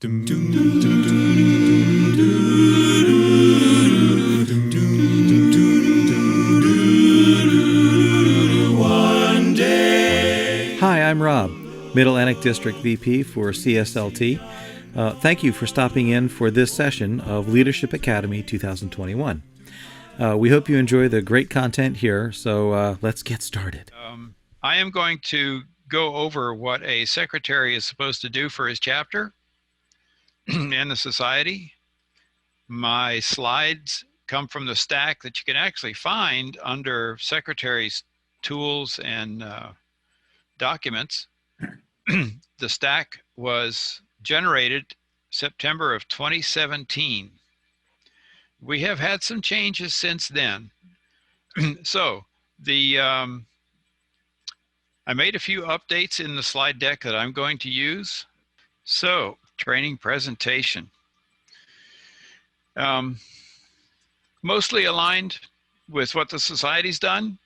One day. Hi, I'm Rob, Mid-Atlantic District VP for CSLT. Thank you for stopping in for this session of Leadership Academy 2021. We hope you enjoy the great content here, so let's get started. I am going to go over what a secretary is supposed to do for his chapter and the society. My slides come from the stack that you can actually find under Secretary's Tools and Documents. The stack was generated September of 2017. We have had some changes since then. So I made a few updates in the slide deck that I'm going to use. So, training presentation. Mostly aligned with what the society's done,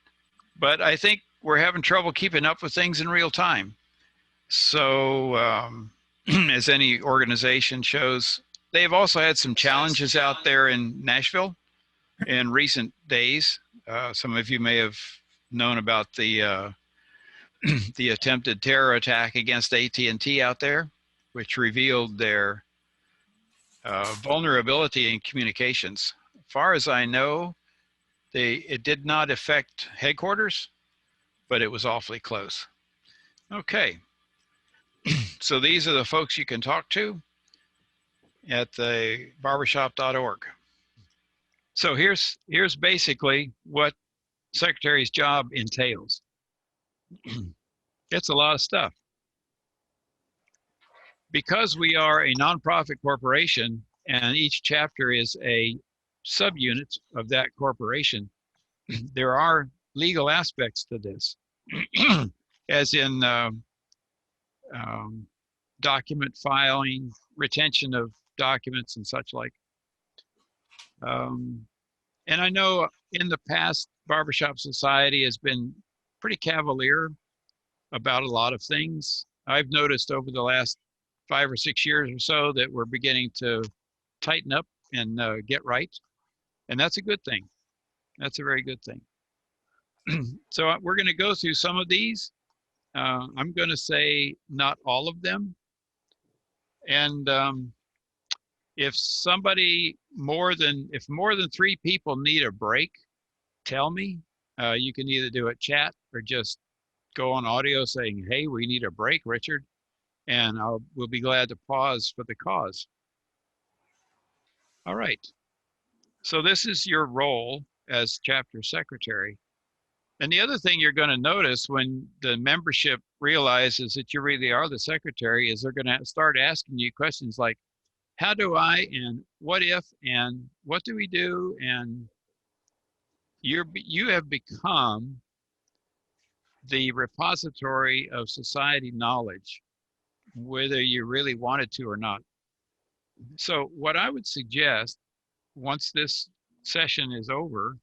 but I think we're having trouble keeping up with things in real time. So, as any organization shows, they've also had some challenges out there in Nashville in recent days. Some of you may have known about the the attempted terror attack against AT&T out there, which revealed their vulnerability in communications. As far as I know, it did not affect headquarters, but it was awfully close. Okay, so these are the folks you can talk to at the barbershop.org. So here's basically what secretary's job entails. It's a lot of stuff. Because we are a nonprofit corporation and each chapter is a subunit of that corporation, there are legal aspects to this, as in document filing, retention of documents and such like. And I know in the past, Barbershop Society has been pretty cavalier about a lot of things. I've noticed over the last 5 or 6 years or so that we're beginning to tighten up and get right. And that's a good thing. That's a very good thing. So we're going to go through some of these. I'm going to say not all of them. And if more than 3 people need a break, tell me. You can either do a chat or just go on audio saying, hey, we need a break, Richard, and we'll be glad to pause for the cause. All right. So this is your role as chapter secretary. And the other thing you're going to notice when the membership realizes that you really are the secretary is they're going to start asking you questions like, how do I, and what if, and what do we do? And you have become the repository of society knowledge, whether you really wanted to or not. So what I would suggest, once this session is over,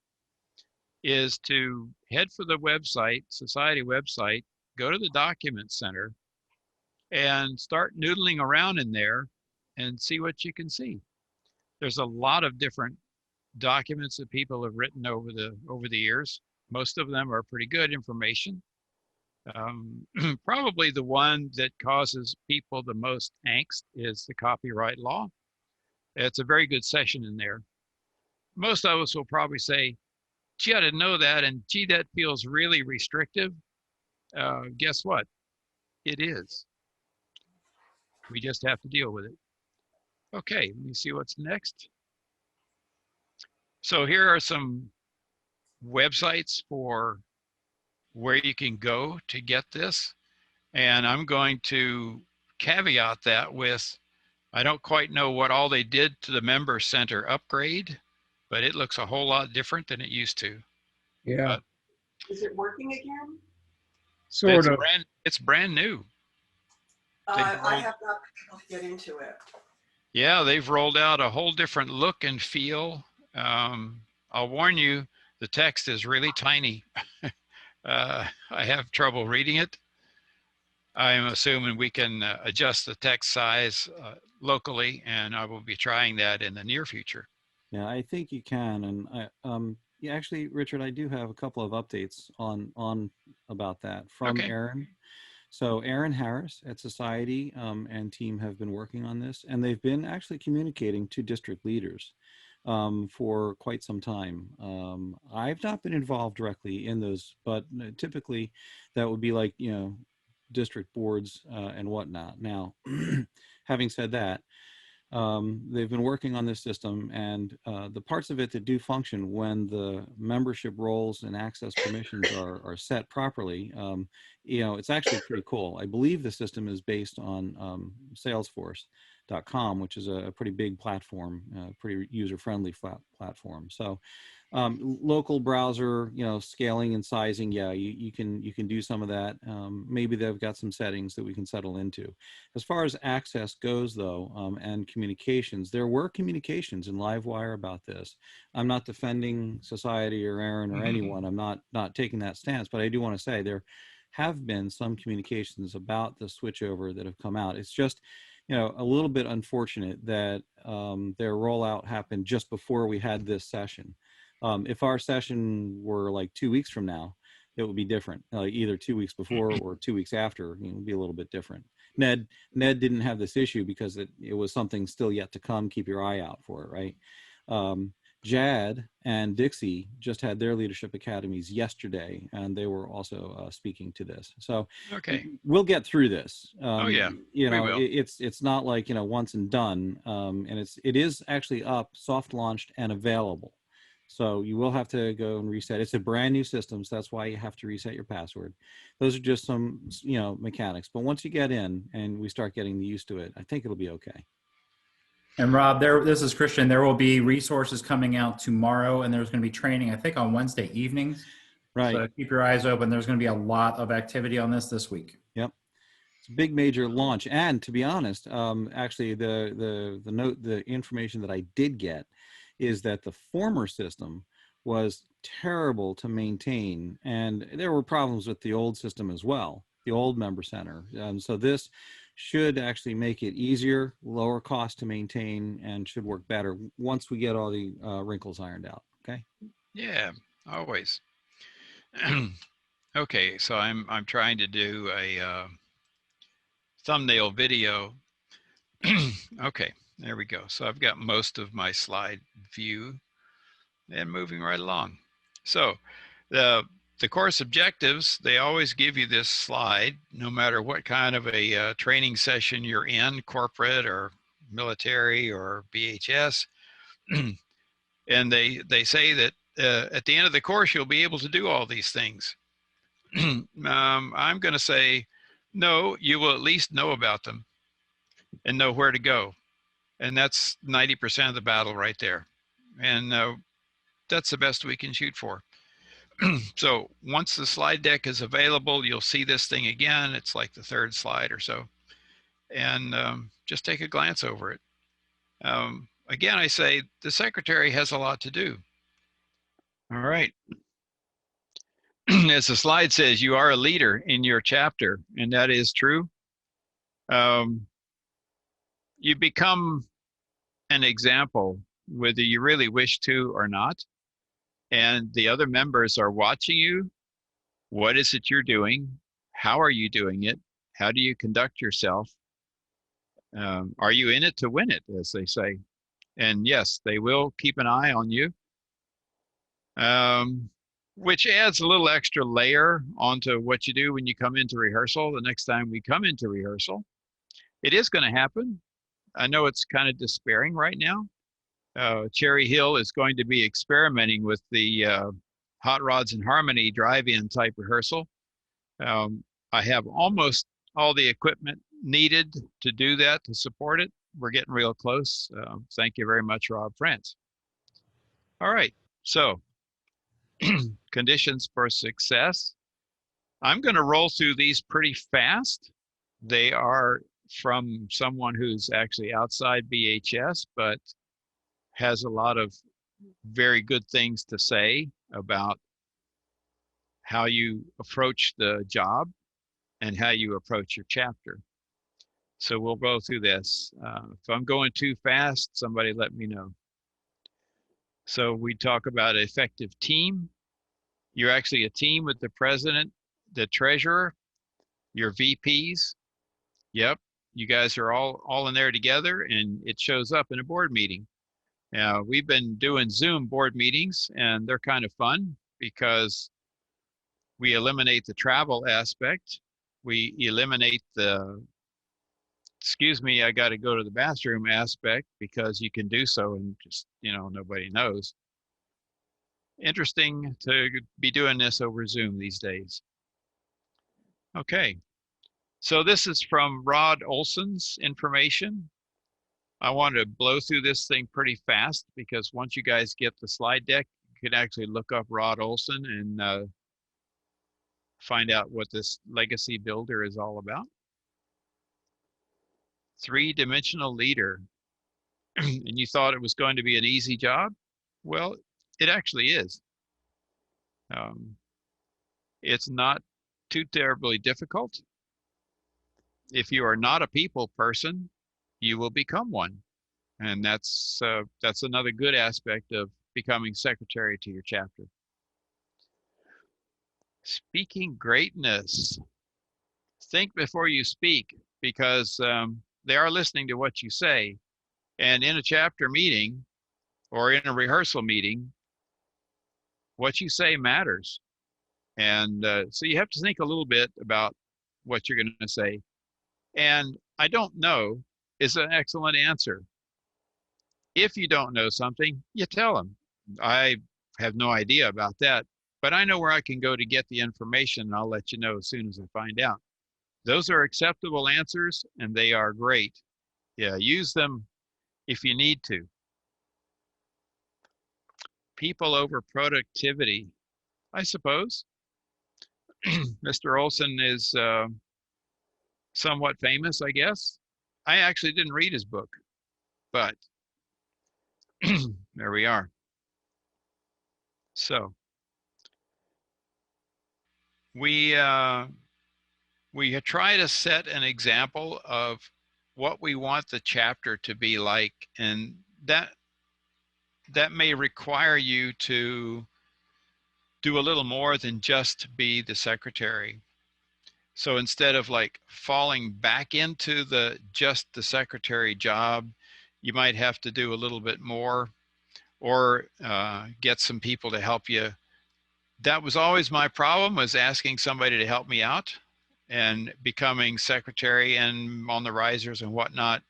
is to head for the website, society website, go to the document center, and start noodling around in there and see what you can see. There's a lot of different documents that people have written over the years. Most of them are pretty good information. Probably the one that causes people the most angst is the copyright law. It's a very good session in there. Most of us will probably say, gee, I didn't know that, and gee, that feels really restrictive. Guess what? It is. We just have to deal with it. Okay, let me see what's next. So here are some websites for where you can go to get this. And I'm going to caveat that with, I don't quite know what all they did to the member center upgrade, but it looks a whole lot different than it used to. Yeah. Is it working again? Sort of. It's brand new. I have not been able to get into it. Yeah, they've rolled out a whole different look and feel. I'll warn you, the text is really tiny. I have trouble reading it. I'm assuming we can adjust the text size locally, and I will be trying that in the near future. Yeah, I think you can. And yeah, actually, Richard, I do have a couple of updates on about that from Okay. Aaron. So Aaron Harris at Society and team have been working on this, and they've been actually communicating to district leaders for quite some time. I've not been involved directly in those, but typically that would be like, district boards and whatnot. Now, having said that, they've been working on this system, and the parts of it that do function when the membership roles and access permissions are set properly, it's actually pretty cool. I believe the system is based on Salesforce.com, which is a pretty big platform, pretty user-friendly platform. So local browser, scaling and sizing, yeah, you can do some of that. Maybe they've got some settings that we can settle into. As far as access goes, though, and communications, there were communications in Livewire about this. I'm not defending Society or Aaron or anyone. I'm not taking that stance, but I do want to say there have been some communications about the switchover that have come out. It's just, a little bit unfortunate that their rollout happened just before we had this session. If our session were like 2 weeks from now, it would be different. Either 2 weeks before or 2 weeks after, it would be a little bit different. Ned didn't have this issue because it was something still yet to come. Keep your eye out for it, right? Jad and Dixie just had their leadership academies yesterday, and they were also speaking to this. So Okay. we'll get through this. Oh yeah, we will. It's not like once and done, and it is actually up, soft launched, and available. So you will have to go and reset. It's a brand new system, so that's why you have to reset your password. Those are just some, mechanics. But once you get in and we start getting used to it, I think it'll be okay. And Rob, this is Christian. There will be resources coming out tomorrow, and there's going to be training, I think, on Wednesday evenings. Right. So keep your eyes open. There's going to be a lot of activity on this week. Yep. It's a big major launch. And to be honest, actually the information that I did get is that the former system was terrible to maintain, and there were problems with the old system as well, the old member center. So this should actually make it easier, lower cost to maintain, and should work better once we get all the wrinkles ironed out. Okay. Yeah, always. Okay, so I'm trying to do a thumbnail video. Okay, there we go. So I've got most of my slide view and moving right along. So the course objectives, they always give you this slide, no matter what kind of a training session you're in, corporate or military or BHS. And they say that at the end of the course, you'll be able to do all these things. I'm going to say, no, you will at least know about them and know where to go. And that's 90% of the battle right there. And that's the best we can shoot for. So once the slide deck is available, you'll see this thing again. It's like the third slide or so. And just take a glance over it. Again, I say the secretary has a lot to do. All right. As the slide says, you are a leader in your chapter, and that is true. You become an example, whether you really wish to or not, and the other members are watching you. What is it you're doing? How are you doing it? How do you conduct yourself? Are you in it to win it, as they say? And yes, they will keep an eye on you. Which adds a little extra layer onto what you do when you come into rehearsal. The next time we come into rehearsal, it is going to happen. I know it's kind of despairing right now. Cherry Hill is going to be experimenting with the Hot Rods and Harmony drive-in type rehearsal. I have almost all the equipment needed to do that, to support it. We're getting real close. Thank you very much, Rob France. All right, so conditions for success. I'm going to roll through these pretty fast. They are from someone who's actually outside BHS, but has a lot of very good things to say about how you approach the job and how you approach your chapter. So we'll go through this. If I'm going too fast, somebody let me know. So we talk about an effective team. You're actually a team with the president, the treasurer, your VPs. Yep, you guys are all in there together, and it shows up in a board meeting. Now, we've been doing Zoom board meetings, and they're kind of fun because we eliminate the travel aspect. We eliminate the, excuse me, I got to go to the bathroom aspect, because you can do so and just, nobody knows. Interesting to be doing this over Zoom these days. Okay, so this is from Rod Olson's information. I want to blow through this thing pretty fast, because once you guys get the slide deck, you can actually look up Rod Olson and find out what this legacy builder is all about. Three-dimensional leader. And you thought it was going to be an easy job? Well, it actually is. It's not too terribly difficult. If you are not a people person, you will become one. And that's another good aspect of becoming secretary to your chapter. Speaking greatness. Think before you speak, because they are listening to what you say. And in a chapter meeting or in a rehearsal meeting, what you say matters. And so you have to think a little bit about what you're going to say. And I don't know is an excellent answer. If you don't know something, you tell them. I have no idea about that, but I know where I can go to get the information, and I'll let you know as soon as I find out. Those are acceptable answers, and they are great. Yeah, use them if you need to. People over productivity, I suppose. Mr. Olson is somewhat famous, I guess. I actually didn't read his book, but there we are. So we try to set an example of what we want the chapter to be like, and that may require you to do a little more than just be the secretary. So instead of like falling back into just the secretary job, you might have to do a little bit more, or get some people to help you. That was always my problem, was asking somebody to help me out, and becoming secretary and on the risers and whatnot.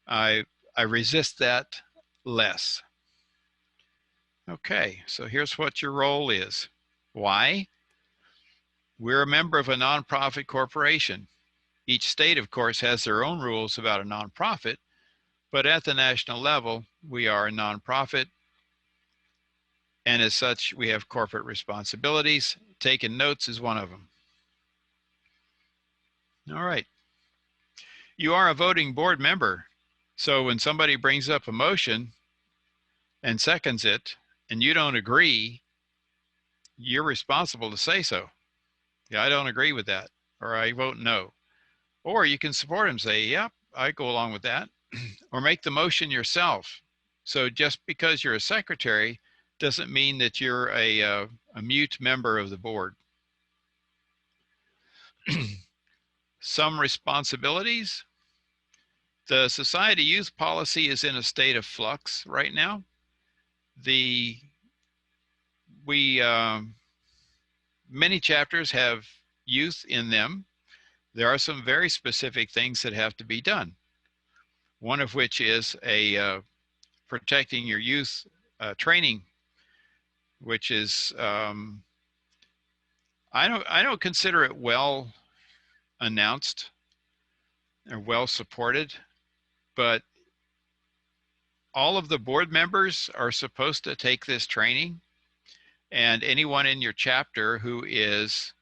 I resist that less. Okay, so here's what your role is. Why? We're a member of a nonprofit corporation. Each state, of course, has their own rules about a nonprofit, but at the national level, we are a nonprofit. And as such, we have corporate responsibilities. Taking notes is one of them. All right. You are a voting board member. So when somebody brings up a motion and seconds it, and you don't agree, you're responsible to say so. Yeah, I don't agree with that, or I vote no. Or you can support them, say, yep, I go along with that, or make the motion yourself. So just because you're a secretary doesn't mean that you're a mute member of the board. Some responsibilities. The society youth policy is in a state of flux right now. Many chapters have youth in them. There are some very specific things that have to be done. One of which is protecting your youth training, which is, I don't consider it well announced or well supported, but all of the board members are supposed to take this training, and anyone in your chapter who is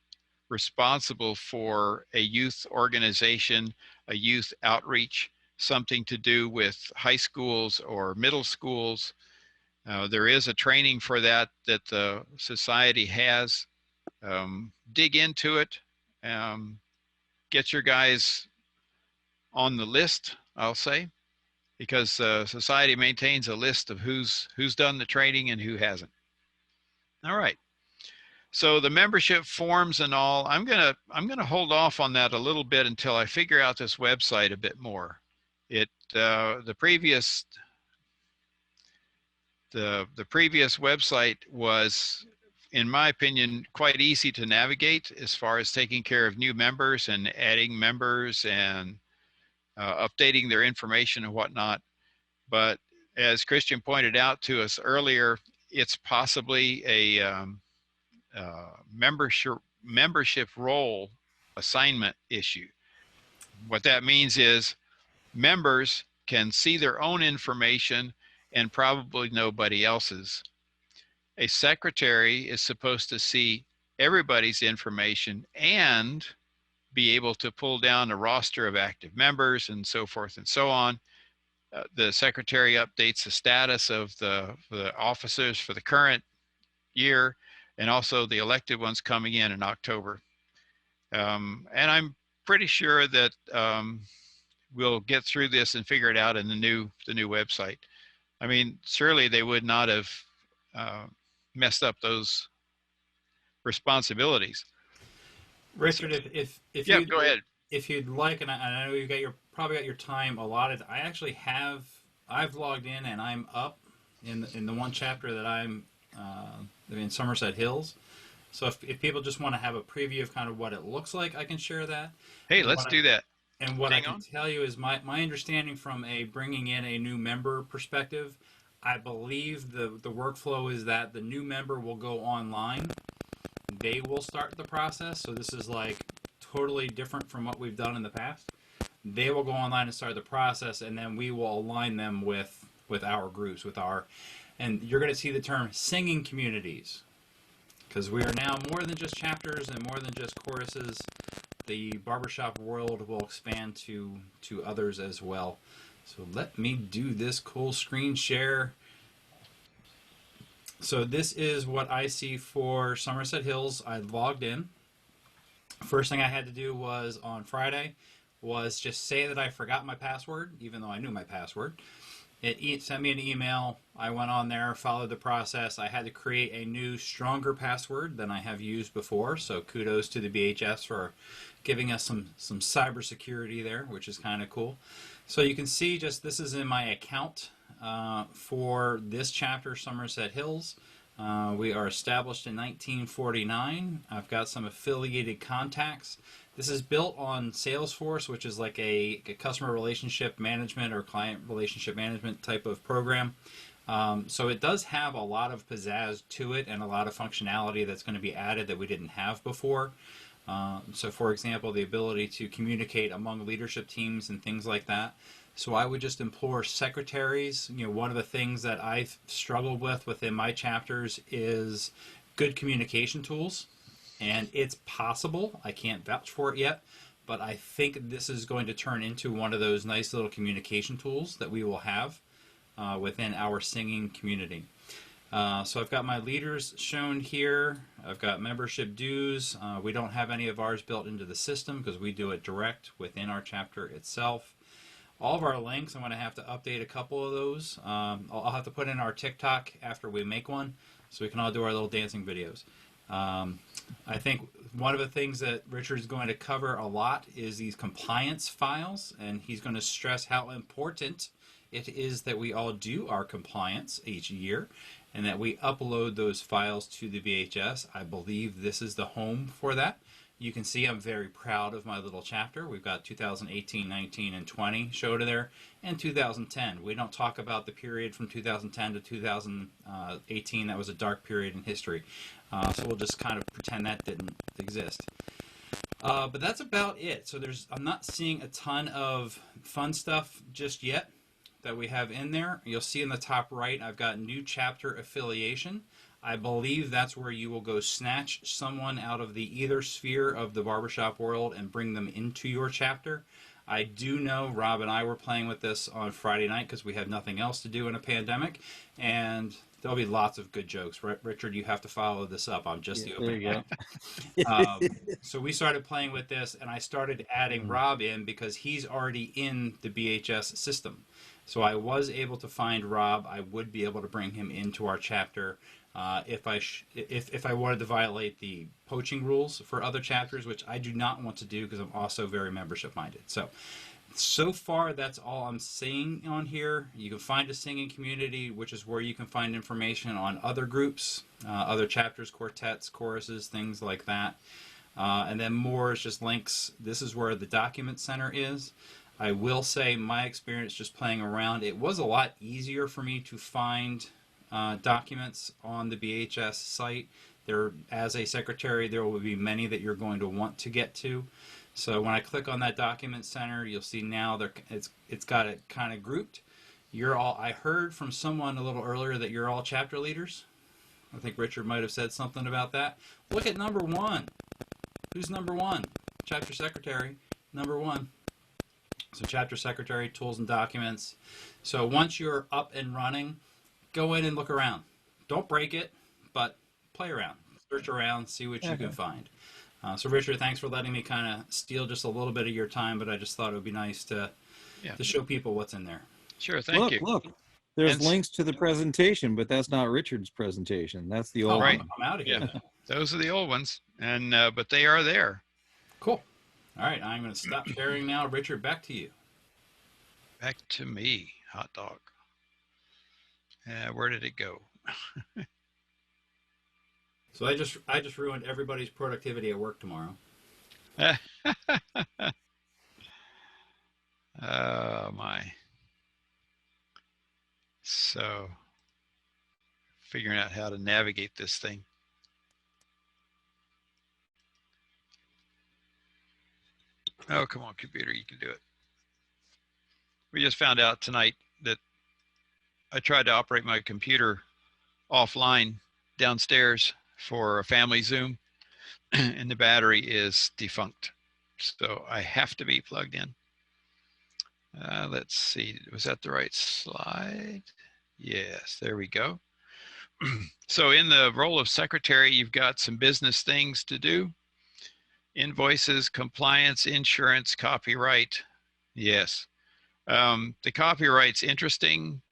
responsible for a youth organization, a youth outreach, something to do with high schools or middle schools. There is a training for that the society has. Dig into it. Get your guys on the list, I'll say, because society maintains a list of who's done the training and who hasn't. All right. So the membership forms and all, I'm gonna hold off on that a little bit until I figure out this website a bit more. The previous website was, in my opinion, quite easy to navigate as far as taking care of new members and adding members and updating their information and whatnot. But as Christian pointed out to us earlier, it's possibly a membership role assignment issue. What that means is members can see their own information and probably nobody else's. A secretary is supposed to see everybody's information and be able to pull down a roster of active members and so forth and so on. The secretary updates the status of the officers for the current year and also the elected ones coming in October. And I'm pretty sure that we'll get through this and figure it out in the new website. I mean, surely they would not have messed up those responsibilies. Richard, if yeah, you go ahead. If you'd like, and I know you probably got your time allotted. I actually I've logged in and I'm up in the one chapter that I'm in Somerset Hills. So if people just want to have a preview of kind of what it looks like, I can share that. Hey, let's do that. And what I can tell you is my understanding from bringing in a new member perspective, I believe the workflow is that the new member will go online. They will start the process. So this is like totally different from what we've done in the past. They will go online and start the process, and then we will align them with our groups, and you're going to see the term singing communities, because we are now more than just chapters and more than just choruses. The barbershop world will expand to others as well. So let me do this cool screen share. So this is what I see for Somerset Hills. I logged in. First thing I had to do was on Friday was just say that I forgot my password, even though I knew my password. It sent me an email. I went on there, followed the process. I had to create a new, stronger password than I have used before. So kudos to the BHS for giving us some cybersecurity there, which is kind of cool. So you can see just this is in my account for this chapter, Somerset Hills. We are established in 1949. I've got some affiliated contacts. This is built on Salesforce, which is like a customer relationship management or client relationship management type of program. So it does have a lot of pizzazz to it and a lot of functionality that's going to be added that we didn't have before. So for example, the ability to communicate among leadership teams and things like that. So I would just implore secretaries, one of the things that I've struggled with within my chapters is good communication tools. And it's possible, I can't vouch for it yet, but I think this is going to turn into one of those nice little communication tools that we will have within our singing community. So I've got my leaders shown here. I've got membership dues. We don't have any of ours built into the system because we do it direct within our chapter itself. All of our links, I'm going to have to update a couple of those. I'll have to put in our TikTok after we make one so we can all do our little dancing videos. I think one of the things that Richard's going to cover a lot is these compliance files, and he's going to stress how important it is that we all do our compliance each year and that we upload those files to the VHS. I believe this is the home for that. You can see I'm very proud of my little chapter. We've got 2018, 19, and 20 showed there, and 2010. We don't talk about the period from 2010 to 2018. That was a dark period in history. So we'll just kind of pretend that didn't exist. But that's about it. So I'm not seeing a ton of fun stuff just yet that we have in there. You'll see in the top right, I've got new chapter affiliation. I believe that's where you will go snatch someone out of the either sphere of the barbershop world and bring them into your chapter. I do know Rob and I were playing with this on Friday night because we had nothing else to do in a pandemic, and There'll be lots of good jokes. Richard, you have to follow this up. I'm just the There opening you go. act. So we started playing with this, and I started adding Rob in because he's already in the BHS system. So I was able to find Rob. I would be able to bring him into our chapter if I wanted to violate the poaching rules for other chapters, which I do not want to do because I'm also very membership minded. So far, that's all I'm saying on here. You can find a singing community, which is where you can find information on other groups, other chapters, quartets, choruses, things like that. And then more is just links. This is where the document center is. I will say my experience just playing around, it was a lot easier for me to find documents on the BHS site. As a secretary, there will be many that you're going to want to get to. So when I click on that document center, you'll see now it's got it kind of grouped. I heard from someone a little earlier that you're all chapter leaders. I think Richard might have said something about that. Look at number 1. Who's number 1? Chapter secretary, number 1. So chapter secretary, tools and documents. So once you're up and running, go in and look around. Don't break it, but play around. Search around, see what you can find. So Richard, thanks for letting me kind of steal just a little bit of your time, but I just thought it would be nice to show people what's in there. Sure, thank you. Look, there's links to the presentation, but that's not Richard's presentation. That's the old right. one. I'm out of here. Yeah, those are the old ones, and but they are there. Cool. All right, I'm going to stop sharing now. Richard, back to you. Back to me, hot dog. Where did it go? So I just ruined everybody's productivity at work tomorrow. Oh my. So figuring out how to navigate this thing. Oh, come on, computer, you can do it. We just found out tonight that I tried to operate my computer offline downstairs for a family Zoom, and the battery is defunct. So I have to be plugged in. Let's see, was that the right slide? Yes, there we go. So in the role of secretary, you've got some business things to do. Invoices, compliance, insurance, copyright. Yes. The copyright's interesting.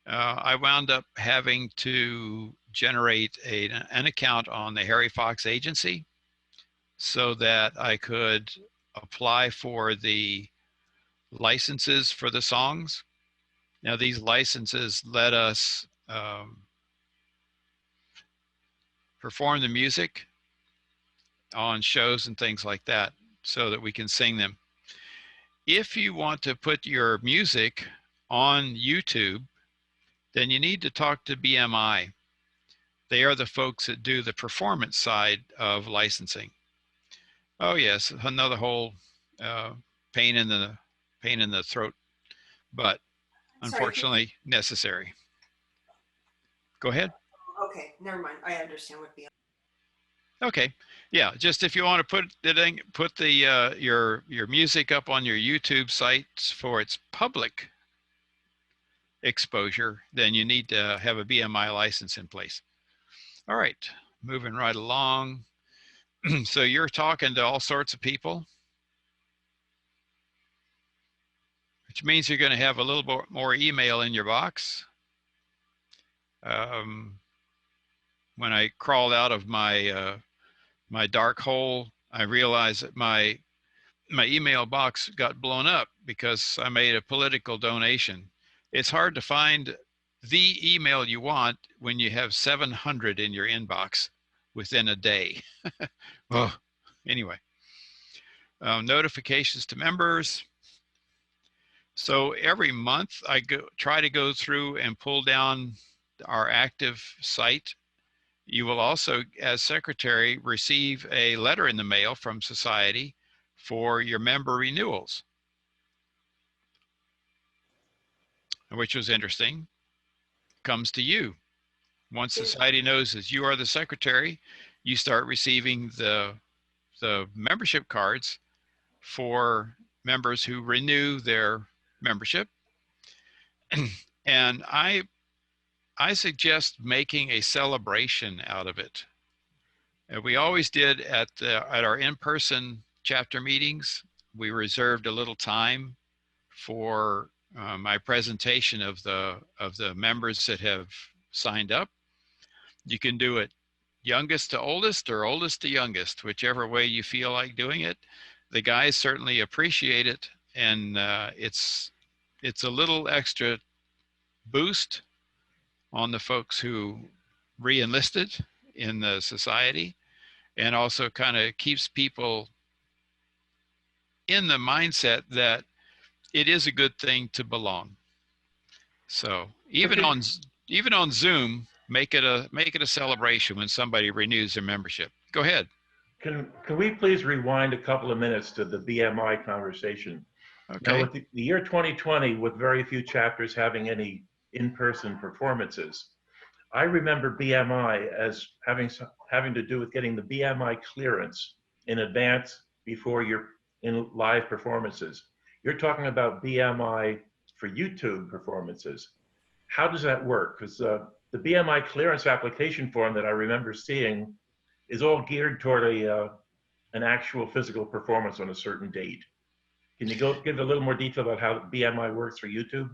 I wound up having to generate an account on the Harry Fox Agency so that I could apply for the licenses for the songs. Now these licenses let us perform the music on shows and things like that so that we can sing them. If you want to put your music on YouTube, then you need to talk to BMI. They are the folks that do the performance side of licensing. Oh yes, another whole pain in the throat, but unfortunately necessary. Go ahead. Okay, never mind. I understand what BMI. Okay, yeah. Just if you want to put your music up on your YouTube sites for its public exposure, then you need to have a BMI license in place. All right, moving right along. So you're talking to all sorts of people, which means you're going to have a little more email in your box. When I crawled out of my my dark hole, I realized that my email box got blown up because I made a political donation. It's hard to find the email you want when you have 700 in your inbox within a day. Well, anyway, notifications to members. So every month I try to go through and pull down our active site. You will also, as secretary, receive a letter in the mail from society for your member renewals, which was interesting. Comes to you. Once society knows that you are the secretary, you start receiving the membership cards for members who renew their membership. And I I suggest making a celebration out of it. We always did at our in-person chapter meetings. We reserved a little time for my presentation of the members that have signed up. You can do it youngest to oldest or oldest to youngest, whichever way you feel like doing it. The guys certainly appreciate it, and it's a little extra boost on the folks who re-enlisted in the society, and also kind of keeps people in the mindset that it is a good thing to belong. So even on Zoom, make it a celebration when somebody renews their membership. Go ahead. Can we please rewind a couple of minutes to the BMI conversation? Okay. Now, with the year 2020, with very few chapters having any in-person performances, I remember BMI as having to do with getting the BMI clearance in advance before you're in live performances. You're talking about BMI for YouTube performances. How does that work? Because the BMI clearance application form that I remember seeing is all geared toward an actual physical performance on a certain date. Can you give a little more detail about how BMI works for YouTube?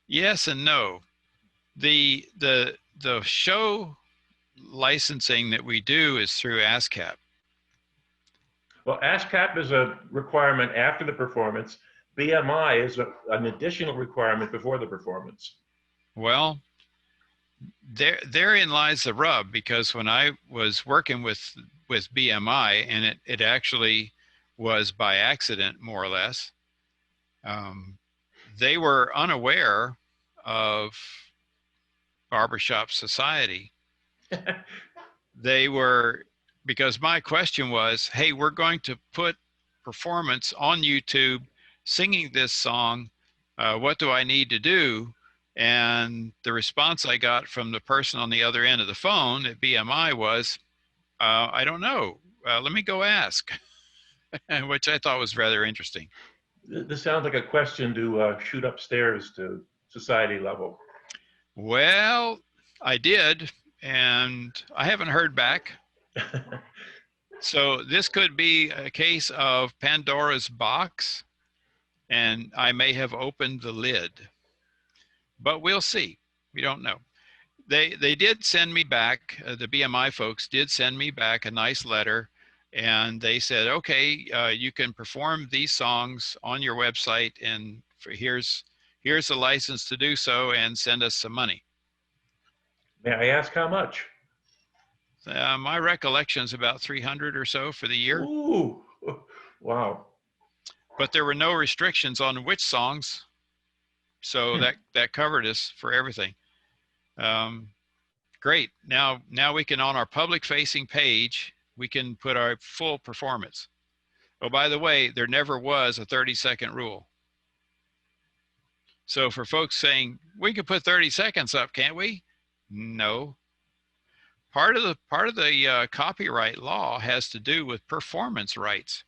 Yes and no. The show licensing that we do is through ASCAP. Well, ASCAP is a requirement after the performance. BMI is an additional requirement before the performance. Well, therein lies the rub, because when I was working with BMI, and it actually was by accident, more or less, they were unaware of Barbershop Society. Because my question was, hey, we're going to put performance on YouTube singing this song. What do I need to do? And the response I got from the person on the other end of the phone at BMI was, I don't know. Let me go ask, which I thought was rather interesting. This sounds like a question to shoot upstairs to society level. Well, I did, and I haven't heard back. So this could be a case of Pandora's box, and I may have opened the lid. But we'll see. We don't know. They did send me back, the BMI folks did send me back a nice letter, and they said, okay, you can perform these songs on your website, and here's a license to do so, and send us some money. May I ask how much? My recollection is about 300 or so for the year. Ooh, wow. But there were no restrictions on which songs. So that covered us for everything. Great. Now we can, on our public facing page, we can put our full performance. Oh, by the way, there never was a 30-second rule. So for folks saying, we can put 30 seconds up, can't we? No. Part of the copyright law has to do with performance rights.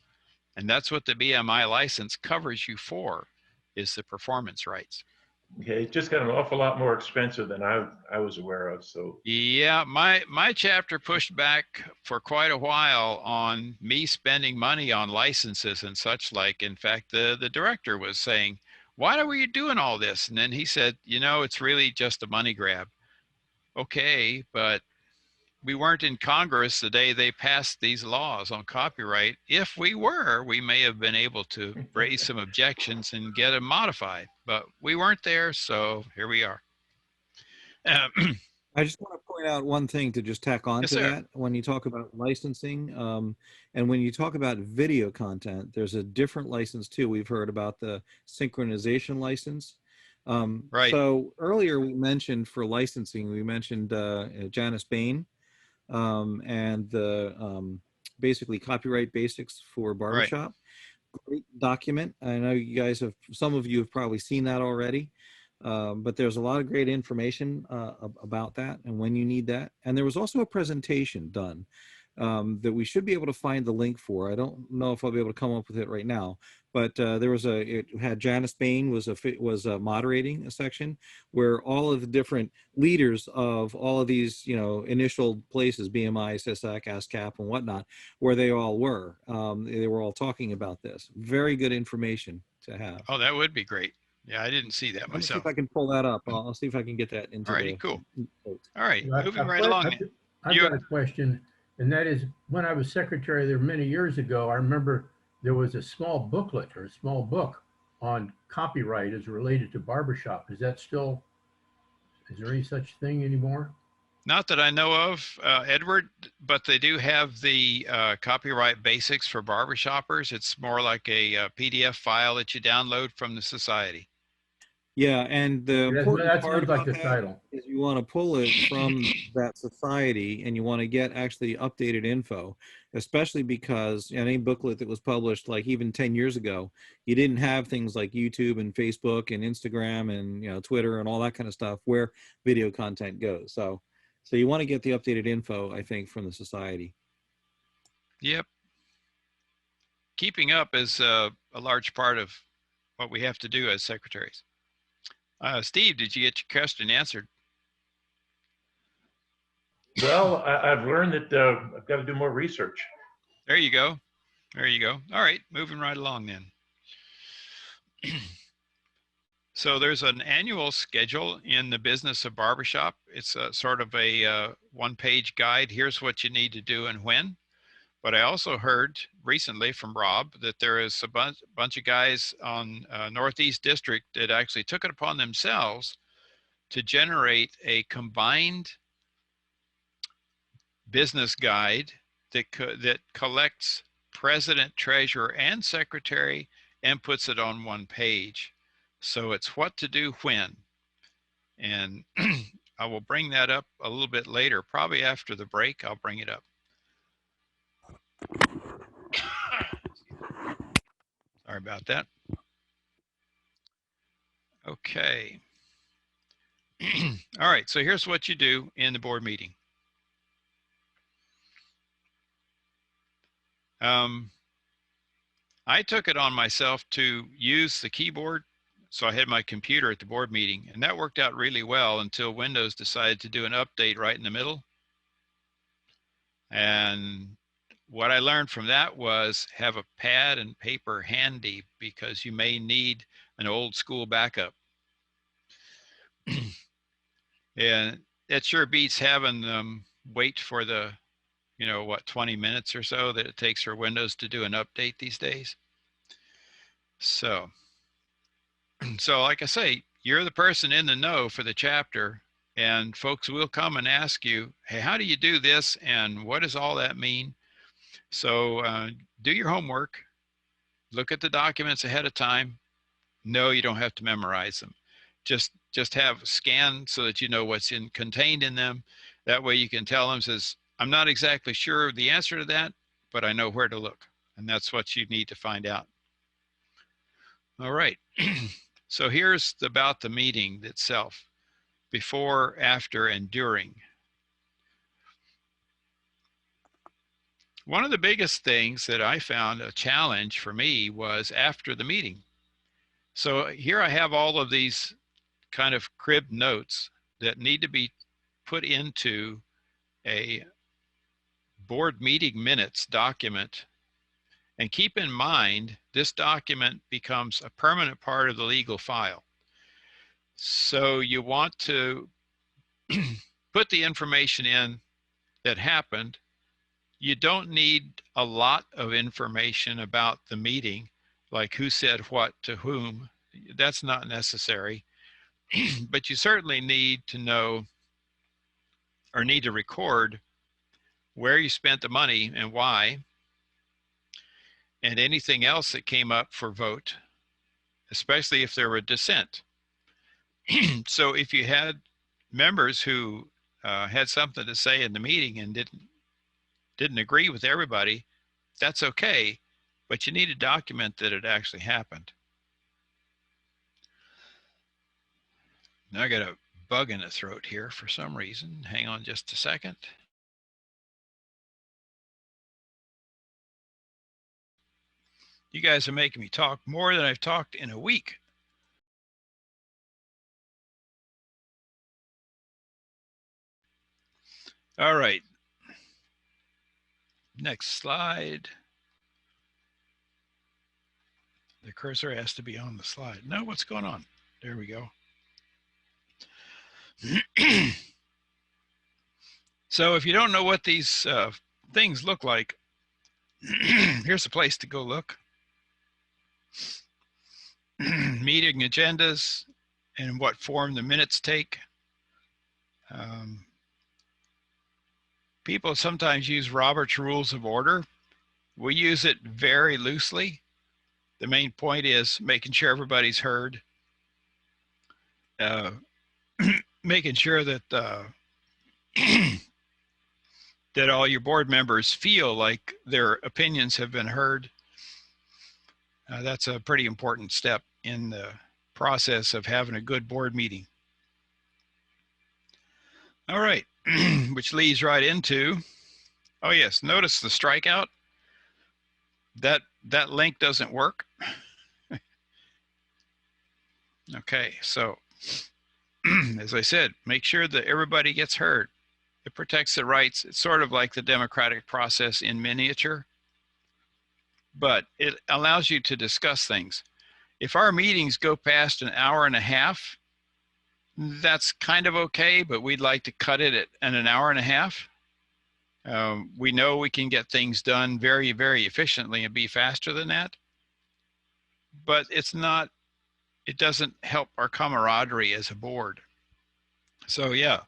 And that's what the BMI license covers you for, is the performance rights. Okay, it just got an awful lot more expensive than I was aware of. So yeah, my chapter pushed back for quite a while on me spending money on licenses and such like. In fact, the director was saying, why are we doing all this? And then he said, you know, it's really just a money grab. Okay, but we weren't in Congress the day they passed these laws on copyright. If we were, we may have been able to raise some objections and get them modified, but we weren't there, so here we are. I just want to point out one thing to just tack on to that. When you talk about licensing, and when you talk about video content, there's a different license too. We've heard about the synchronization license. Right. So earlier we mentioned for licensing, we mentioned Janice Bain. And the basically copyright basics for barbershop. Right. Great document. I know you guys have, some of you have probably seen that already, but there's a lot of great information about that and when you need that. And there was also a presentation done that we should be able to find the link for. I don't know if I'll be able to come up with it right now, but it had Janice Bain was moderating a section where all of the different leaders of all of these, initial places, BMI, CISAC, ASCAP, and whatnot, where they all were. They were all talking about this. Very good information to have. Oh, that would be great. Yeah, I didn't see that Let me see myself. if I can pull that up. I'll see if I can get that into Alrighty, cool. All right, moving right along. I've got a question, and that is, when I was secretary there many years ago, I remember there was a small booklet or a small book on copyright as related to barbershop. Is there any such thing anymore? Not that I know of, Edward, but they do have the copyright basics for barbershoppers. It's more like a PDF file that you download from the society. Yeah, and the important that part sounds like about the that title. is you want to pull it from that society, and you want to get actually updated info, especially because any booklet that was published like even 10 years ago, you didn't have things like YouTube and Facebook and Instagram and Twitter and all that kind of stuff where video content goes. So you want to get the updated info, I think, from the society. Yep. Keeping up is a large part of what we have to do as secretaries. Steve, did you get your question answered? Well, I've learned that I've got to do more research. There you go. There you go. All right, moving right along then. So there's an annual schedule in the business of barbershop. It's a sort of a one-page guide. Here's what you need to do and when. But I also heard recently from Rob that there is a bunch of guys on Northeast District that actually took it upon themselves to generate a combined business guide that collects president, treasurer, and secretary and puts it on one page. So it's what to do when. And I will bring that up a little bit later, probably after the break, I'll bring it up. Sorry about that. Okay. All right, so here's what you do in the board meeting. I took it on myself to use the keyboard. So I had my computer at the board meeting, and that worked out really well until Windows decided to do an update right in the middle. And what I learned from that was have a pad and paper handy because you may need an old school backup. And it sure beats having them wait for the, 20 minutes or so that it takes for Windows to do an update these days. So like I say, you're the person in the know for the chapter, and folks will come and ask you, hey, how do you do this? And what does all that mean? So do your homework, look at the documents ahead of time. No, you don't have to memorize them. Just have a scan so that you know what's contained in them. That way you can tell them, says, I'm not exactly sure the answer to that, but I know where to look. And that's what you need to find out. All right. So here's about the meeting itself, before, after, and during. One of the biggest things that I found a challenge for me was after the meeting. So here I have all of these kind of cribbed notes that need to be put into a board meeting minutes document. And keep in mind, this document becomes a permanent part of the legal file. So you want to put the information in that happened. You don't need a lot of information about the meeting, like who said what to whom. That's not necessary. But you certainly need to know or need to record where you spent the money and why, and anything else that came up for vote, especially if there were dissent. So if you had members who had something to say in the meeting and didn't agree with everybody, that's okay, but you need to document that it actually happened. Now I got a bug in the throat here for some reason. Hang on just a second. You guys are making me talk more than I've talked in a week. All right. Next slide. The cursor has to be on the slide. No, what's going on? There we go. So if you don't know what these things look like, here's a place to go look. Meeting agendas and what form the minutes take. People sometimes use Robert's Rules of Order. We use it very loosely. The main point is making sure everybody's heard, making sure that that all your board members feel like their opinions have been heard. That's a pretty important step in the process of having a good board meeting. All right, which leads right into, oh yes, notice the strikeout. That link doesn't work. Okay, so as I said, make sure that everybody gets heard. It protects the rights. It's sort of like the democratic process in miniature, but it allows you to discuss things. If our meetings go past an hour and a half, that's kind of okay, but we'd like to cut it at an hour and a half. We know we can get things done very, very efficiently and be faster than that, but it's not, it doesn't help our camaraderie as a board. So yeah,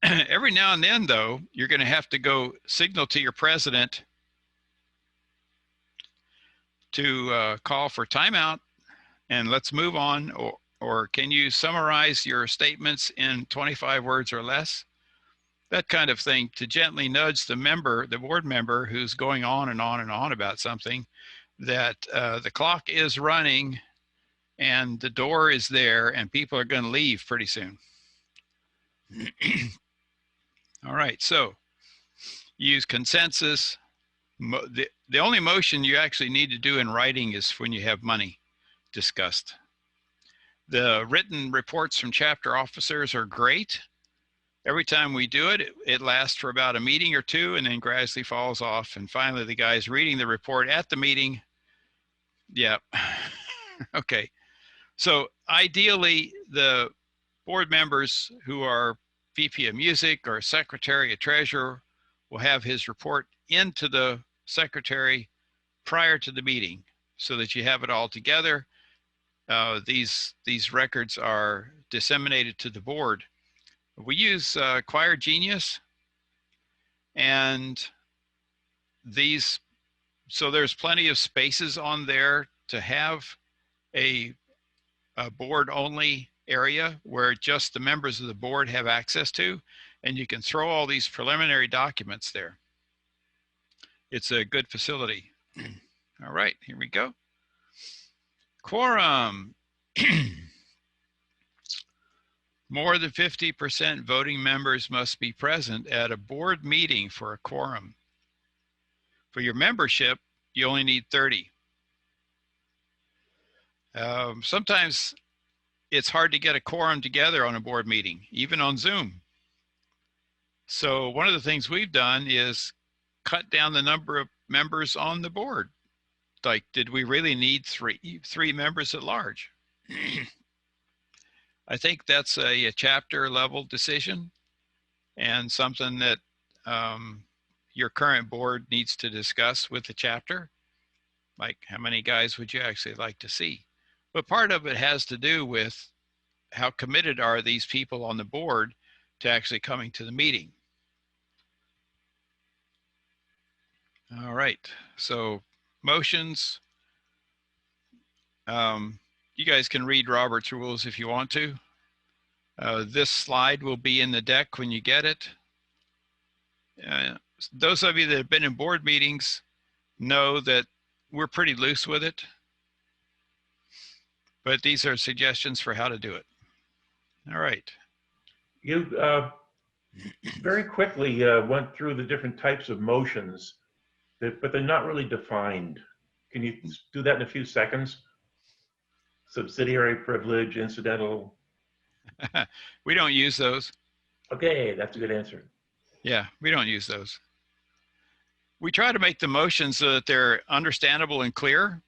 every now and then though, you're gonna have to go signal to your president to call for timeout and let's move on, or can you summarize your statements in 25 words or less? That kind of thing, to gently nudge the member, the board member who's going on and on and on about something, that the clock is running and the door is there and people are going to leave pretty soon. All right, so use consensus. The only motion you actually need to do in writing is when you have money discussed. The written reports from chapter officers are great. Every time we do it, it lasts for about a meeting or two and then gradually falls off. And finally, the guy's reading the report at the meeting. Yeah, okay. So ideally, the board members who are VP of Music or Secretary or Treasurer will have his report into the Secretary prior to the meeting so that you have it all together. These records are disseminated to the board. We use Choir Genius, and these, so there's plenty of spaces on there to have a board only area where just the members of the board have access to, and you can throw all these preliminary documents there. It's a good facility. All right, here we go. Quorum. More than 50% voting members must be present at a board meeting for a quorum. For your membership, you only need 30. Sometimes it's hard to get a quorum together on a board meeting, even on Zoom. So one of the things we've done is cut down the number of members on the board. Like, did we really need three members at large? I think that's a chapter level decision and something that your current board needs to discuss with the chapter. Like, how many guys would you actually like to see? But part of it has to do with how committed are these people on the board to actually coming to the meeting. All right, so motions. You guys can read Robert's rules if you want to. This slide will be in the deck when you get it. Those of you that have been in board meetings know that we're pretty loose with it, but these are suggestions for how to do it. All right. You very quickly went through the different types of motions, but they're not really defined. Can you do that in a few seconds? Subsidiary privilege, incidental. We don't use those. Okay, that's a good answer. Yeah, we don't use those. We try to make the motions so that they're understandable and clear.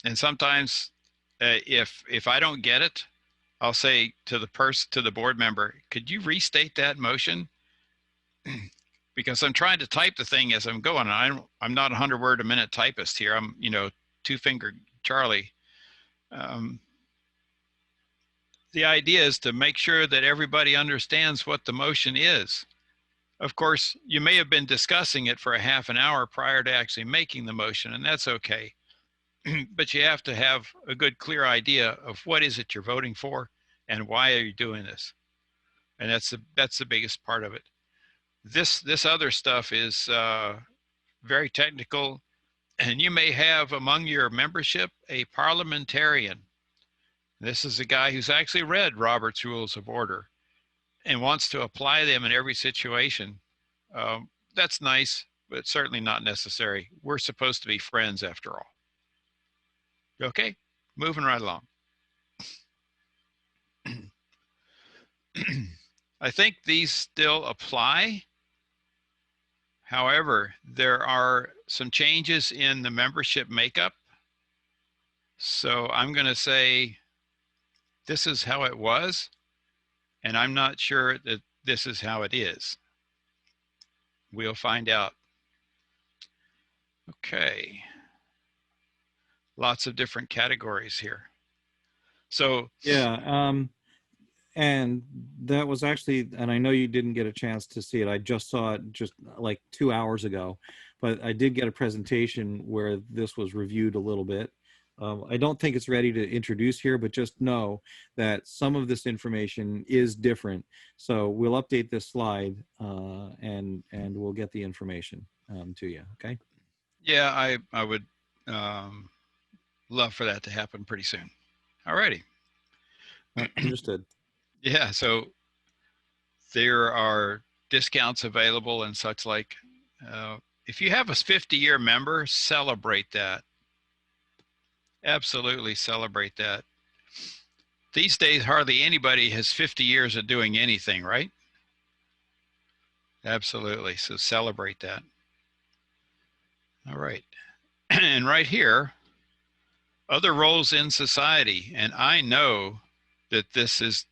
And sometimes if I don't get it, I'll say to the board member, could you restate that motion? Because I'm trying to type the thing as I'm going. I'm not a 100-word a minute typist here. I'm, two-finger Charlie. The idea is to make sure that everybody understands what the motion is. Of course, you may have been discussing it for a half an hour prior to actually making the motion, and that's okay. But you have to have a good, clear idea of what is it you're voting for and why are you doing this. And that's the biggest part of it. This other stuff is very technical, and you may have among your membership a parliamentarian. This is a guy who's actually read Robert's Rules of Order and wants to apply them in every situation. That's nice, but certainly not necessary. We're supposed to be friends after all. Okay, moving right along. I think these still apply. However, there are some changes in the membership makeup. So I'm going to say this is how it was, and I'm not sure that this is how it is. We'll find out. Okay. Lots of different categories here. So yeah, and that was actually, and I know you didn't get a chance to see it. I just saw it just like 2 hours ago, but I did get a presentation where this was reviewed a little bit. I don't think it's ready to introduce here, but just know that some of this information is different. So we'll update this slide and we'll get the information to you. Okay. yeah, I would love for that to happen pretty soon. All righty. Understood. Yeah, so there are discounts available and such like. If you have a 50-year member, celebrate that. Absolutely celebrate that. These days, hardly anybody has 50 years of doing anything, right? Absolutely, so celebrate that. All right, and right here, other roles in society, and I know that this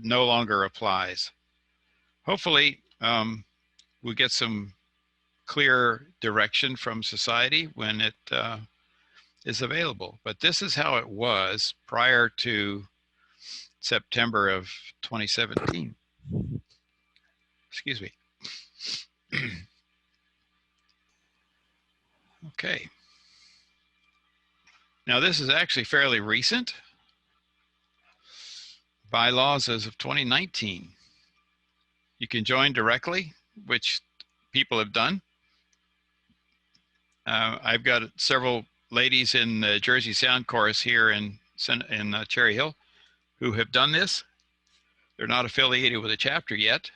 no longer applies. Hopefully, we'll get some clear direction from society when it is available. But this is how it was prior to September of 2017. Excuse me. Okay. Now this is actually fairly recent. Bylaws as of 2019. You can join directly, which people have done. I've got several ladies in the Jersey Sound Chorus here in Cherry Hill who have done this. They're not affiliated with a chapter yet.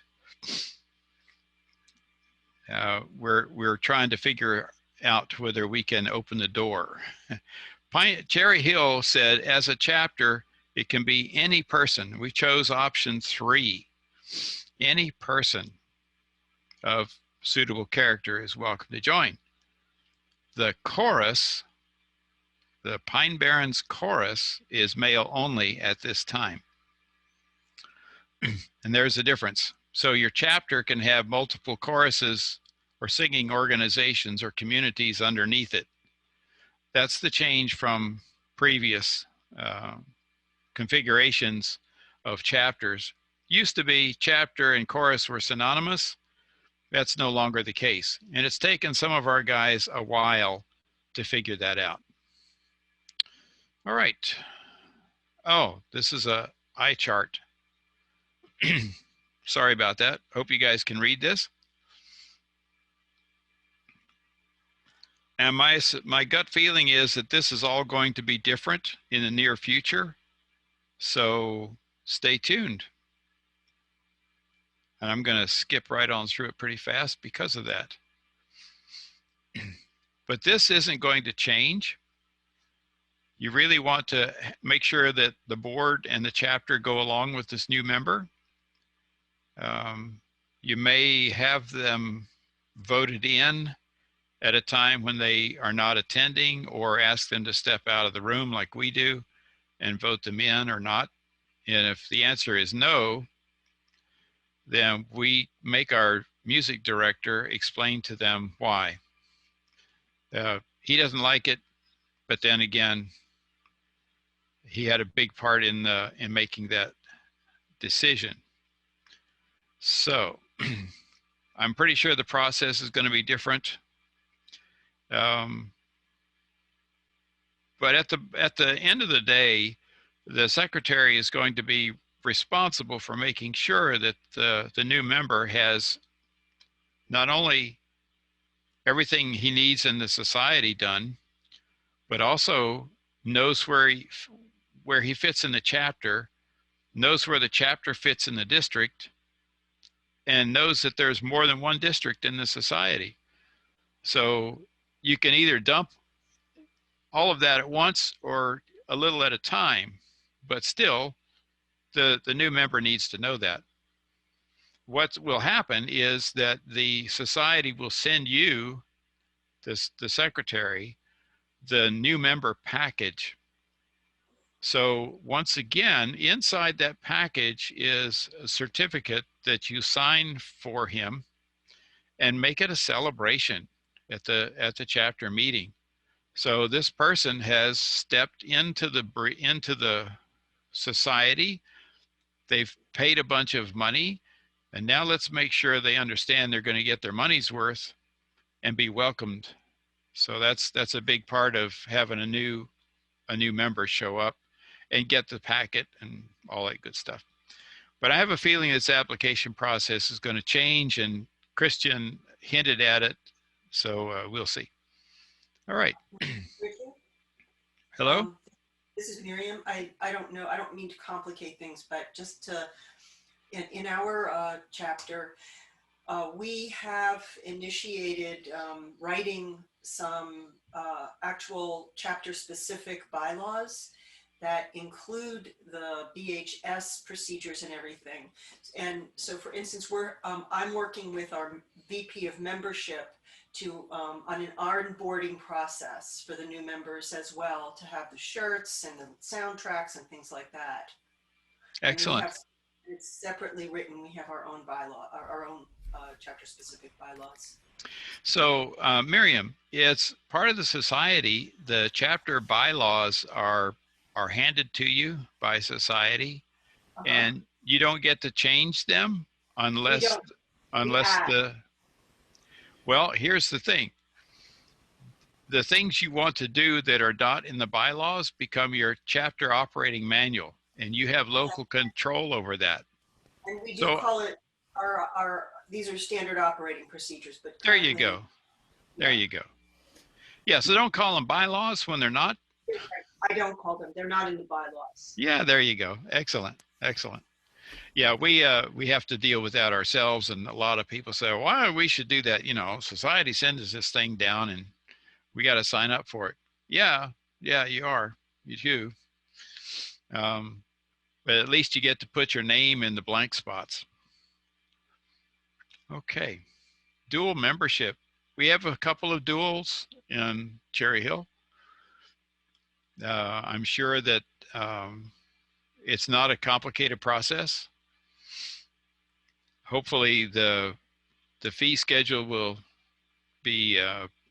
We're trying to figure out whether we can open the door. Cherry Hill said, as a chapter, it can be any person. We chose option 3. Any person of suitable character is welcome to join. The chorus, the Pine Barrens chorus, is male only at this time. And there's a difference. So your chapter can have multiple choruses or singing organizations or communities underneath it. That's the change from previous configurations of chapters. Used to be chapter and chorus were synonymous. That's no longer the case. And it's taken some of our guys a while to figure that out. All right. Oh, this is a eye chart. Sorry about that. Hope you guys can read this. And my gut feeling is that this is all going to be different in the near future. So stay tuned. And I'm going to skip right on through it pretty fast because of that. But this isn't going to change. You really want to make sure that the board and the chapter go along with this new member. You may have them voted in at a time when they are not attending, or ask them to step out of the room like we do and vote them in or not. And if the answer is no, then we make our music director explain to them why. He doesn't like it, but then again, he had a big part in making that decision. So I'm pretty sure the process is going to be different. But at the end of the day, the secretary is going to be responsible for making sure that the new member has not only everything he needs in the society done, but also knows where he fits in the chapter, knows where the chapter fits in the district, and knows that there's more than one district in the society. So you can either dump all of that at once or a little at a time, but still the new member needs to know that. What will happen is that the society will send you, the secretary, the new member package. So once again, inside that package is a certificate that you sign for him, and make it a celebration at the chapter meeting. So this person has stepped into the society. They've paid a bunch of money, and now let's make sure they understand they're going to get their money's worth and be welcomed. So that's a big part of having a new member show up and get the packet and all that good stuff. But I have a feeling this application process is going to change, and Christian hinted at it, so we'll see. All right. Hello? This is Miriam. I don't know, I don't mean to complicate things, but just to, in our chapter, we have initiated writing some actual chapter-specific bylaws that include the BHS procedures and everything. And so, for instance, I'm working with our VP of membership to on an onboarding process for the new members as well, to have the shirts and the soundtracks and things like that. Excellent. It's separately written. We have our own bylaw, our own chapter-specific bylaws. So, Miriam, it's part of the society. The chapter bylaws are handed to you by society, and you don't get to change them unless well, here's the thing. The things you want to do that are not in the bylaws become your chapter operating manual, and you have local control over that. And we do call it these are standard operating procedures, but there you go. There you go. Yeah, so don't call them bylaws when they're not. I don't call them. They're not in the bylaws. Yeah, there you go. Excellent. Excellent. Yeah, we have to deal with that ourselves, and a lot of people say, "Why we should do that?" You know, society sends us this thing down, and we got to sign up for it. Yeah, you are. You do. But at least you get to put your name in the blank spots. Okay, dual membership. We have a couple of duals in Cherry Hill. I'm sure that it's not a complicated process. Hopefully the fee schedule will be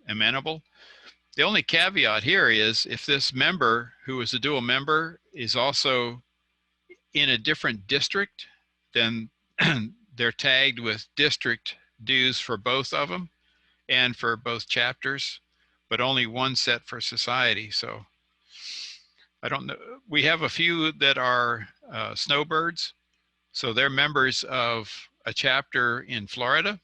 amenable. The only caveat here is if this member who is a dual member is also in a different district, then they're tagged with district dues for both of them and for both chapters, but only one set for society. So I don't know. We have a few that are snowbirds. So they're members of a chapter in Florida,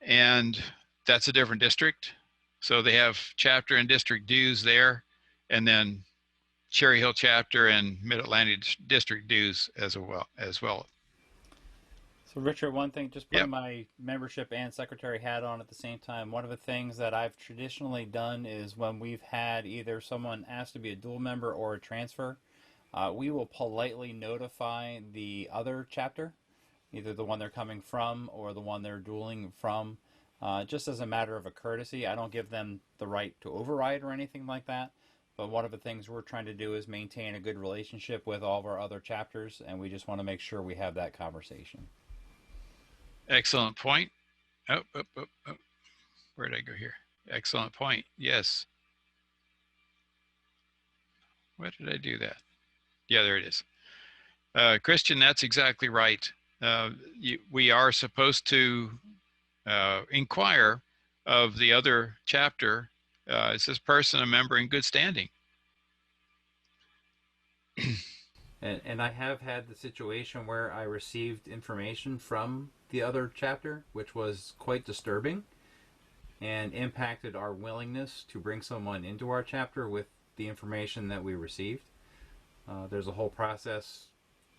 and that's a different district. So they have chapter and district dues there, and then Cherry Hill chapter and Mid-Atlantic district dues as well. So Richard, one thing, just Yep. putting my membership and secretary hat on at the same time, one of the things that I've traditionally done is when we've had either someone asked to be a dual member or a transfer, we will politely notify the other chapter, either the one they're coming from or the one they're dueling from, just as a matter of a courtesy. I don't give them the right to override or anything like that. But one of the things we're trying to do is maintain a good relationship with all of our other chapters, and we just want to make sure we have that conversation. Excellent point. Oh, where did I go here? Excellent point. Yes. Where did I do that? Yeah, there it is. Christian, that's exactly right. We are supposed to inquire of the other chapter, is this person a member in good standing? And I have had the situation where I received information from the other chapter, which was quite disturbing and impacted our willingness to bring someone into our chapter with the information that we received. There's a whole process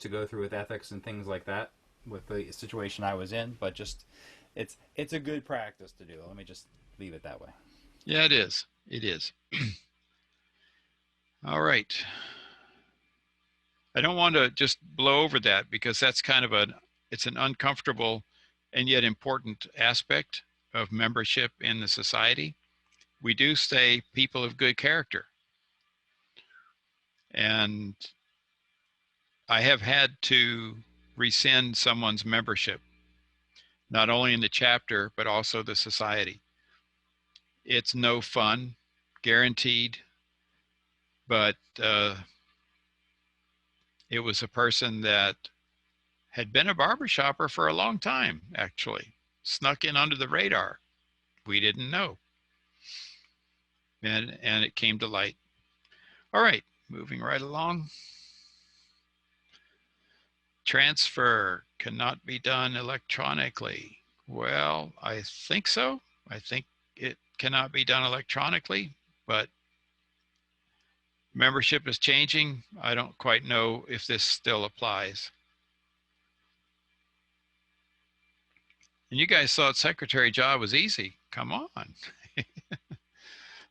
to go through with ethics and things like that with the situation I was in, but just it's a good practice to do. Let me just leave it that way. Yeah, it is. It is. All right. I don't want to just blow over that because that's kind of it's an uncomfortable and yet important aspect of membership in the society. We do stay people of good character. And I have had to rescind someone's membership, not only in the chapter, but also the society. It's no fun, guaranteed, but it was a person that had been a barbershopper for a long time, actually, snuck in under the radar. We didn't know. And it came to light. All right, moving right along. Transfer cannot be done electronically. Well, I think so. I think it cannot be done electronically, but membership is changing. I don't quite know if this still applies. And you guys thought secretary job was easy. Come on.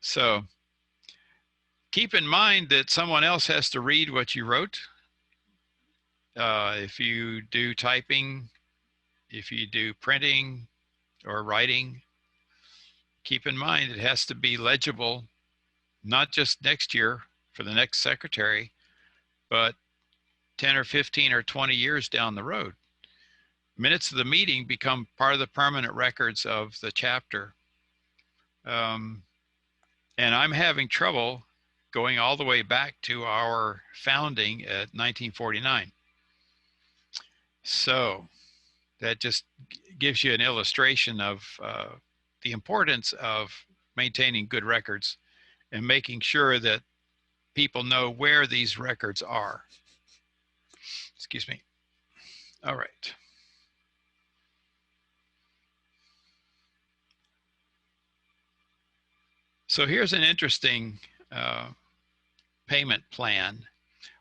So keep in mind that someone else has to read what you wrote. If you do typing, if you do printing or writing, keep in mind it has to be legible, not just next year for the next secretary, but 10 or 15 or 20 years down the road. Minutes of the meeting become part of the permanent records of the chapter. And I'm having trouble going all the way back to our founding at 1949. So that just gives you an illustration of the importance of maintaining good records and making sure that people know where these records are. Excuse me. All right. So here's an interesting payment plan.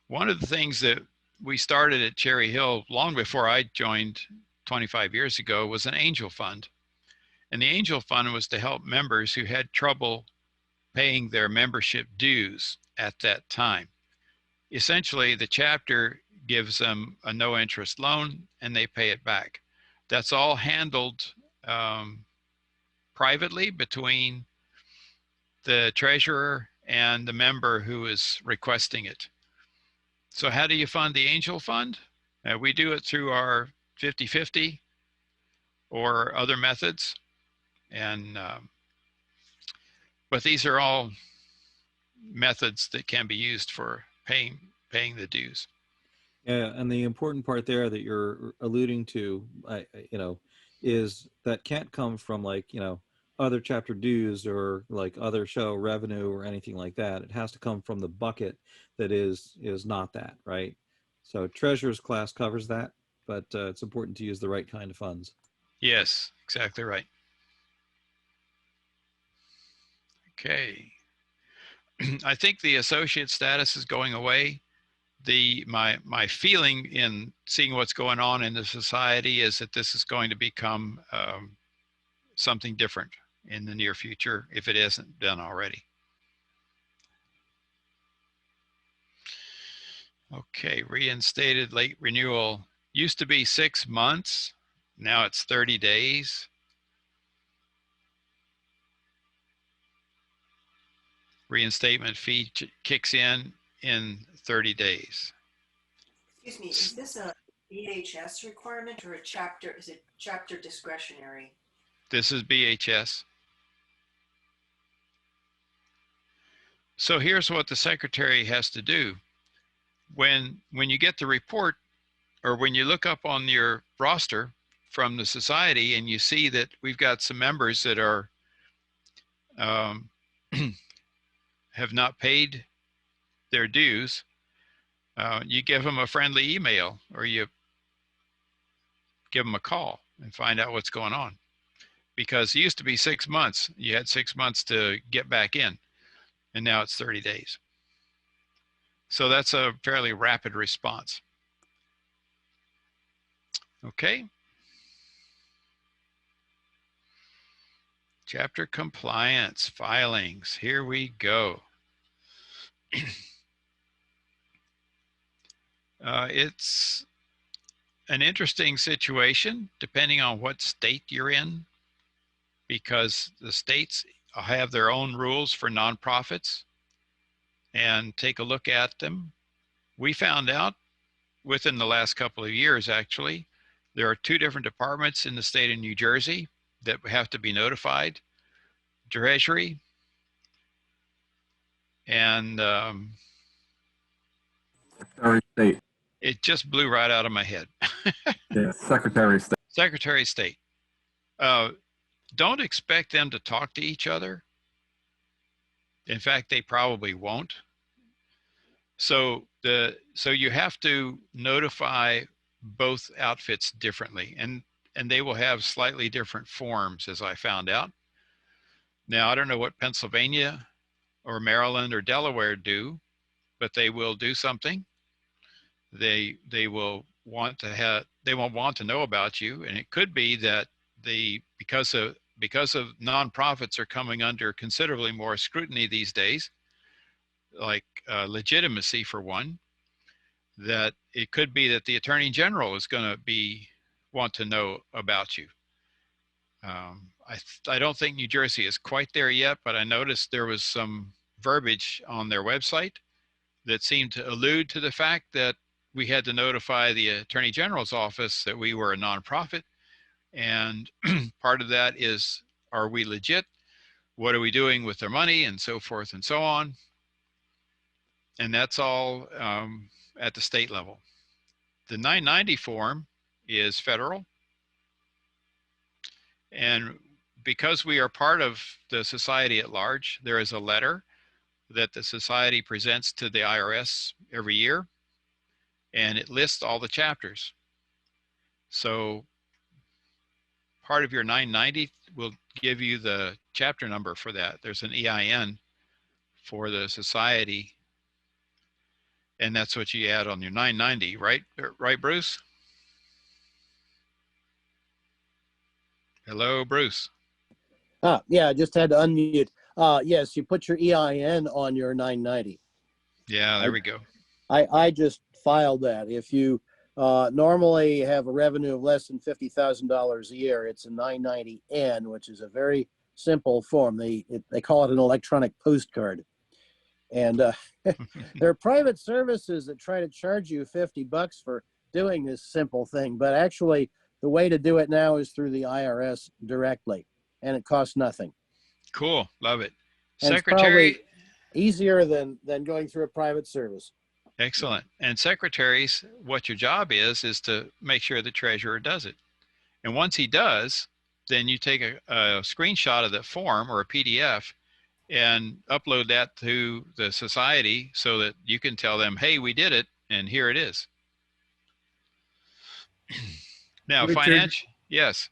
One of the things that we started at Cherry Hill long before I joined 25 years ago was an angel fund. And the angel fund was to help members who had trouble paying their membership dues at that time. Essentially, the chapter gives them a no interest loan and they pay it back. That's all handled privately between the treasurer and the member who is requesting it. So how do you fund the angel fund? We do it through our 50-50 or other methods. And but these are all methods that can be used for paying the dues. Yeah, and the important part there that you're alluding to, is that can't come from other chapter dues or other show revenue or anything like that. It has to come from the bucket that is not that, right? So treasurer's class covers that, but it's important to use the right kind of funds. Yes, exactly right. Okay. I think the associate status is going away. my feeling in seeing what's going on in the society is that this is going to become something different in the near future if it isn't done already. Okay, reinstated late renewal. Used to be 6 months. Now it's 30 days. Reinstatement fee kicks in 30 days. Excuse me, is this a BHS requirement or a chapter? Is it chapter discretionary? This is BHS. So here's what the secretary has to do. When you get the report, or when you look up on your roster from the society and you see that we've got some members that are have not paid their dues, you give them a friendly email or you give them a call and find out what's going on. Because it used to be 6 months. You had 6 months to get back in, and now it's 30 days. So that's a fairly rapid response. Okay. Chapter compliance, filings. Here we go. It's an interesting situation depending on what state you're in, because the states have their own rules for nonprofits, and take a look at them. We found out within the last couple of years, actually, there are 2 different departments in the state of New Jersey that have to be notified: Treasury and Secretary of State. it just blew right out of my head. Yeah, Secretary of State. Secretary of State. Don't expect them to talk to each other. In fact, they probably won't. So you have to notify both outfits differently, and they will have slightly different forms, as I found out. Now, I don't know what Pennsylvania or Maryland or Delaware do, but they will do something. They will want to know about you, and it could be that because of nonprofits are coming under considerably more scrutiny these days, like legitimacy for one, that it could be that the Attorney General is going to want to know about you. I don't think New Jersey is quite there yet, but I noticed there was some verbiage on their website that seemed to allude to the fact that we had to notify the Attorney General's office that we were a nonprofit. And part of that is, are we legit? What are we doing with their money, and so forth and so on. And that's all at the state level. The 990 form is federal. And because we are part of the society at large, there is a letter that the society presents to the IRS every year, and it lists all the chapters. So part of your 990 will give you the chapter number for that. There's an EIN for the society, and that's what you add on your 990, right? Right, Bruce? Hello, Bruce. Yeah, I just had to unmute. Yes, you put your EIN on your 990. Yeah, there we go. I just filed that. If you normally have a revenue of less than $50,000 a year, it's a 990N, which is a very simple form. They call it an electronic postcard. And there are private services that try to charge you $50 for doing this simple thing, but actually the way to do it now is through the IRS directly, and it costs nothing. Cool, love it. And Secretary, it's probably easier than going through a private service. excellent. And secretaries, what your job is to make sure the treasurer does it. And once he does, then you take a screenshot of the form or a PDF and upload that to the society so that you can tell them, hey, we did it, and here it is. Now, Richard, financial, yes.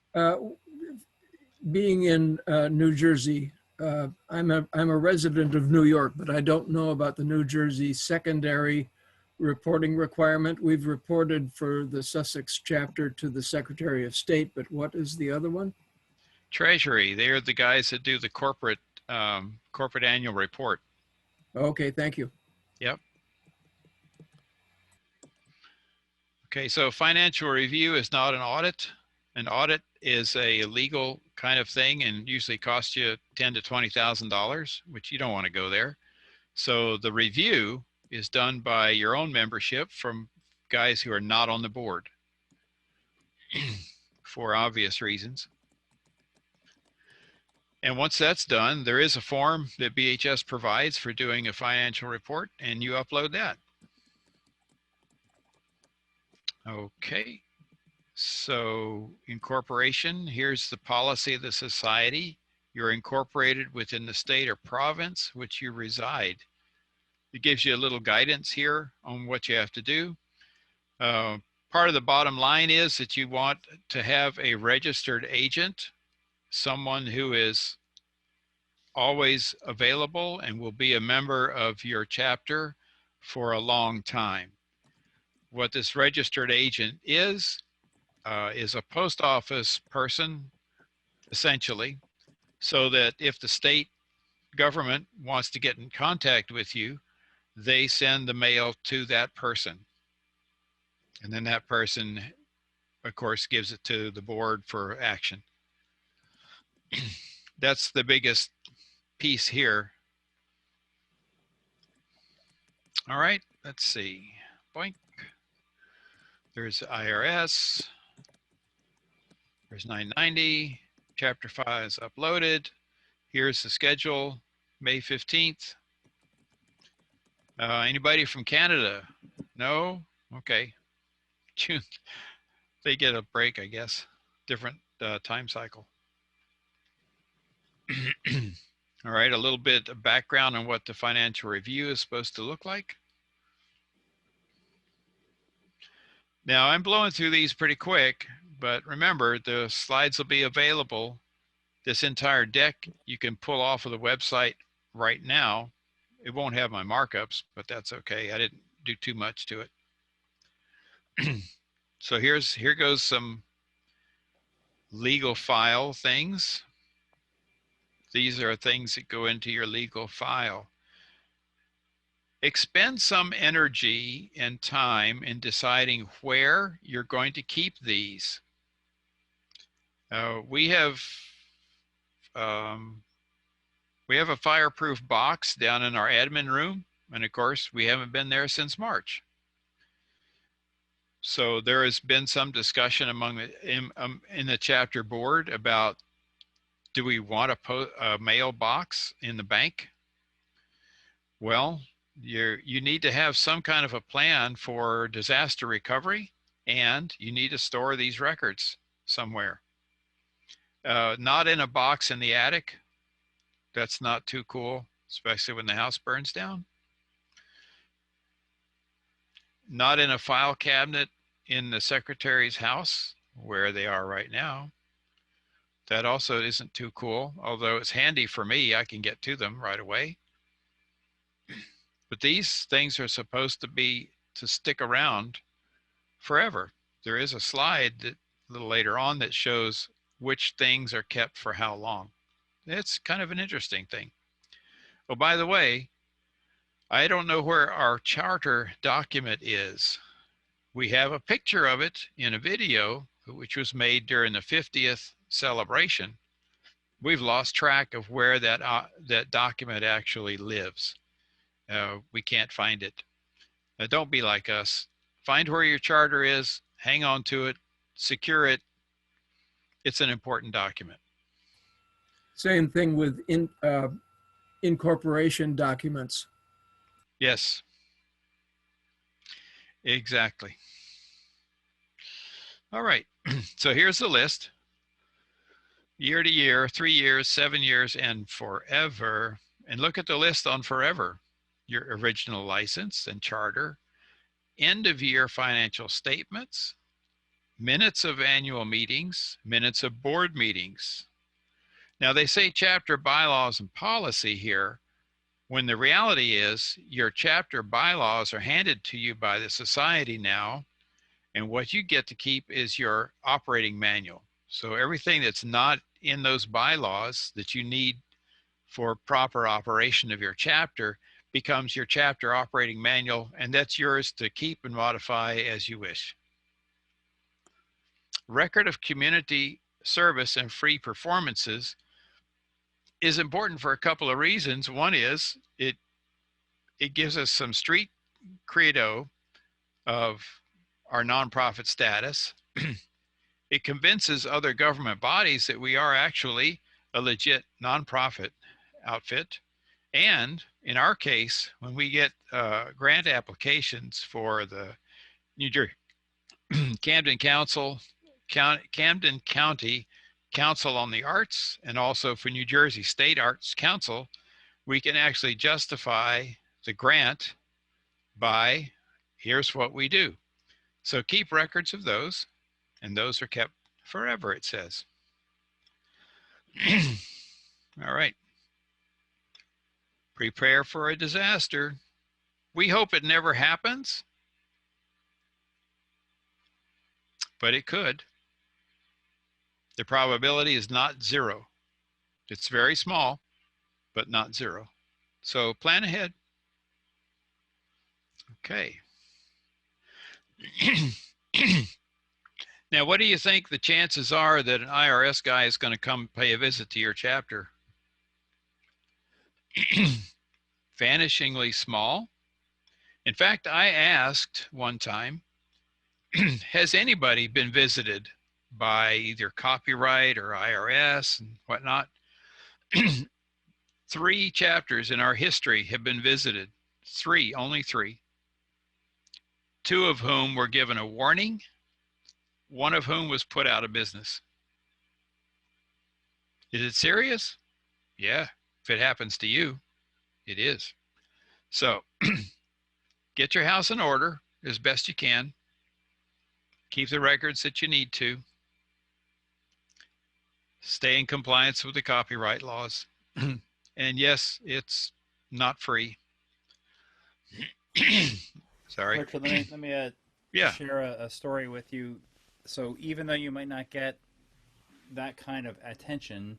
Being in New Jersey, I'm a resident of New York, but I don't know about the New Jersey secondary reporting requirement. We've reported for the Sussex chapter to the Secretary of State, but what is the other one? Treasury, they're the guys that do the corporate corporate annual report. Okay, thank you. Yep. Okay, so financial review is not an audit. An audit is a legal kind of thing and usually costs you $10,000 to $20,000, which you don't want to go there. So the review is done by your own membership from guys who are not on the board for obvious reasons. And once that's done, there is a form that BHS provides for doing a financial report, and you upload that. Okay, so incorporation, here's the policy of the society. You're incorporated within the state or province which you reside. It gives you a little guidance here on what you have to do. Part of the bottom line is that you want to have a registered agent, someone who is always available and will be a member of your chapter for a long time. What this registered agent is a post office person, essentially, so that if the state government wants to get in contact with you, they send the mail to that person. And then that person, of course, gives it to the board for action. That's the biggest piece here. All right, let's see. Boink. There's IRS. There's 990. Chapter 5 is uploaded. Here's the schedule, May 15th. Anybody from Canada? No? Okay. June. They get a break, I guess. Different time cycle. All right, a little bit of background on what the financial review is supposed to look like. Now, I'm blowing through these pretty quick, but remember, the slides will be available. This entire deck you can pull off of the website right now. It won't have my markups, but that's okay. I didn't do too much to it. So here goes some legal file things. These are things that go into your legal file. Expend some energy and time in deciding where you're going to keep these. We have a fireproof box down in our admin room, and of course we haven't been there since March. So there has been some discussion among in the chapter board about, do we want a mailbox in the bank? Well, you need to have some kind of a plan for disaster recovery, and you need to store these records somewhere. Not in a box in the attic. That's not too cool, especially when the house burns down. Not in a file cabinet in the secretary's house, where they are right now. That also isn't too cool, although it's handy for me. I can get to them right away. But these things are supposed to stick around forever. There is a slide that a little later on that shows which things are kept for how long. It's kind of an interesting thing. Oh, by the way, I don't know where our charter document is. We have a picture of it in a video, which was made during the 50th celebration. We've lost track of where that document actually lives. We can't find it. Don't be like us. Find where your charter is, hang on to it, secure it. It's an important document. Same thing with incorporation documents. Yes, exactly. All right, so here's the list. Year to year, 3 years, 7 years, and forever. And look at the list on forever. Your original license and charter, end of year financial statements, minutes of annual meetings, minutes of board meetings. Now they say chapter bylaws and policy here. when the reality is your chapter bylaws are handed to you by the society now, and what you get to keep is your operating manual. So everything that's not in those bylaws that you need for proper operation of your chapter becomes your chapter operating manual, and that's yours to keep and modify as you wish. Record of community service and free performances is important for a couple of reasons. One is it gives us some street credo of our nonprofit status. It convinces other government bodies that we are actually a legit nonprofit outfit. And in our case, when we get grant applications for the New Jersey Camden County Council on the Arts, and also for New Jersey State Arts Council, we can actually justify the grant by, here's what we do. So keep records of those, and those are kept forever, it says. All right. Prepare for a disaster. We hope it never happens, but it could. The probability is not zero. It's very small, but not zero. So plan ahead. Okay. Now, what do you think the chances are that an IRS guy is going to come pay a visit to your chapter? Vanishingly small. In fact, I asked one time, has anybody been visited by either copyright or IRS and whatnot? 3 chapters in our history have been visited. 3, only 3. 2 of whom were given a warning. 1 of whom was put out of business. Is it serious? Yeah, if it happens to you, it is. So get your house in order as best you can. Keep the records that you need to. Stay in compliance with the copyright laws. And yes, it's not free. Sorry. Richard, let me Yeah. share a story with you. So even though you might not get that kind of attention,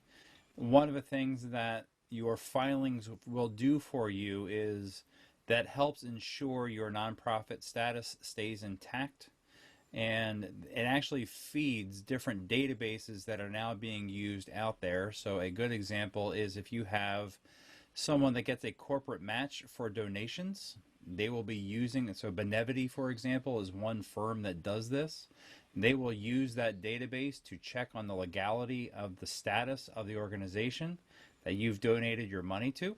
one of the things that your filings will do for you is that helps ensure your nonprofit status stays intact. And it actually feeds different databases that are now being used out there. So a good example is if you have someone that gets a corporate match for donations, they will be using, so Benevity, for example, is one firm that does this. They will use that database to check on the legality of the status of the organization that you've donated your money to.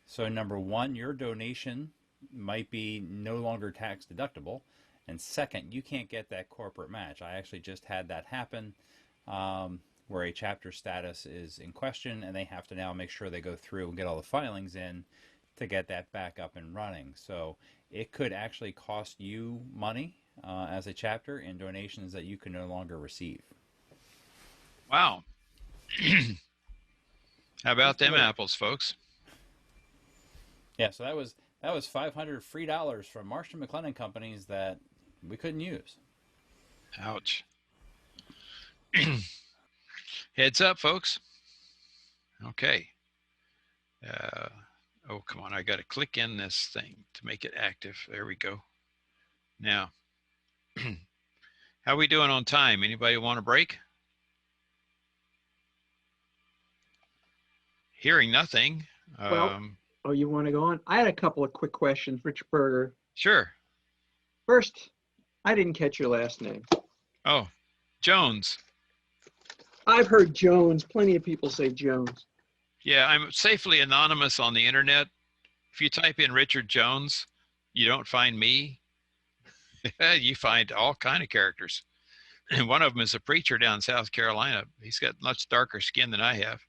So number one, your donation might be no longer tax deductible. And second, you can't get that corporate match. I actually just had that happen where a chapter status is in question, and they have to now make sure they go through and get all the filings in to get that back up and running. So it could actually cost you money as a chapter in donations that you can no longer receive. Wow. How about them apples, folks? Yeah, so that was $500 free dollars from Marsh & McLennan companies that we couldn't use. Ouch. Heads up, folks. Okay. Oh, come on. I got to click in this thing to make it active. There we go. Now, how are we doing on time? Anybody want a break? Hearing nothing. Well, oh, you want to go on? I had a couple of quick questions, Rich Berger. Sure. First, I didn't catch your last name. Oh, Jones. I've heard Jones. Plenty of people say Jones. Yeah, I'm safely anonymous on the internet. If you type in Richard Jones, you don't find me. You find all kind of characters. And one of them is a preacher down in South Carolina. He's got much darker skin than I have.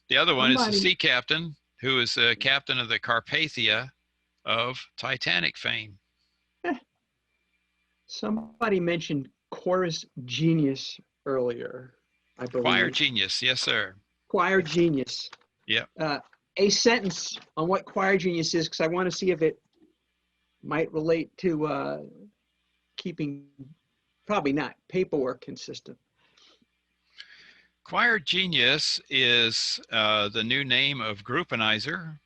The other one is the sea captain, who is the captain of the Carpathia of Titanic fame. Somebody mentioned chorus genius earlier, I believe. Choir genius, yes, sir. Choir genius. Yep. a sentence on what Choir Genius is, because I want to see if it might relate to keeping, probably not, paperwork consistent. Choir Genius is the new name of Groupanizer.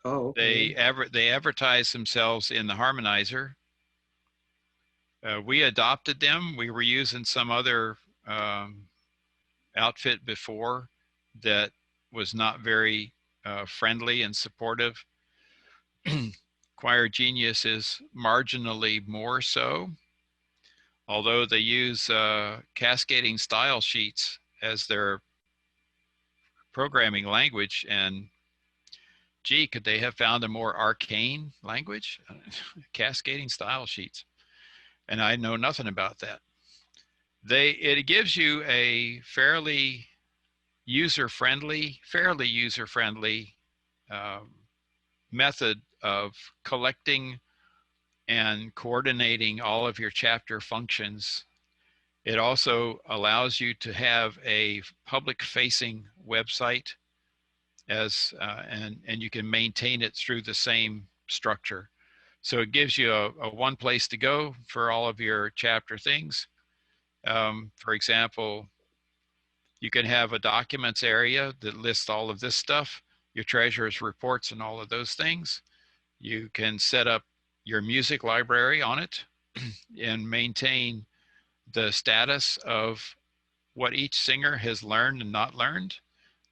Oh, okay. They advertise themselves in the Harmonizer. We adopted them. We were using some other outfit before that was not very friendly and supportive. Choir Genius is marginally more so, although they use cascading style sheets as their programming language. And gee, could they have found a more arcane language? Cascading style sheets. And I know nothing about that. It gives you a fairly user-friendly method of collecting and coordinating all of your chapter functions. It also allows you to have a public-facing website and you can maintain it through the same structure. So it gives you a one place to go for all of your chapter things. For example, you can have a documents area that lists all of this stuff, your treasurer's reports and all of those things. You can set up your music library on it and maintain the status of what each singer has learned and not learned.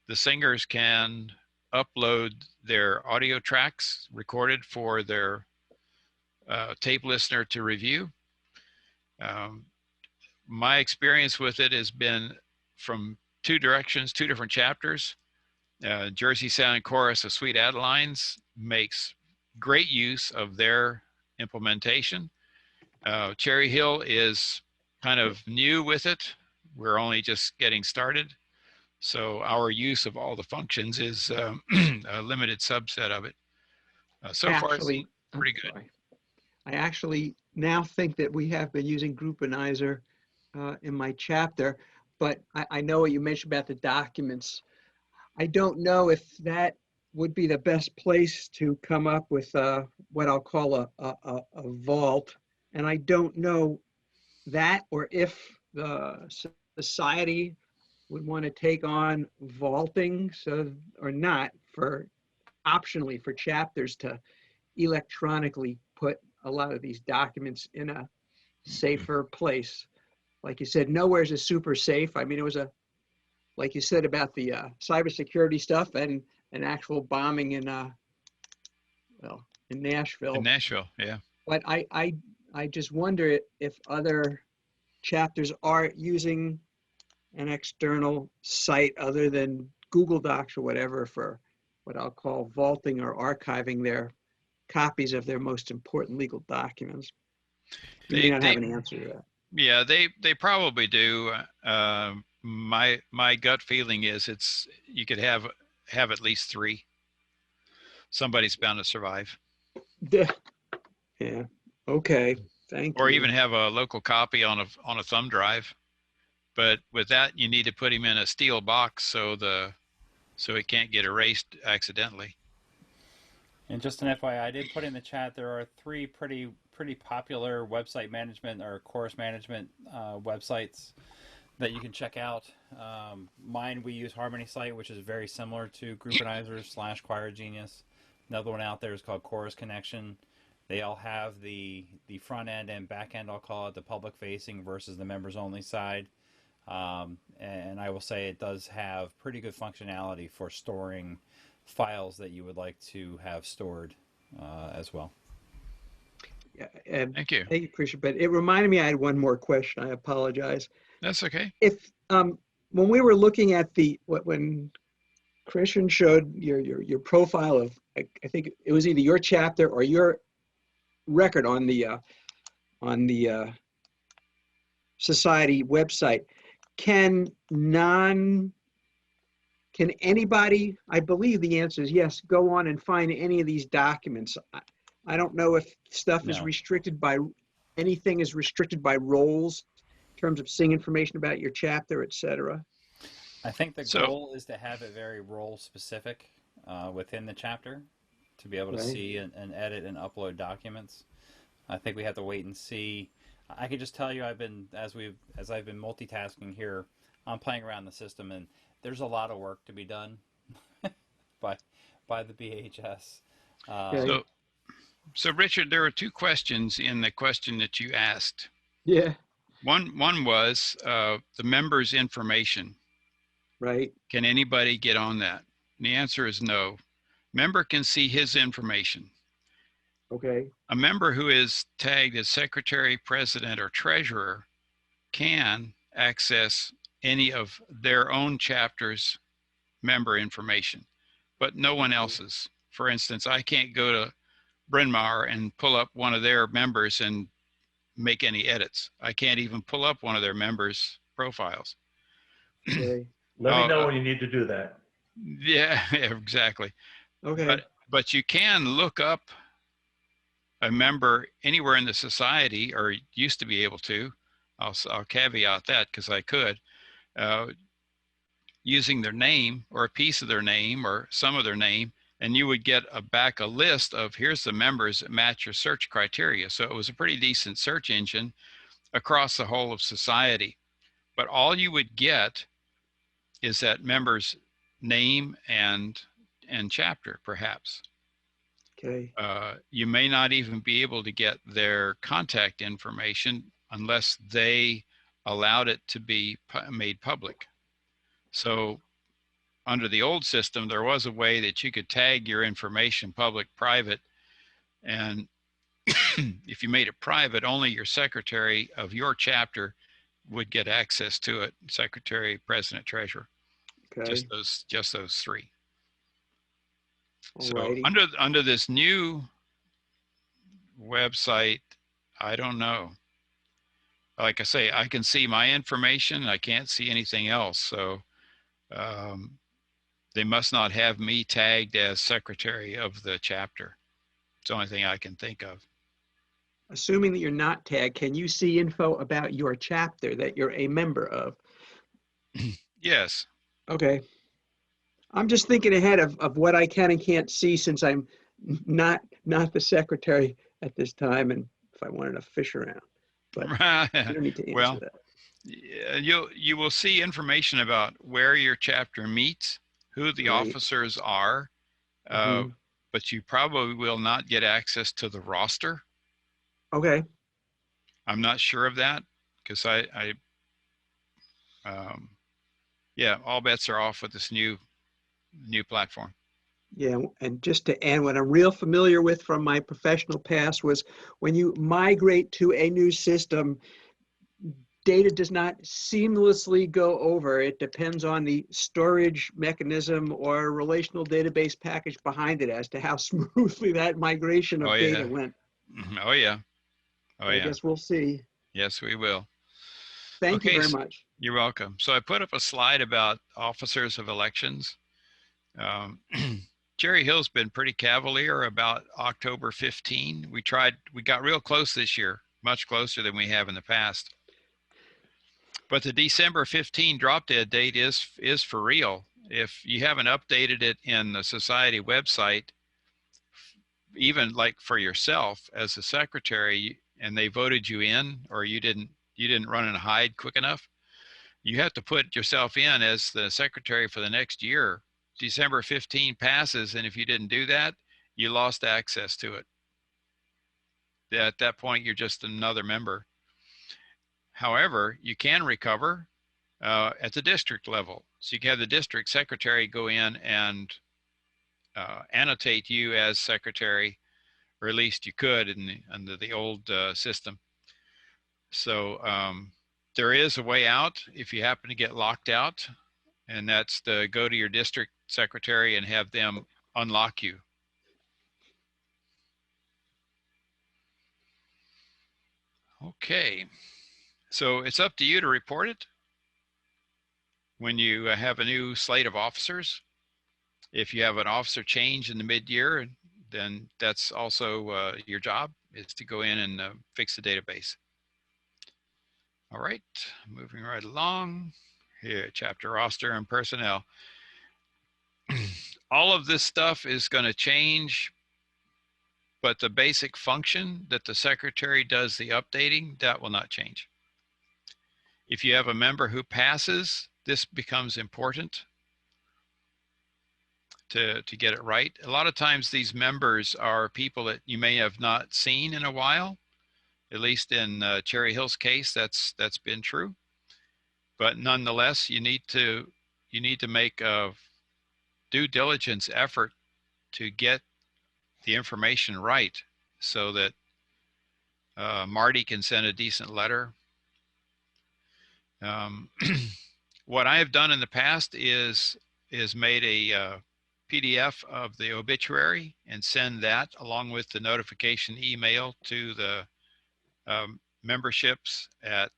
The singers can upload their audio tracks recorded for their tape listener to review. My experience with it has been from two directions, two different chapters. Jersey Sound Chorus of Sweet Adelines makes great use of their implementation. Cherry Hill is kind of new with it. We're only just getting started. So our use of all the functions is a limited subset of it. So far, it's pretty good. Sorry. I actually now think that we have been using Groupanizer in my chapter, but I know what you mentioned about the documents. I don't know if that would be the best place to come up with what I'll call a vault. And I don't know that, or if the society would want to take on vaulting, so or not, for optionally for chapters to electronically put a lot of these documents in a safer place. Like you said, nowhere's a super safe. I mean, it was like you said about the cybersecurity stuff and an actual bombing in Nashville. In Nashville, yeah. But I just wonder if other chapters are using an external site other than Google Docs or whatever for what I'll call vaulting or archiving their copies of their most important legal documents. You may not have an answer to that. Yeah, they probably do. My gut feeling is you could have at least 3. Somebody's bound to survive. Yeah. Okay. Thank you. Or even have a local copy on a thumb drive. But with that, you need to put him in a steel box so it can't get erased accidentally. And just an FYI, I did put in the chat, there are 3 pretty popular website management or course management websites that you can check out. Mine, we use Harmony Site, which is very similar to Groupanizer / Choir Genius. Another one out there is called Chorus Connection. They all have the front end and back end, I'll call it, the public facing versus the members only side. And I will say it does have pretty good functionality for storing files that you would like to have stored as well. Yeah, thank you. Thank you, Christian. But it reminded me, I had one more question. I apologize. That's okay. If when we were looking at when Christian showed your profile of, I think it was either your chapter or your record on the society website, can anybody, I believe the answer is yes, go on and find any of these documents? I don't know if stuff is restricted by, anything is restricted by roles in terms of seeing information about your chapter, etc. I think the goal is to have it very role specific. within the chapter to be able to Right. see and edit and upload documents. I think we have to wait and see. I can just tell you, I've been as I've been multitasking here, I'm playing around the system, and there's a lot of work to be done by the BHS. Okay. So Richard, there were two questions in the question that you asked. Yeah. One was the members' information. Right. Can anybody get on that? And the answer is no. Member can see his information. Okay. A member who is tagged as secretary, president, or treasurer can access any of their own chapter's member information, but no one else's. For instance, I can't go to Bryn Mawr and pull up one of their members and make any edits. I can't even pull up one of their members' profiles. Okay. Let me know when you need to do that. Yeah, exactly. Okay. But you can look up a member anywhere in the society, or used to be able to. I'll caveat that because I could, using their name or a piece of their name or some of their name, and you would get back a list of here's the members that match your search criteria. So it was a pretty decent search engine across the whole of society. But all you would get is that member's name and chapter, perhaps. Okay. You may not even be able to get their contact information unless they allowed it to be made public. So under the old system, there was a way that you could tag your information public, private, and if you made it private, only your secretary of your chapter would get access to it. Secretary, president, treasurer. Okay. Just those three. So Alrighty. under this new website, I don't know. Like I say, I can see my information. I can't see anything else. So they must not have me tagged as secretary of the chapter. It's the only thing I can think of. Assuming that you're not tagged, can you see info about your chapter that you're a member of? Yes. Okay. I'm just thinking ahead of what I can and can't see since I'm not the secretary at this time, and if I wanted to fish around. But you don't need to answer that. You will see information about where your chapter meets, who the Right. officers are, but you probably will not get access to the roster. Okay. I'm not sure of that because yeah, all bets are off with this new platform. Yeah, and just to add, what I'm real familiar with from my professional past was when you migrate to a new system, data does not seamlessly go over. It depends on the storage mechanism or relational database package behind it as to how smoothly that migration of data went. Oh yeah. Oh I yeah. guess we'll see. Yes, we will. Thank you very much. You're welcome. So I put up a slide about officers of elections. Jerry Hill's been pretty cavalier about October 15. We got real close this year, much closer than we have in the past. But the December 15 drop dead date is for real. If you haven't updated it in the society website, even like for yourself as a secretary, and they voted you in, or you didn't run and hide quick enough, you have to put yourself in as the secretary for the next year. December 15 passes, and if you didn't do that, you lost access to it. At that point, you're just another member. However, you can recover at the district level. So you can have the district secretary go in and annotate you as secretary, or at least you could under the old system. So there is a way out if you happen to get locked out, and that's to go to your district secretary and have them unlock you. Okay, so it's up to you to report it when you have a new slate of officers. If you have an officer change in the mid-year, then that's also your job, is to go in and fix the database. All right, moving right along. Here, chapter roster and personnel. All of this stuff is going to change, but the basic function that the secretary does the updating, that will not change. If you have a member who passes, this becomes important to get it right. A lot of times these members are people that you may have not seen in a while. At least in Cherry Hill's case, that's been true. But nonetheless, you need to make a due diligence effort to get the information right, so that Marty can send a decent letter. What I have done in the past is made a PDF of the obituary and send that along with the notification email to the memberships at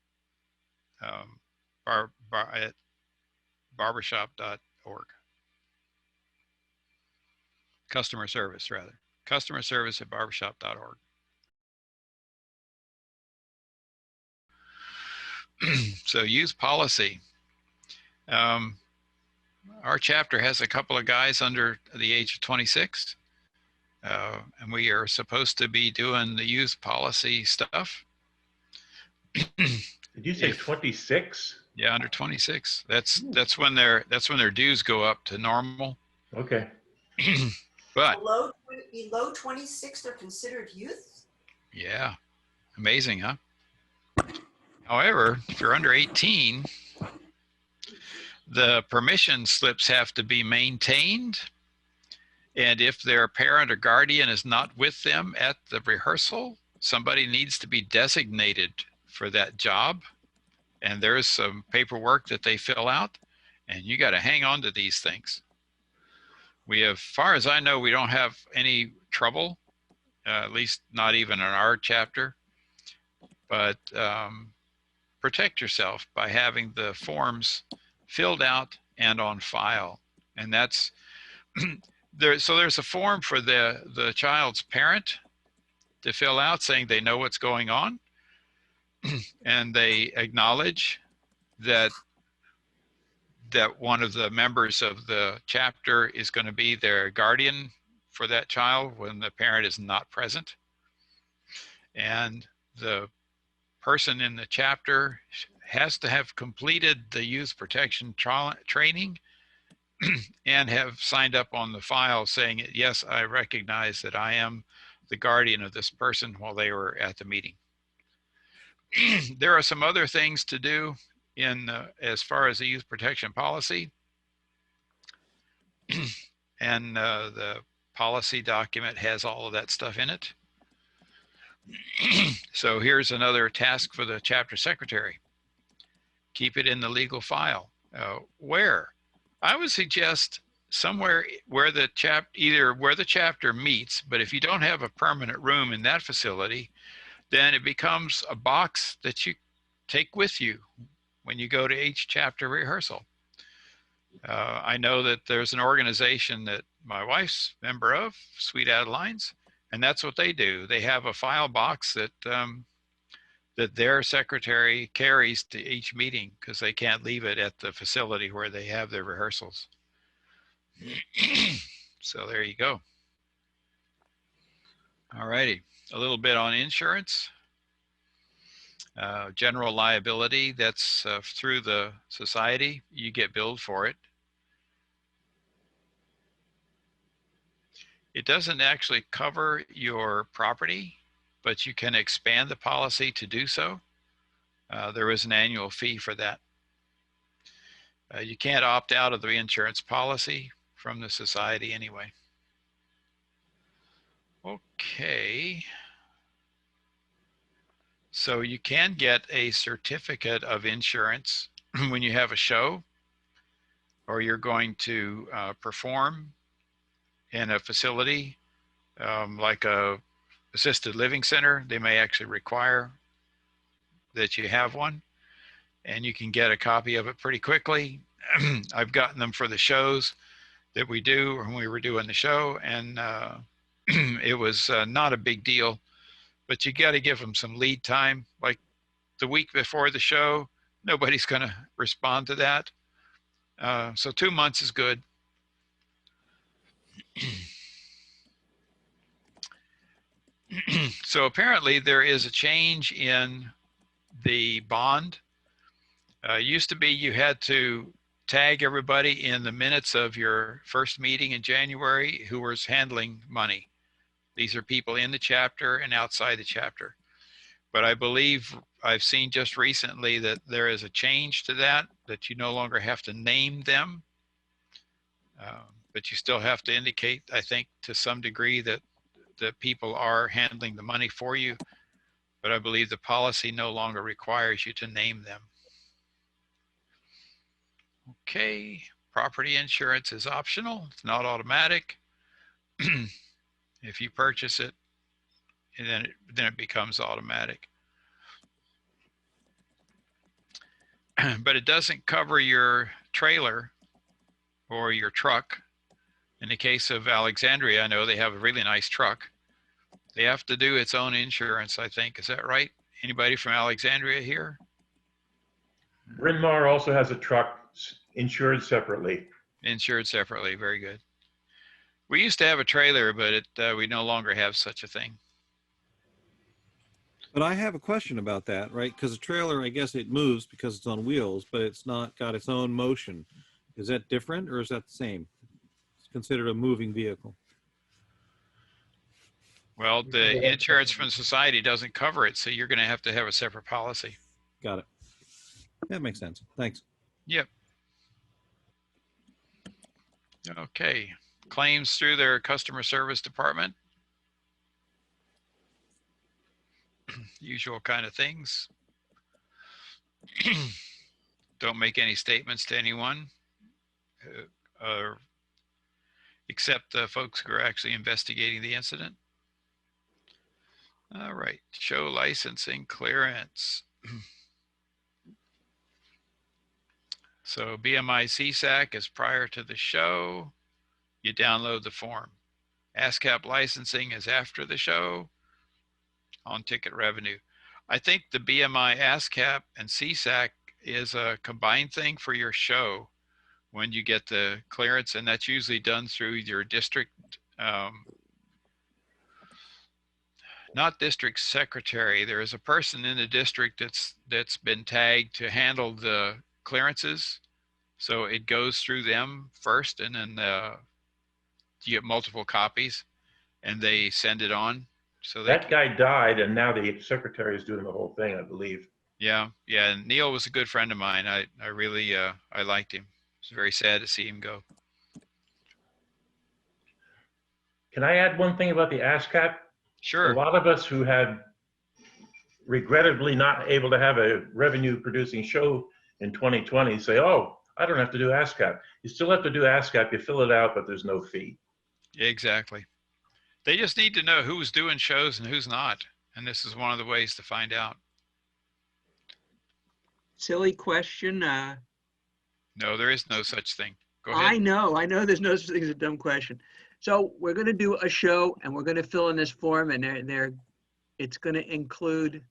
at barbershop.org. Customer service, rather. Customer service at barbershop.org. So youth policy. Our chapter has a couple of guys under the age of 26. And we are supposed to be doing the youth policy stuff. Did you say 26? Yeah, under 26. That's when their dues go up to normal. Okay. But below 26, they're considered youth? Yeah, amazing, huh? However, if you're under 18, the permission slips have to be maintained. And if their parent or guardian is not with them at the rehearsal, somebody needs to be designated for that job. And there's some paperwork that they fill out, and you got to hang on to these things. We have, far as I know, we don't have any trouble, at least not even in our chapter. But protect yourself by having the forms filled out and on file. And that's so there's a form for the child's parent to fill out saying they know what's going on and they acknowledge that one of the members of the chapter is going to be their guardian for that child when the parent is not present. And the person in the chapter has to have completed the youth protection training and have signed up on the file saying, yes, I recognize that I am the guardian of this person while they were at the meeting. There are some other things to do in as far as the youth protection policy. And the policy document has all of that stuff in it. So here's another task for the chapter secretary. Keep it in the legal file. Where? I would suggest somewhere where the either where the chapter meets, but if you don't have a permanent room in that facility, then it becomes a box that you take with you when you go to each chapter rehearsal. I know that there's an organization that my wife's member of, Sweet Adelines, and that's what they do. They have a file box that that their secretary carries to each meeting because they can't leave it at the facility where they have their rehearsals. So there you go. All righty, a little bit on insurance. General liability, that's through the society. You get billed for it. It doesn't actually cover your property, but you can expand the policy to do so. There is an annual fee for that. You can't opt out of the insurance policy from the society anyway. Okay. So you can get a certificate of insurance when you have a show or you're going to perform in a facility like a assisted living center. They may actually require that you have one, and you can get a copy of it pretty quickly. I've gotten them for the shows that we do when we were doing the show, and it was not a big deal, but you got to give them some lead time. Like the week before the show, nobody's going to respond to that. So 2 months is good. So apparently there is a change in the bond. Used to be you had to tag everybody in the minutes of your first meeting in January who was handling money. These are people in the chapter and outside the chapter. But I believe I've seen just recently that there is a change to that, that you no longer have to name them. But you still have to indicate, I think, to some degree that people are handling the money for you. But I believe the policy no longer requires you to name them. Okay, property insurance is optional. It's not automatic. If you purchase it, and then it becomes automatic. But it doesn't cover your trailer or your truck. In the case of Alexandria, I know they have a really nice truck. They have to do its own insurance, I think. Is that right? Anybody from Alexandria here? Bryn Mawr also has a truck insured separately. Insured separately, very good. We used to have a trailer, but we no longer have such a thing. But I have a question about that, right? Because a trailer, I guess it moves because it's on wheels, but it's not got its own motion. Is that different or is that the same? It's considered a moving vehicle. Well, the insurance from society doesn't cover it, so you're going to have a separate policy. Got it. That makes sense. Thanks. Yep. Okay. Claims through their customer service department. Usual kind of things. Don't make any statements to anyone except the folks who are actually investigating the incident. All right, show licensing clearance. So BMI CSAC is prior to the show. You download the form. ASCAP licensing is after the show on ticket revenue. I think the BMI ASCAP and CSAC is a combined thing for your show when you get the clearance, and that's usually done through your district, not district secretary. There is a person in the district that's been tagged to handle the clearances. So it goes through them first, and then you get multiple copies and they send it on. So that guy died, and now the secretary is doing the whole thing, I believe. Yeah. And Neil was a good friend of mine. I really, I liked him. It's very sad to see him go. Can I add one thing about the ASCAP? Sure. A lot of us who had regrettably not able to have a revenue producing show in 2020 say, oh, I don't have to do ASCAP. You still have to do ASCAP. You fill it out, but there's no fee. Exactly. They just need to know who's doing shows and who's not. And this is one of the ways to find out. Silly question. No, there is no such thing. Go ahead. I know there's no such thing as a dumb question. So we're going to do a show and we're going to fill in this form, and it's going to include,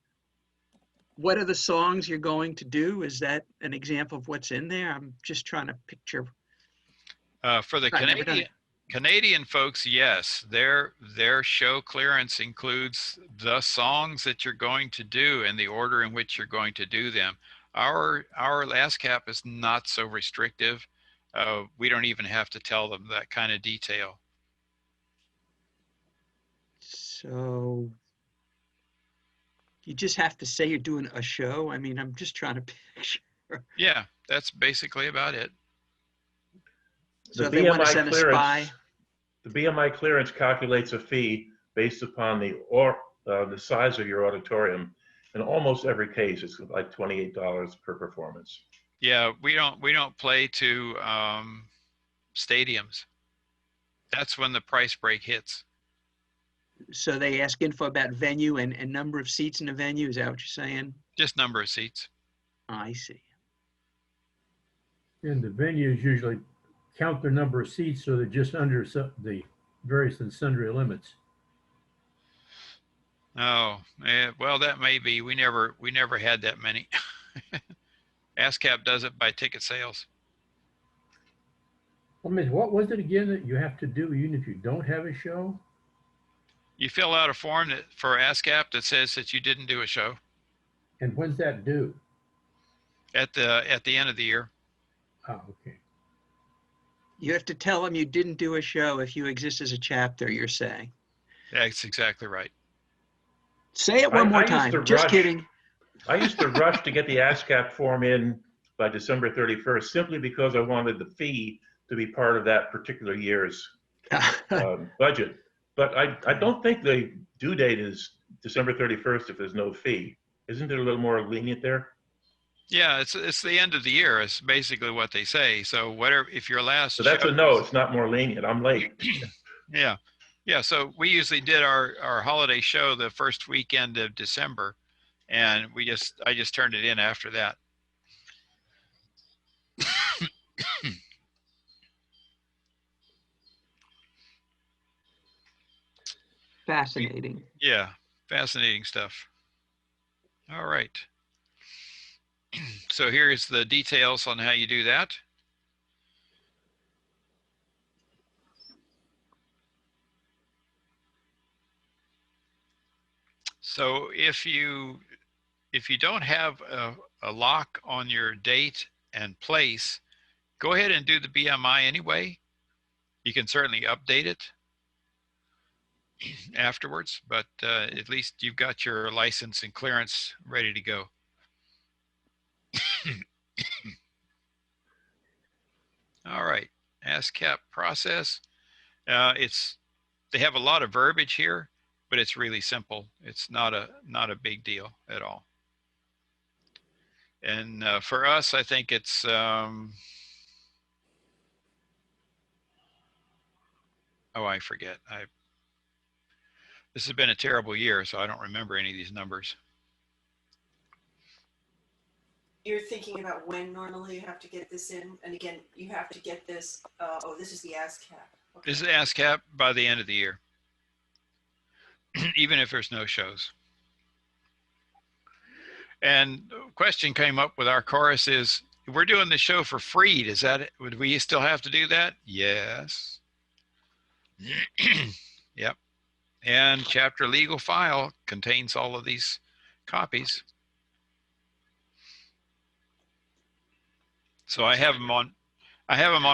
what are the songs you're going to do? Is that an example of what's in there? I'm just trying to picture. For the Canadian folks, yes, their show clearance includes the songs that you're going to do and the order in which you're going to do them. Our ASCAP is not so restrictive. We don't even have to tell them that kind of detail. So you just have to say you're doing a show? I mean, I'm just trying to picture. Yeah, that's basically about it. So if they want to send a spy. The BMI clearance calculates a fee based upon the size of your auditorium. In almost every case, it's like $28 per performance. Yeah, we don't play to stadiums. That's when the price break hits. So they ask info about venue and number of seats in the venue. Is that what you're saying? Just number of seats. I see. And the venues usually count their number of seats, so they're just under the various and sundry limits. Oh, well, that may be. We never had that many. ASCAP does it by ticket sales. I mean, what was it again that you have to do even if you don't have a show? You fill out a form for ASCAP that says that you didn't do a show And when's that due? at the end of the year. Oh, okay. You have to tell them you didn't do a show if you exist as a chapter, you're saying. That's exactly right. Say it one more I used to time. Just rush. kidding. I used to rush to get the ASCAP form in by December 31st simply because I wanted the fee to be part of that particular year's budget. But I don't think the due date is December 31st if there's no fee. Isn't it a little more lenient there? Yeah, it's the end of the year. It's basically what they say. So whatever, if your last So that's show a no, it's not more lenient. I'm late. yeah. Yeah, so we usually did our holiday show the first weekend of December, and I just turned it in after that. Fascinating. Yeah, fascinating stuff. All right. So here's the details on how you do that. So if you don't have a lock on your date and place, go ahead and do the BMI anyway. You can certainly update it afterwards, but at least you've got your license and clearance ready to go. All right, ASCAP process. They have a lot of verbiage here, but it's really simple. It's not a big deal at all. And for us, I think it's oh, I forget. This has been a terrible year, so I don't remember any of these numbers. You're thinking about when normally you have to get this in, and again, you have to get this. Oh, this is the ASCAP. Okay. This is ASCAP by the end of the year, even if there's no shows. And the question came up with our chorus is, we're doing the show for free. Is that it? Would we still have to do that? Yes. Yep. And chapter legal file contains all of these copies. So I have them on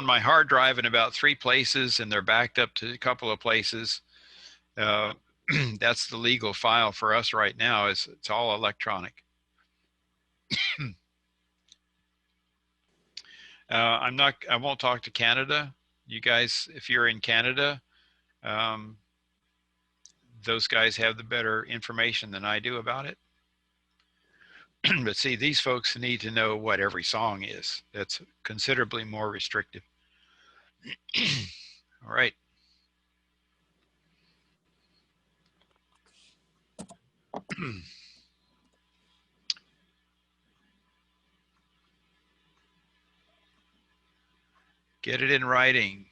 my hard drive in about 3 places, and they're backed up to a couple of places. That's the legal file for us right now. It's all electronic. I won't talk to Canada. You guys, if you're in Canada, those guys have the better information than I do about it. But see, these folks need to know what every song is. That's considerably more restrictive. All right. Get it in writing.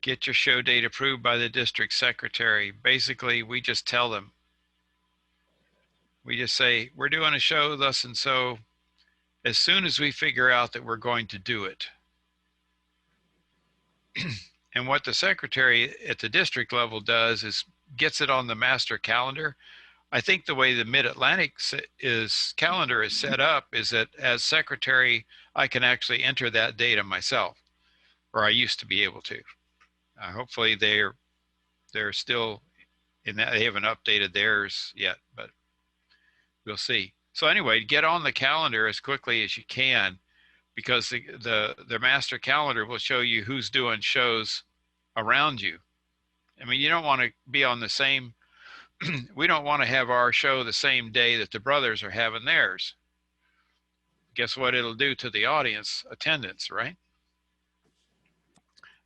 Get your show date approved by the district secretary. Basically, we just tell them. We just say, we're doing a show thus and so as soon as we figure out that we're going to do it. And what the secretary at the district level does is gets it on the master calendar. I think the way the Mid-Atlantic calendar is set up is that as secretary, I can actually enter that data myself, or I used to be able to. Hopefully they're still in that. They haven't updated theirs yet, but we'll see. So anyway, get on the calendar as quickly as you can, because the master calendar will show you who's doing shows around you. I mean, you don't want to be on the same, we don't want to have our show the same day that the brothers are having theirs. Guess what it'll do to the audience attendance, right?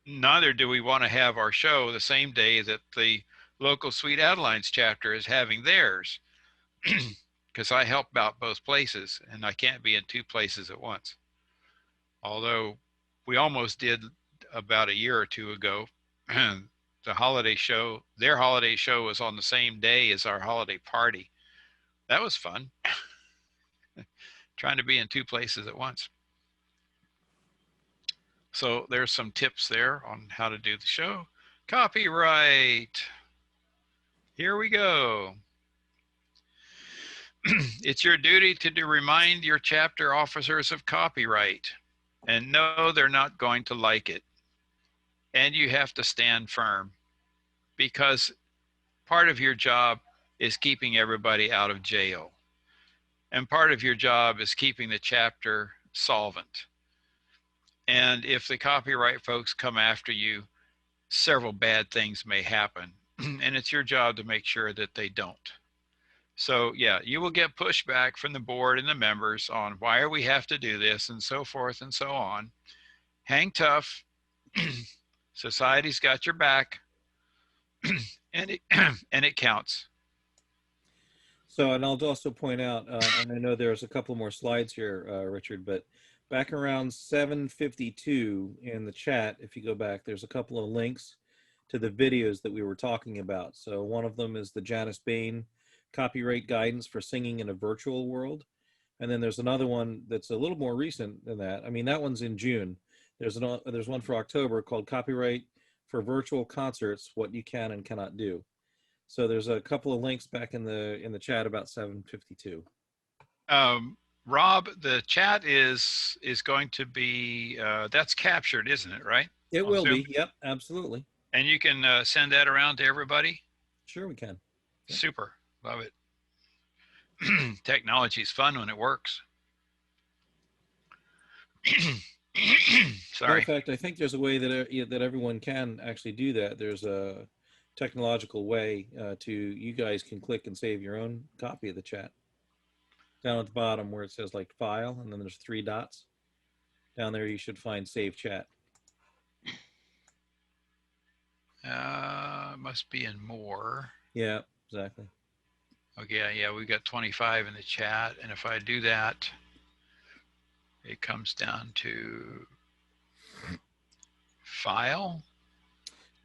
Neither do we want to have our show the same day that the local Sweet Adelines chapter is having theirs, because I help out both places and I can't be in 2 places at once. Although we almost did about a year or 2 ago. The holiday show, their holiday show was on the same day as our holiday party. That was fun. Trying to be in 2 places at once. So there's some tips there on how to do the show. Copyright. Here we go. It's your duty to remind your chapter officers of copyright, and no, they're not going to like it. And you have to stand firm, because part of your job is keeping everybody out of jail. And part of your job is keeping the chapter solvent. And if the copyright folks come after you, several bad things may happen. And it's your job to make sure that they don't. So yeah, you will get pushback from the board and the members on why we have to do this and so forth and so on. Hang tough. Society's got your back. and it counts. So, and I'll also point out, and I know there's a couple more slides here, Richard, but back around 7:52 in the chat, if you go back, there's a couple of links to the videos that we were talking about. So one of them is the Janice Bain copyright guidance for singing in a virtual world. And then there's another one that's a little more recent than that. I mean, that one's in June. There's one for October called Copyright for Virtual Concerts, What You Can and Cannot Do. So there's a couple of links back in the chat about 7:52. Rob, the chat is going to be, that's captured, isn't it, right? It will be, yep, absolutely. And you can send that around to everybody? Sure we can. Yep. Super, love it. Technology is fun when it works. Sorry. In fact, I think there's a way that everyone can actually do that. There's a technological way you guys can click and save your own copy of the chat. Down at the bottom where it says like file, and then there's 3 dots. Down there you should find save chat. Must be in more. Yeah, exactly. Okay, yeah, we got 25 in the chat, and if I do that, it comes down to file.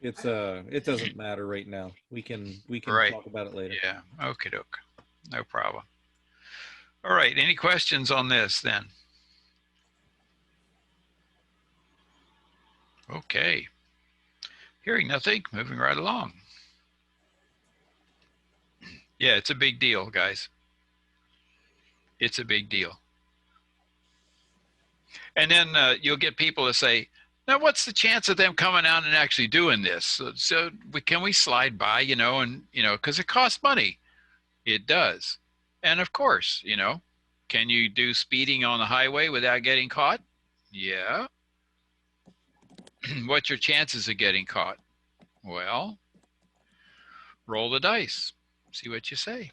It's it doesn't matter right now. We can right. Talk about it later. Yeah, okie doke, no problem. All right, any questions on this then? Okay, hearing nothing, moving right along. Yeah, it's a big deal, guys. It's a big deal. And then you'll get people to say, now what's the chance of them coming out and actually doing this? So can we slide by, because it costs money. It does. And of course, can you do speeding on the highway without getting caught? Yeah. What's your chances of getting caught? Well, roll the dice. See what you say.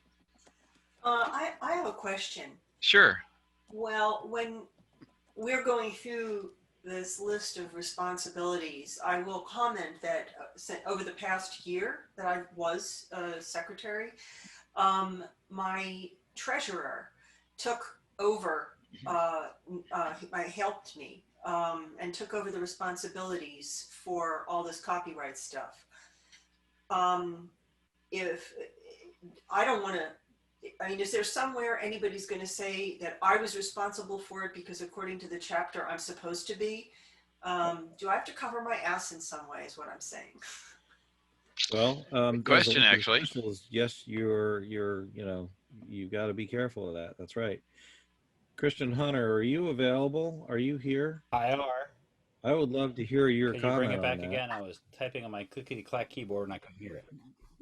I have a question. Sure. Well, when we're going through this list of responsibilities, I will comment that over the past year that I was secretary, my treasurer took over, helped me and took over the responsibilities for all this copyright stuff. If I don't want to, is there somewhere anybody's going to say that I was responsible for it because according to the chapter I'm supposed to be? Do I have to cover my ass in some way is what I'm saying? Well, good question actually. Is, yes, you've got to be careful of that. That's right. Christian Hunter, are you available? Are you here? I are. I would love to hear your comment. Can you bring it back again? I was typing on my clickety-clack keyboard and I couldn't hear it.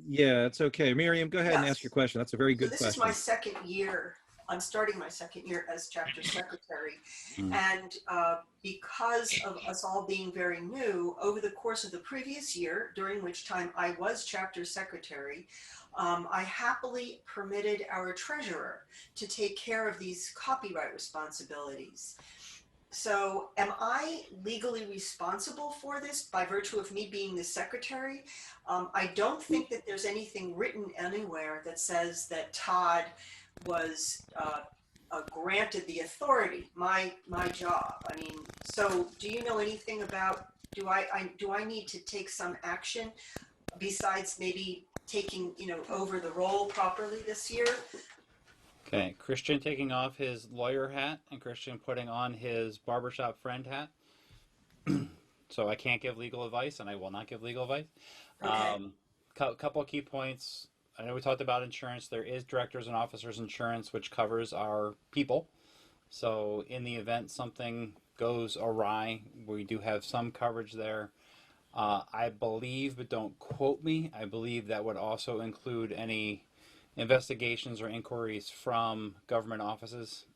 Yeah, it's okay. Miriam, go ahead and ask your question. That's a very good question. This is my second year. I'm starting my second year as chapter secretary. And because of us all being very new, over the course of the previous year, during which time I was chapter secretary, I happily permitted our treasurer to take care of these copyright responsibilities. So am I legally responsible for this by virtue of me being the secretary? I don't think that there's anything written anywhere that says that Todd was granted the authority, my job. So do you know anything about, do I need to take some action besides maybe taking, over the role properly this year? Okay, Christian taking off his lawyer hat and Christian putting on his barbershop friend hat. So I can't give legal advice, and I will not give legal advice. Okay. Couple of key points. I know we talked about insurance. There is directors and officers insurance, which covers our people. So in the event something goes awry, we do have some coverage there. I believe, but don't quote me, I believe that would also include any investigations or inquiries from government offices.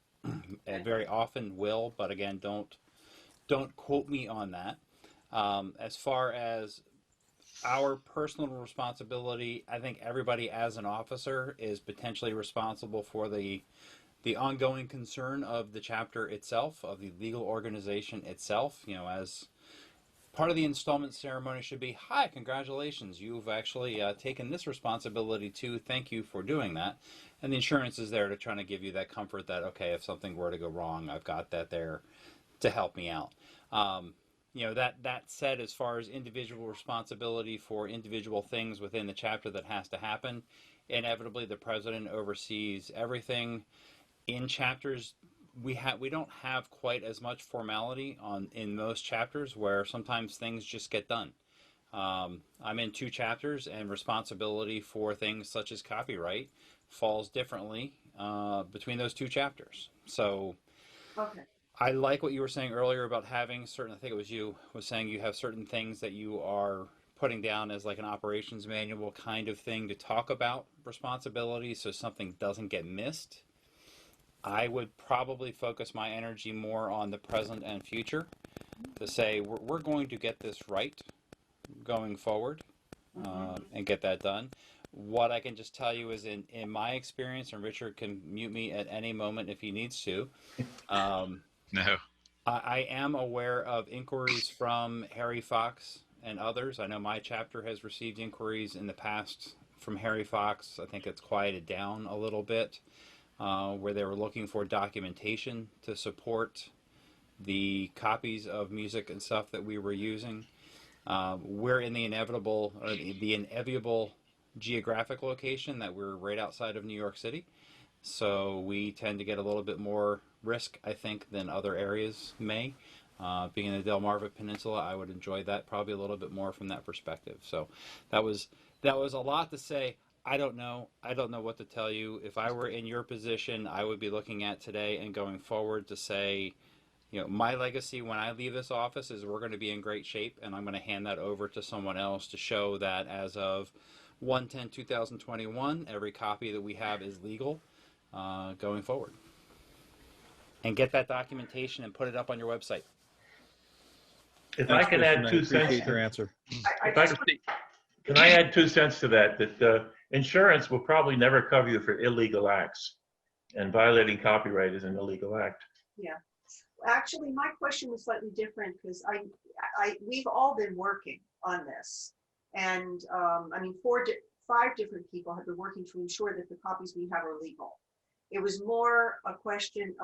It very often will, but again, don't quote me on that. As far as our personal responsibility, I think everybody as an officer is potentially responsible for the ongoing concern of the chapter itself, of the legal organization itself. You know, as part of the installment ceremony should be, hi, congratulations, you've actually taken this responsibility too. Thank you for doing that. And the insurance is there to try to give you that comfort that, okay, if something were to go wrong, I've got that there to help me out. You know, that said, as far as individual responsibility for individual things within the chapter that has to happen, inevitably the president oversees everything. In chapters, we don't have quite as much formality in most chapters, where sometimes things just get done. I'm in 2 chapters, and responsibility for things such as copyright falls differently between those 2 chapters. So Okay. I like what you were saying earlier about having certain, I think it was you, was saying you have certain things that you are putting down as like an operations manual kind of thing to talk about responsibility so something doesn't get missed. I would probably focus my energy more on the present and future to say we're going to get this right going forward and get that done. What I can just tell you is in my experience, and Richard can mute me at any moment if he needs to, No. I am aware of inquiries from Harry Fox and others. I know my chapter has received inquiries in the past from Harry Fox. I think it's quieted down a little bit, where they were looking for documentation to support the copies of music and stuff that we were using. We're in the inevitable geographic location that we're right outside of New York City. So we tend to get a little bit more risk, I think, than other areas may. Being in the Delmarva Peninsula, I would enjoy that probably a little bit more from that perspective. So that was a lot to say. I don't know what to tell you. If I were in your position, I would be looking at today and going forward to say, you know, my legacy when I leave this office is we're going to be in great shape, and I'm going to hand that over to someone else to show that as of 1/10/2021, every copy that we have is legal going forward. And get that documentation and put it up on your website. If I can add 2 cents. Appreciate your answer. Can I add 2 cents to that? That insurance will probably never cover you for illegal acts, and violating copyright is an illegal act. Yeah. Actually, my question was slightly different because we've all been working on this, and I mean, 5 different people have been working to ensure that the copies we have are legal. It was more a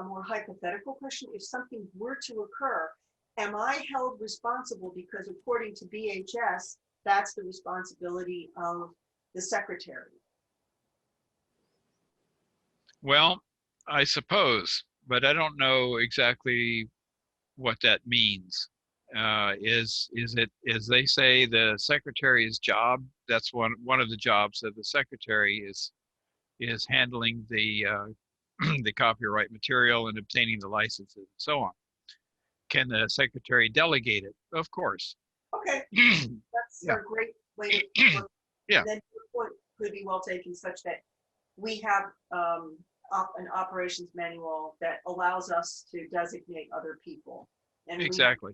more hypothetical question. If something were to occur, am I held responsible? Because according to BHS, that's the responsibility of the secretary. Well, I suppose, but I don't know exactly what that means. Is it, as they say, the secretary's job? That's one of the jobs of the secretary is handling the the copyright material and obtaining the licenses and so on. Can the secretary delegate it? Of course. Okay, that's a great way to look. Yeah. And then your point could be well taken, such that we have an operations manual that allows us to designate other people. And Exactly.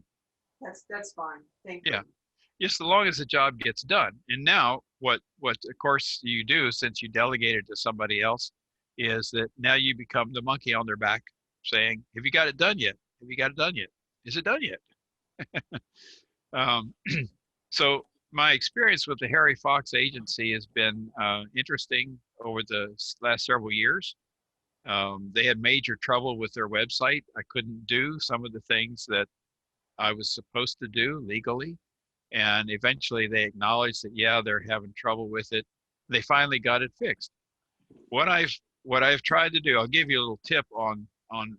That's fine. Thank you. Yeah. Just as long as the job gets done. And now what of course you do, since you delegated to somebody else, is that now you become the monkey on their back saying, have you got it done yet? Have you got it done yet? Is it done yet? So my experience with the Harry Fox agency has been interesting over the last several years. They had major trouble with their website. I couldn't do some of the things that I was supposed to do legally. And eventually they acknowledged that, yeah, they're having trouble with it. They finally got it fixed. What I've tried to do, I'll give you a little tip on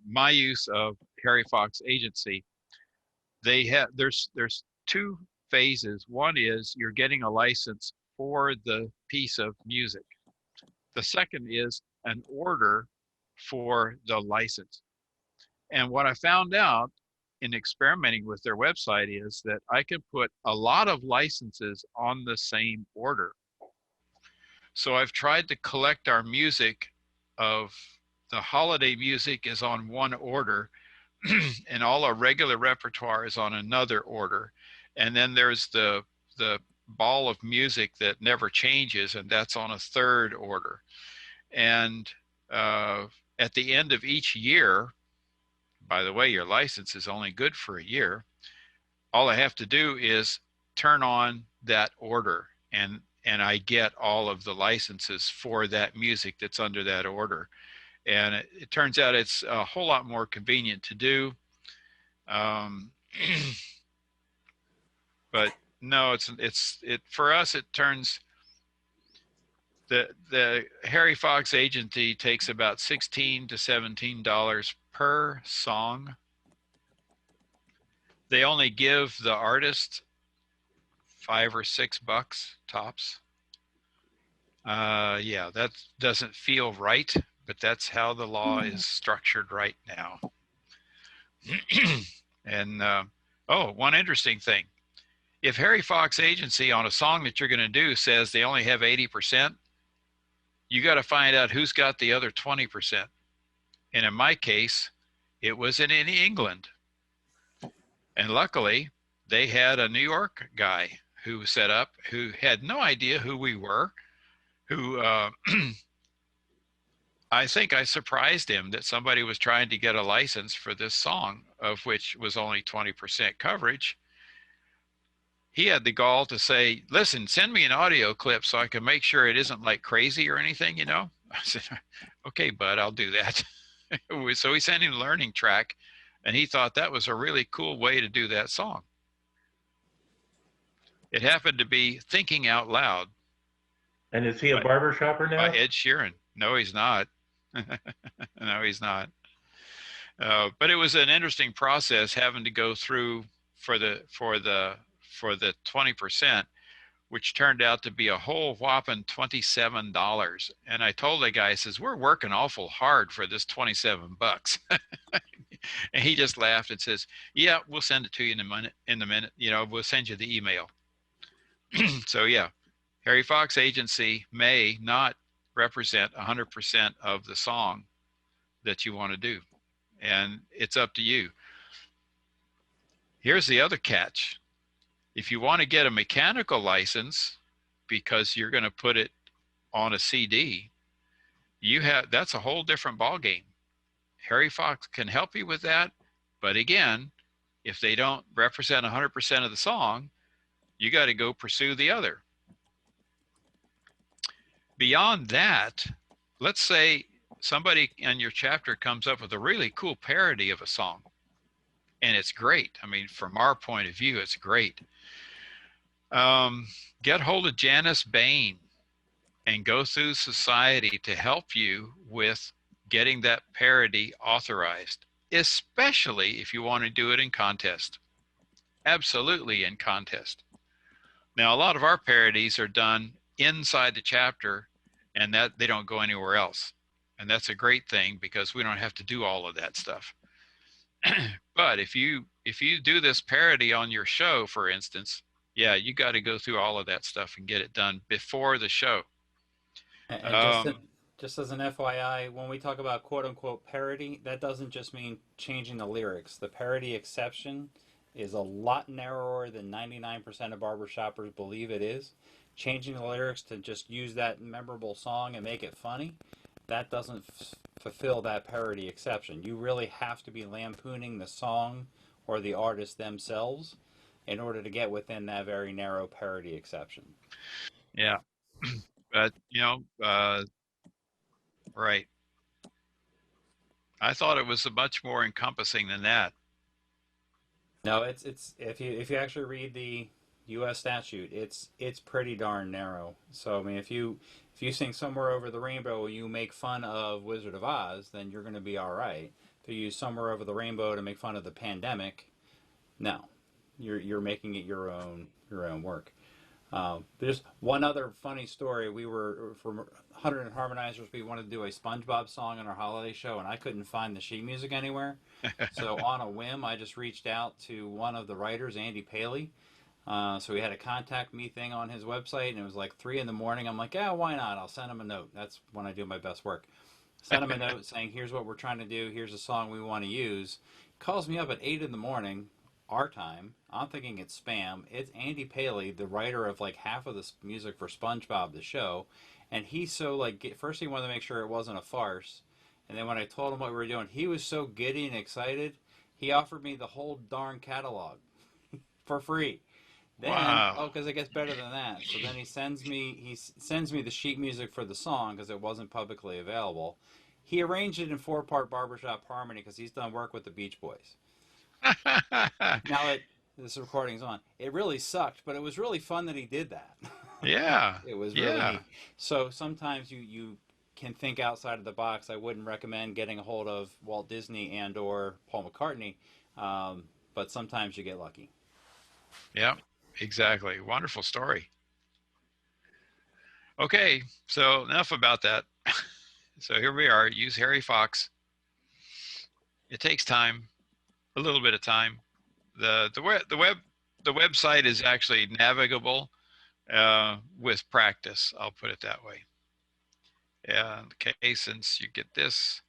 my use of Harry Fox agency. there's two phases. One is you're getting a license for the piece of music. The second is an order for the license. And what I found out in experimenting with their website is that I can put a lot of licenses on the same order. So I've tried to collect our music of the holiday music is on one order and all our regular repertoire is on another order. And then there's the ball of music that never changes, and that's on a third order. And at the end of each year, by the way, your license is only good for a year. All I have to do is turn on that order, and I get all of the licenses for that music that's under that order. And it turns out it's a whole lot more convenient to do. But no, it for us, it turns the Harry Fox agency takes about $16 to $17 per song. They only give the artist $5 or $6 tops. Yeah, that doesn't feel right, but that's how the law is structured right now. And oh, one interesting thing. If Harry Fox agency on a song that you're going to do says they only have 80%, you got to find out who's got the other 20%. And in my case, it was in England. And luckily, they had a New York guy who set up, who had no idea who we were, who I think I surprised him that somebody was trying to get a license for this song, of which was only 20% coverage. He had the gall to say, listen, send me an audio clip so I can make sure it isn't like crazy or anything, you know? I said, okay, bud, I'll do that. So he sent him a learning track, and he thought that was a really cool way to do that song. It happened to be Thinking Out Loud. And is he a barber shopper now? By Ed Sheeran. No, he's not. No, he's not. But it was an interesting process having to go through for the 20%, which turned out to be a whole whopping $27. And I told the guy, I says, we're working awful hard for this $27. And he just laughed and says, yeah, we'll send it to you in a minute, you know, we'll send you the email. So yeah, Harry Fox agency may not represent 100% of the song that you want to do. And it's up to you. Here's the other catch. If you want to get a mechanical license because you're going to put it on a CD, that's a whole different ballgame. Harry Fox can help you with that. But again, if they don't represent 100% of the song, you got to go pursue the other. Beyond that, let's say somebody in your chapter comes up with a really cool parody of a song. And it's great. I mean, from our point of view, it's great. Get hold of Janice Bain and go through society to help you with getting that parody authorized, especially if you want to do it in contest. Absolutely in contest. Now, a lot of our parodies are done inside the chapter, and that they don't go anywhere else. And that's a great thing because we don't have to do all of that stuff. But if you do this parody on your show, for instance, yeah, you got to go through all of that stuff and get it done before the show. And just as an FYI, when we talk about quote unquote parody, that doesn't just mean changing the lyrics. The parody exception is a lot narrower than 99% of barbershoppers believe it is. Changing the lyrics to just use that memorable song and make it funny, that doesn't fulfill that parody exception. You really have to be lampooning the song or the artist themselves in order to get within that very narrow parody exception. Yeah, but you know, right. I thought it was much more encompassing than that. No, it's if you actually read the U.S. statute, it's pretty darn narrow. So I mean, if you sing Somewhere Over the Rainbow and you make fun of Wizard of Oz, then you're going to be all right. If you use Somewhere Over the Rainbow to make fun of the pandemic, No, you're making it your own work. There's one other funny story. We were for 100 Harmonizers. We wanted to do a SpongeBob song on our holiday show, and I couldn't find the sheet music anywhere. So on a whim, I just reached out to one of the writers, Andy Paley. So he had a contact me thing on his website, and it was like 3 in the morning. I'm like, yeah, why not? I'll send him a note. That's when I do my best work. Send him a note saying, here's what we're trying to do. Here's a song we want to use. Calls me up at 8 in the morning, our time. I'm thinking it's spam. It's Andy Paley, the writer of like half of the music for SpongeBob the show. And he's so like, first he wanted to make sure it wasn't a farce. And then when I told him what we were doing, he was so giddy and excited. He offered me the whole darn catalog for free. Then, Wow. oh, because it gets better than that. So then he sends me the sheet music for the song because it wasn't publicly available. He arranged it in 4-part barbershop harmony because he's done work with the Beach Boys. Now this recording's on. It really sucked, but it was really fun that he did that. Yeah. It was really neat. So sometimes you can think outside of the box. I wouldn't recommend getting a hold of Walt Disney and or Paul McCartney, but sometimes you get lucky. Yeah, exactly. Wonderful story. Okay, so enough about that. So here we are. Use Harry Fox. It takes time, a little bit of time. The website is actually navigable with practice. I'll put it that way. Okay, since you get this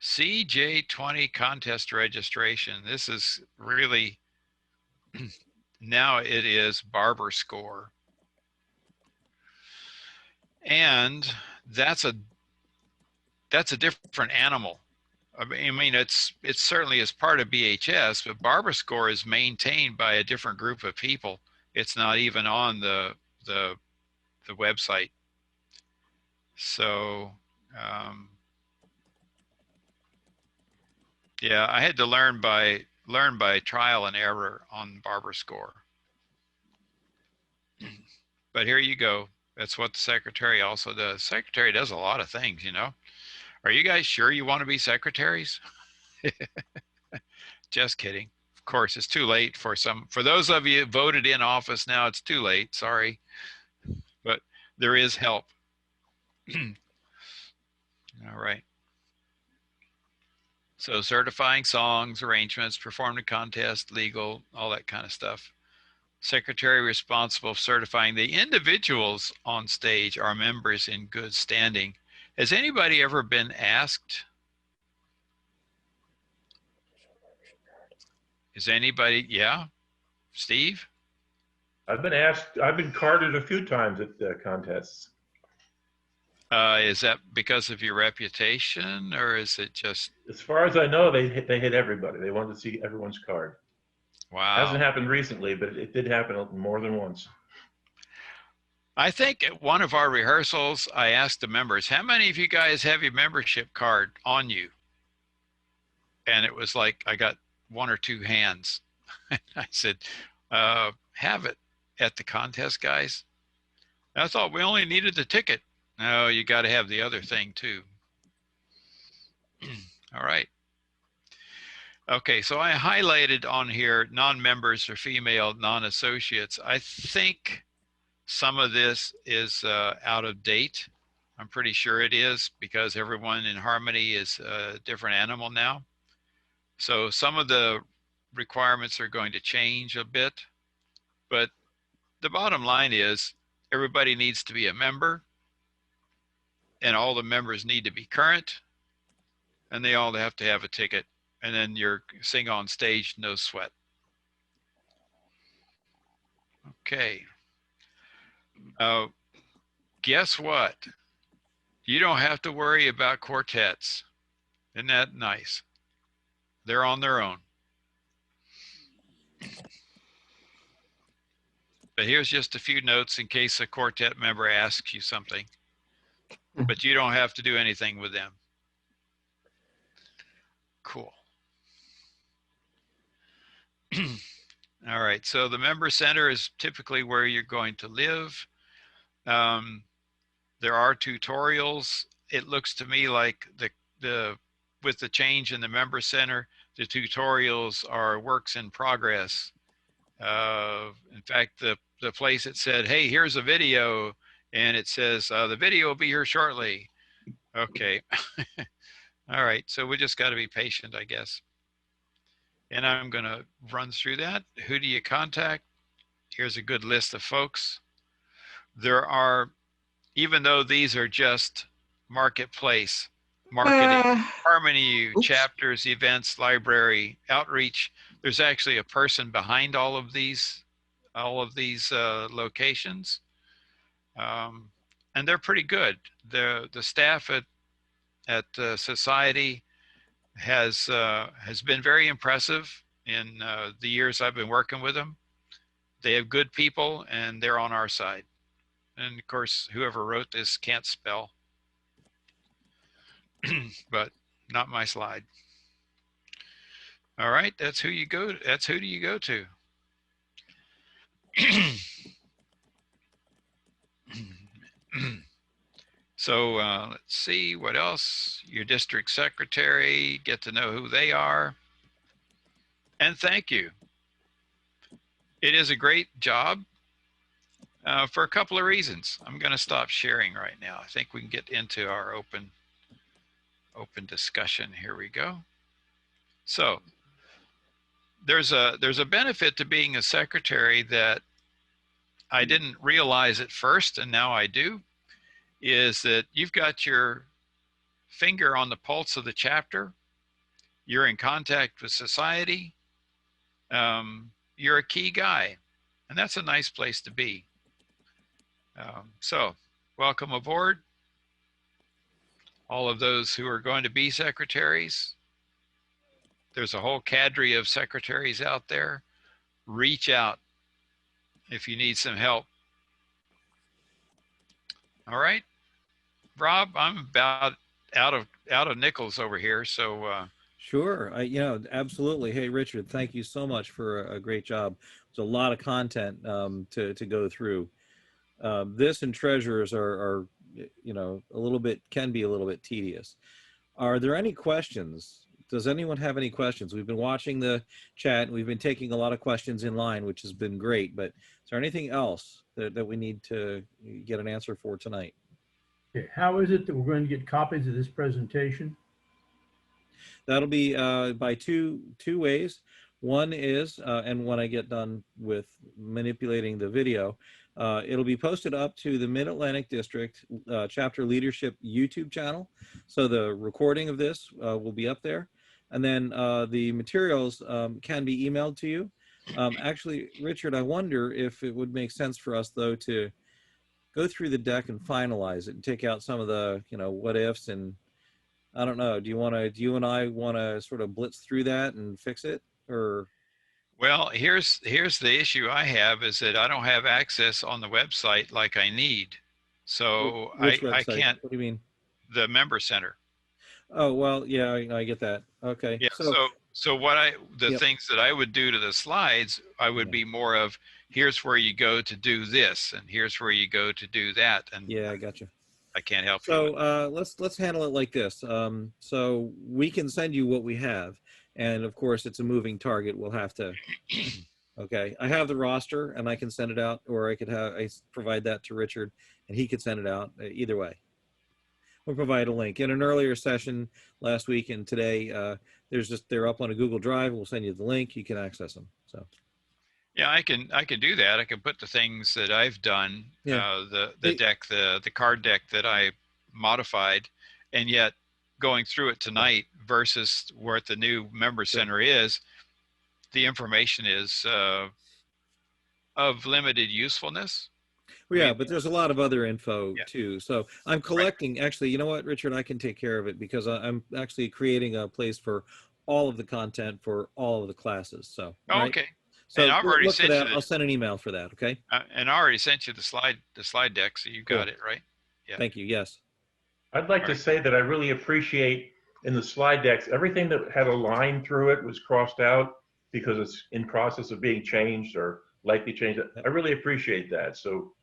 CJ20 contest registration, this is really now it is Barber Score, and that's a different animal. I mean, it's certainly is part of BHS, but Barber Score is maintained by a different group of people. It's not even on the website. So yeah, I had to learn by trial and error on Barber Score. But here you go. That's what the secretary also does. Secretary does a lot of things, you know. Are you guys sure you want to be secretaries? Just kidding. Of course, it's too late for those of you voted in office now, it's too late. Sorry. But there is help. All right. So certifying songs, arrangements, performing contest, legal, all that kind of stuff. Secretary responsible for certifying the individuals on stage are members in good standing. Has anybody ever been asked? Is anybody, yeah? Steve? I've been asked, I've been carded a few times at the contests. Is that because of your reputation, or is it just? As far as I know, they hit everybody. They wanted to see everyone's card. Wow. Hasn't happened recently, but it did happen more than once. I think at one of our rehearsals, I asked the members, how many of you guys have your membership card on you? And it was like, I got 1 or 2 hands. I said, have it at the contest, guys. And I thought we only needed the ticket. No, you got to have the other thing too. All right. Okay, so I highlighted on here non-members or female non-associates. I think some of this is out of date. I'm pretty sure it is because everyone in Harmony is a different animal now. So some of the requirements are going to change a bit, but the bottom line is everybody needs to be a member and all the members need to be current and they all have to have a ticket, and then you're sing on stage, no sweat. Okay. Guess what? You don't have to worry about quartets. Isn't that nice? They're on their own. But here's just a few notes in case a quartet member asks you something. But you don't have to do anything with them. Cool. All right, so the member center is typically where you're going to live. There are tutorials. It looks to me like with the change in the member center, the tutorials are works in progress. In fact, the place that said, "Hey, here's a video," and it says the video will be here shortly. Okay. All right. So we just got to be patient, I guess. And I'm going to run through that. Who do you contact? Here's a good list of folks. There are, even though these are just marketplace, marketing, harmony, Oops. chapters, events, library, outreach, there's actually a person behind all of these locations. And they're pretty good. The staff at Society has been very impressive in the years I've been working with them. They have good people and they're on our side. And of course, whoever wrote this can't spell, but not my slide. All right, that's who you go. That's who do you go to? So let's see what else. Your district secretary, get to know who they are. And thank you. It is a great job for a couple of reasons. I'm going to stop sharing right now. I think we can get into our open discussion. Here we go. So there's a benefit to being a secretary that I didn't realize at first, and now I do, is that you've got your finger on the pulse of the chapter. You're in contact with society. You're a key guy, and that's a nice place to be. So welcome aboard, all of those who are going to be secretaries. There's a whole cadre of secretaries out there. Reach out if you need some help. All right, Rob, I'm about out of nickels over here, so Sure. Absolutely. Hey, Richard, thank you so much for a great job. It's a lot of content to go through. This and treasurers are can be a little bit tedious. Are there any questions? Does anyone have any questions? We've been watching the chat and we've been taking a lot of questions in line, which has been great, but is there anything else that we need to get an answer for tonight? Okay. How is it that we're going to get copies of this presentation? That'll be by two ways. One is, and when I get done with manipulating the video, it'll be posted up to the Mid-Atlantic District Chapter Leadership YouTube channel. So the recording of this will be up there. And then the materials can be emailed to you. Actually, Richard, I wonder if it would make sense for us, though, to go through the deck and finalize it and take out some of the, what ifs, and I don't know. Do you and I want to sort of blitz through that and fix it, or? Well, here's the issue I have is that I don't have access on the website like I need. So Which I website? can't. What do you mean? The member center. Oh, well, yeah, I get that. Okay. Yeah. So the things that I would do to the slides, I would be more of, here's where you go to do this, and here's where you go to do that. And yeah, I got you. I can't help you. So let's handle it like this. So we can send you what we have, and of course it's a moving target. We'll have to. Okay, I have the roster, and I can send it out, or I provide that to Richard, and he could send it out. Either way, we'll provide a link. In an earlier session last week and today, they're up on a Google Drive. We'll send you the link. You can access them. So. Yeah, I can do that. I can put the things that I've done, the card deck that I modified, and yet going through it tonight versus where the new member center is, the information is of limited usefulness. Well, yeah, but there's a lot of other info too. So I'm collecting, actually, you know what, Richard, I can take care of it because I'm actually creating a place for all of the content for all of the classes. So, right? Okay. So and I've already sent you I'll send an email for that. Okay. And I already sent you the slide deck, so you got it, right? Yeah. Thank you. Yes. I'd like to say that I really appreciate in the slide decks, everything that had a line through it was crossed out because it's in process of being changed or likely changed. I really appreciate that. So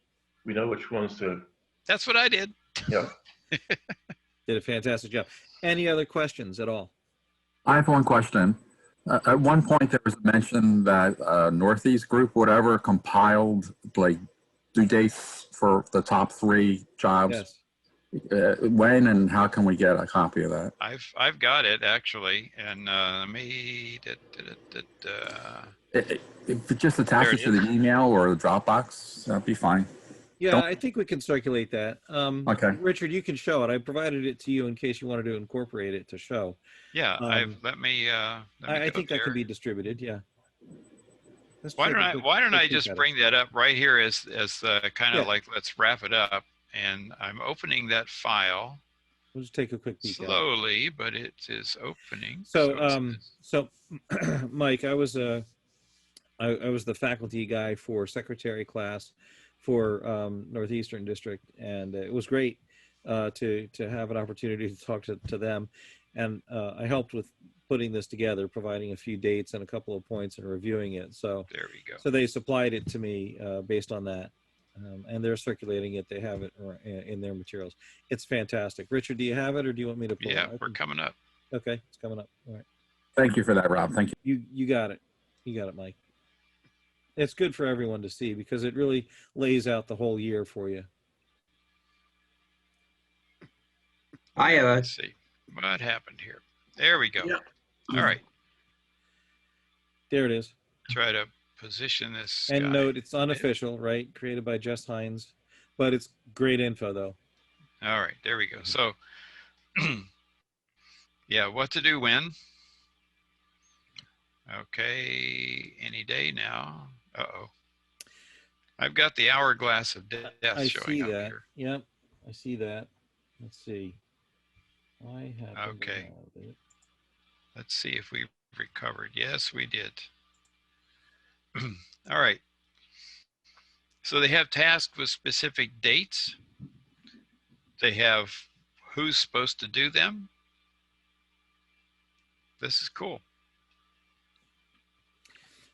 we know which ones to. That's what I did. Yeah. Did a fantastic job. Any other questions at all? I have one question. At one point, there was a mention that Northeast Group, whatever, compiled like due dates for the top 3 jobs. Yes. When and how can we get a copy of that? I've got it actually, and let me. If it just attaches There to it the email or the Dropbox, that'd be fine. Yeah, Don't- I think we can circulate that. Okay. Richard, you can show it. I provided it to you in case you wanted to incorporate it to show. Yeah, let me I go think that there. can be distributed. Yeah. Let's Why take don't a I quick- why don't quick I peek just at it. bring that up right here as kind of Yeah. like let's wrap it up, and I'm opening that file We'll just take a quick peek at it. slowly, but it is opening. So, Mike, I was the faculty guy for secretary class for Northeastern District, and it was great to have an opportunity to talk to them, and I helped with putting this together, providing a few dates and a couple of points and reviewing it. So there we go. So they supplied it to me based on that. And they're circulating it. They have it in their materials. It's fantastic. Richard, do you have it, or do you want me to pull Yeah, it? we're coming up. Okay, it's coming up. All right. Thank you for that, Rob. Thank you. You got it. You got it, Mike. It's good for everyone to see because it really lays out the whole year for you. Let's see what happened here. There we go. Yeah. All right. There it is. Try to position this. And guy. note, it's unofficial, right? Created by Jess Hines, but it's great info though. All right, there we go. So, yeah, what to do when? Okay, any day now. Uh-oh. I've got the hourglass of death I showing see up that. here. Yep, I see that. Let's see. I have. Okay. Let's see if we recovered. Yes, we did. All right. So they have tasks with specific dates. They have who's supposed to do them. This is cool.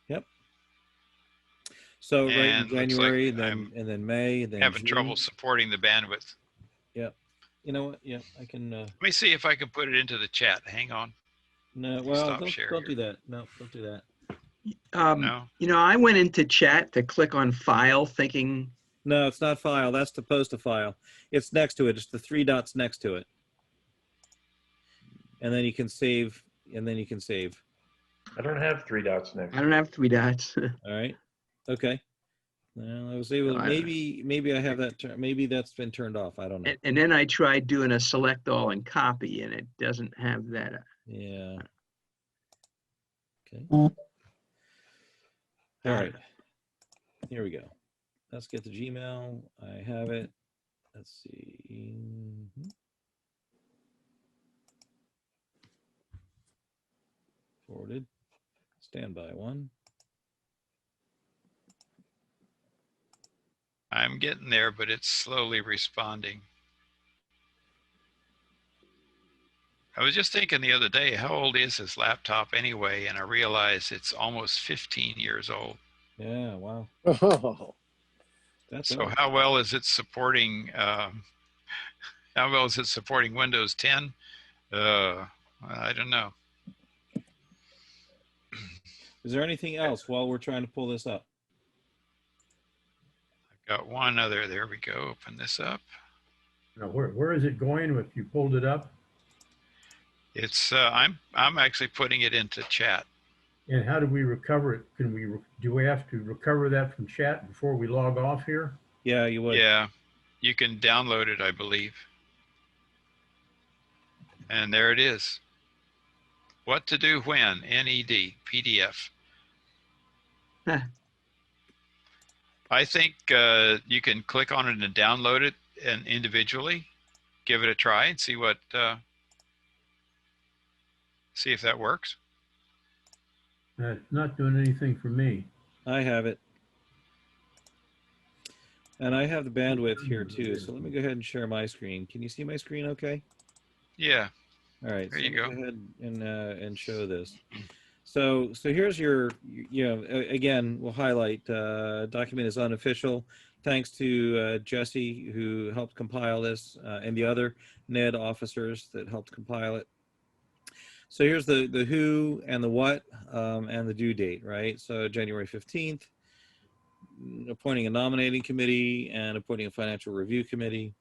Yep. So right in And looks January, like I'm and then May, then having June. trouble supporting the bandwidth. Yep. You know what? Yeah, I can. Let me see if I can put it into the chat. Hang on. No, well, Stop don't share do that. No, don't do that. No. You know, I went into chat to click on file thinking, No, it's not file. That's to post a file. It's next to it. It's the 3 dots next to it. And then you can save. And then you can save. I don't have 3 dots next. I don't have 3 dots. All right. Okay. Well, I was able. No, maybe I have that. Maybe that's been turned off. I don't know. And then I tried doing a select all and copy, and it doesn't have that. Yeah. Okay. All right. Here we go. Let's get the Gmail. I have it. Let's see. Forwarded. Standby 1. I'm getting there, but it's slowly responding. I was just thinking the other day, how old is this laptop anyway? And I realized it's almost 15 years old. Yeah. Wow. Oh, That's So old. how well is it supporting? How well is it supporting Windows 10? I don't know. Is there anything else while we're trying to pull this up? I've got one other. There we go. Open this up. Now, where is it going if you pulled it up? It's I'm actually putting it into chat. And how do we recover it? Do we have to recover that from chat before we log off here? Yeah, you would. Yeah, you can download it, I believe. And there it is. What to do when? NED, PDF. Huh. I think you can click on it and download it and individually. Give it a try and see what, see if that works. It's not doing anything for me. I have it. And I have the bandwidth here too. So let me go ahead and share my screen. Can you see my screen okay? Yeah. All right. There so you go. Go ahead and show this. So here's your, again, we'll highlight, document is unofficial. Thanks to Jesse, who helped compile this, and the other NED officers that helped compile it. So here's the who and the what and the due date, right? So January 15th, appointing a nominating committee and appointing a financial review committee.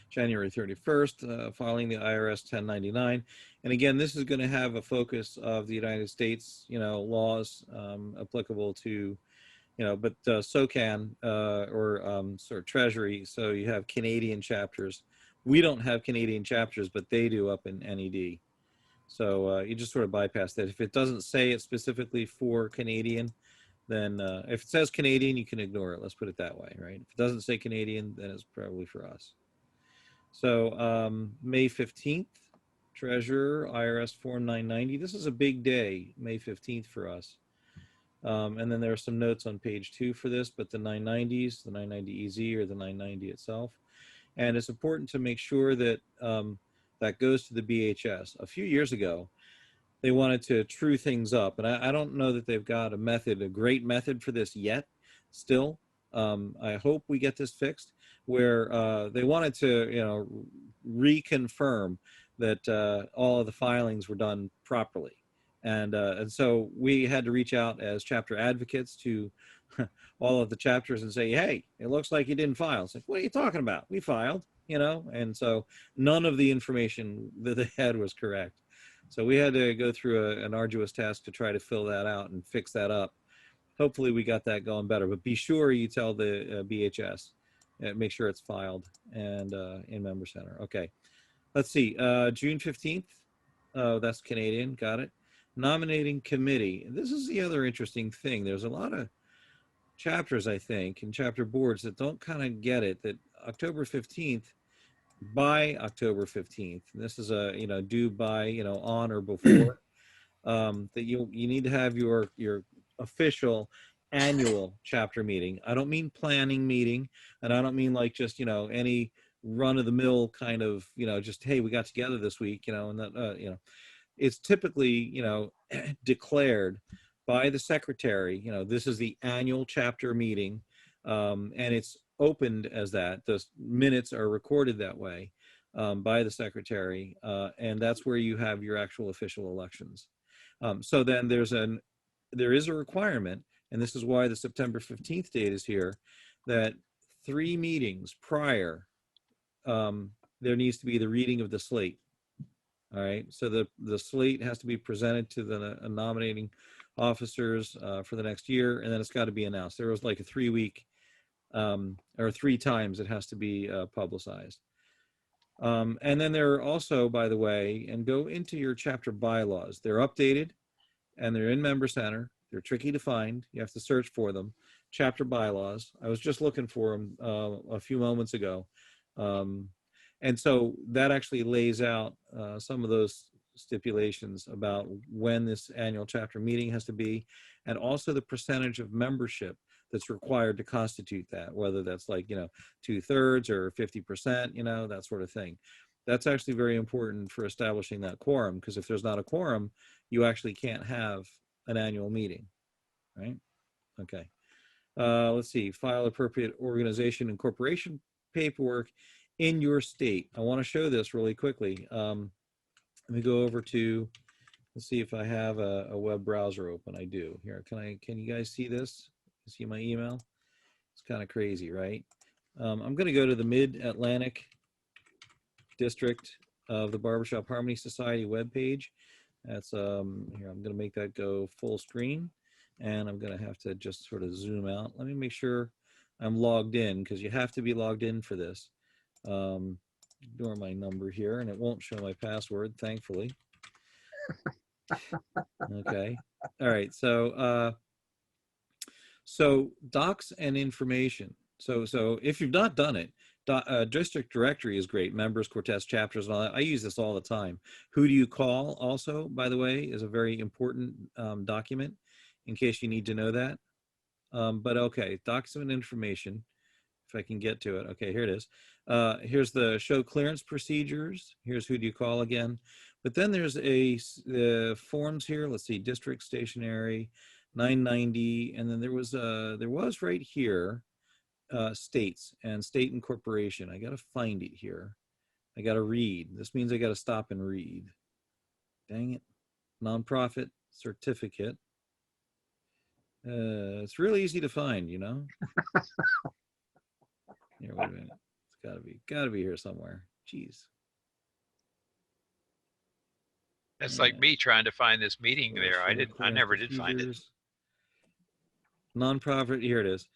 January 31st, filing the IRS 1099. And again, this is going to have a focus of the United States, laws applicable to, but SOCAN or sort of Treasury. So you have Canadian chapters. We don't have Canadian chapters, but they do up in NED. So you just sort of bypass that. If it doesn't say it specifically for Canadian, then if it says Canadian, you can ignore it. Let's put it that way, right? If it doesn't say Canadian, then it's probably for us. So May 15th, Treasurer, IRS Form 990. This is a big day, May 15th for us. And then there are some notes on page 2 for this, but the 990s, the 990EZ or the 990 itself. And it's important to make sure that that goes to the BHS. A few years ago, they wanted to true things up. And I don't know that they've got a method, a great method for this yet, still. I hope we get this fixed, where they wanted to, reconfirm that all of the filings were done properly. And so we had to reach out as chapter advocates to all of the chapters and say, hey, it looks like you didn't file. It's like, what are you talking about? We filed, and so none of the information that they had was correct. So we had to go through an arduous task to try to fill that out and fix that up. Hopefully we got that going better, but be sure you tell the BHS, make sure it's filed and in Member Center. Okay, let's see, June 15th, oh, that's Canadian, got it. Nominating committee. This is the other interesting thing. There's a lot of chapters, I think, and chapter boards that don't kind of get it, that October 15th, by October 15th, this is a, due by, on or before, that you need to have your official annual chapter meeting. I don't mean planning meeting, and I don't mean like just, any run-of-the-mill kind of, just, hey, we got together this week, and that, it's typically, declared by the secretary, this is the annual chapter meeting, and it's opened as that. The minutes are recorded that way by the secretary, and that's where you have your actual official elections. So then there is a requirement, and this is why the September 15th date is here, that 3 meetings prior, there needs to be the reading of the slate. All right, so the slate has to be presented to the nominating officers for the next year, and then it's got to be announced. There was like a 3-week, or 3 times it has to be publicized. And then there are also, by the way, and go into your chapter bylaws. They're updated, and they're in Member Center. They're tricky to find. You have to search for them. Chapter bylaws. I was just looking for them a few moments ago. And so that actually lays out some of those stipulations about when this annual chapter meeting has to be, and also the percentage of membership that's required to constitute that, whether that's like, 2/3 or 50%, that sort of thing. That's actually very important for establishing that quorum, because if there's not a quorum, you actually can't have an annual meeting, right? Okay. Let's see, file appropriate organization and corporation paperwork in your state. I want to show this really quickly. Let me go over to, let's see if I have a web browser open. I do. Here, can you guys see this? See my email? It's kind of crazy, right? I'm going to go to the Mid-Atlantic District of the Barbershop Harmony Society webpage. That's, here, I'm going to make that go full screen, and I'm going to have to just sort of zoom out. Let me make sure I'm logged in, because you have to be logged in for this. Ignore my number here, and it won't show my password, thankfully. Okay. All right. So docs and information. So if you've not done it, district directory is great. Members, quartets, chapters, and all that. I use this all the time. Who do you call also, by the way, is a very important document in case you need to know that. But okay, document information. If I can get to it. Okay, here it is. Here's the show clearance procedures. Here's who do you call again. But then there's the forms here. Let's see, district, stationary, 990, and then there was right here, states and state and corporation. I got to find it here. I got to read. This means I got to stop and read. Dang it. Nonprofit certificate. It's really easy to find, you know. Here, wait a minute. It's gotta be here somewhere. Jeez. That's Yeah. like me trying to find this meeting there. I Clearance never did find it. procedures. Nonprofit, here it is.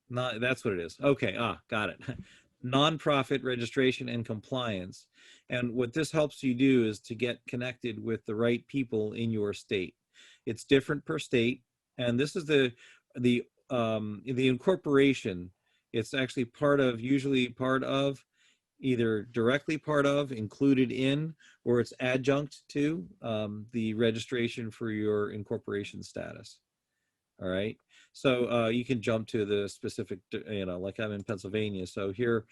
That's what it is. Okay, got it. Nonprofit registration and compliance. And what this helps you do is to get connected with the right people in your state. It's different per state, and this is the incorporation. It's actually usually part of, either directly part of, included in, or it's adjunct to the registration for your incorporation status. All right. So you can jump to the specific, you know, like I'm in Pennsylvania. So here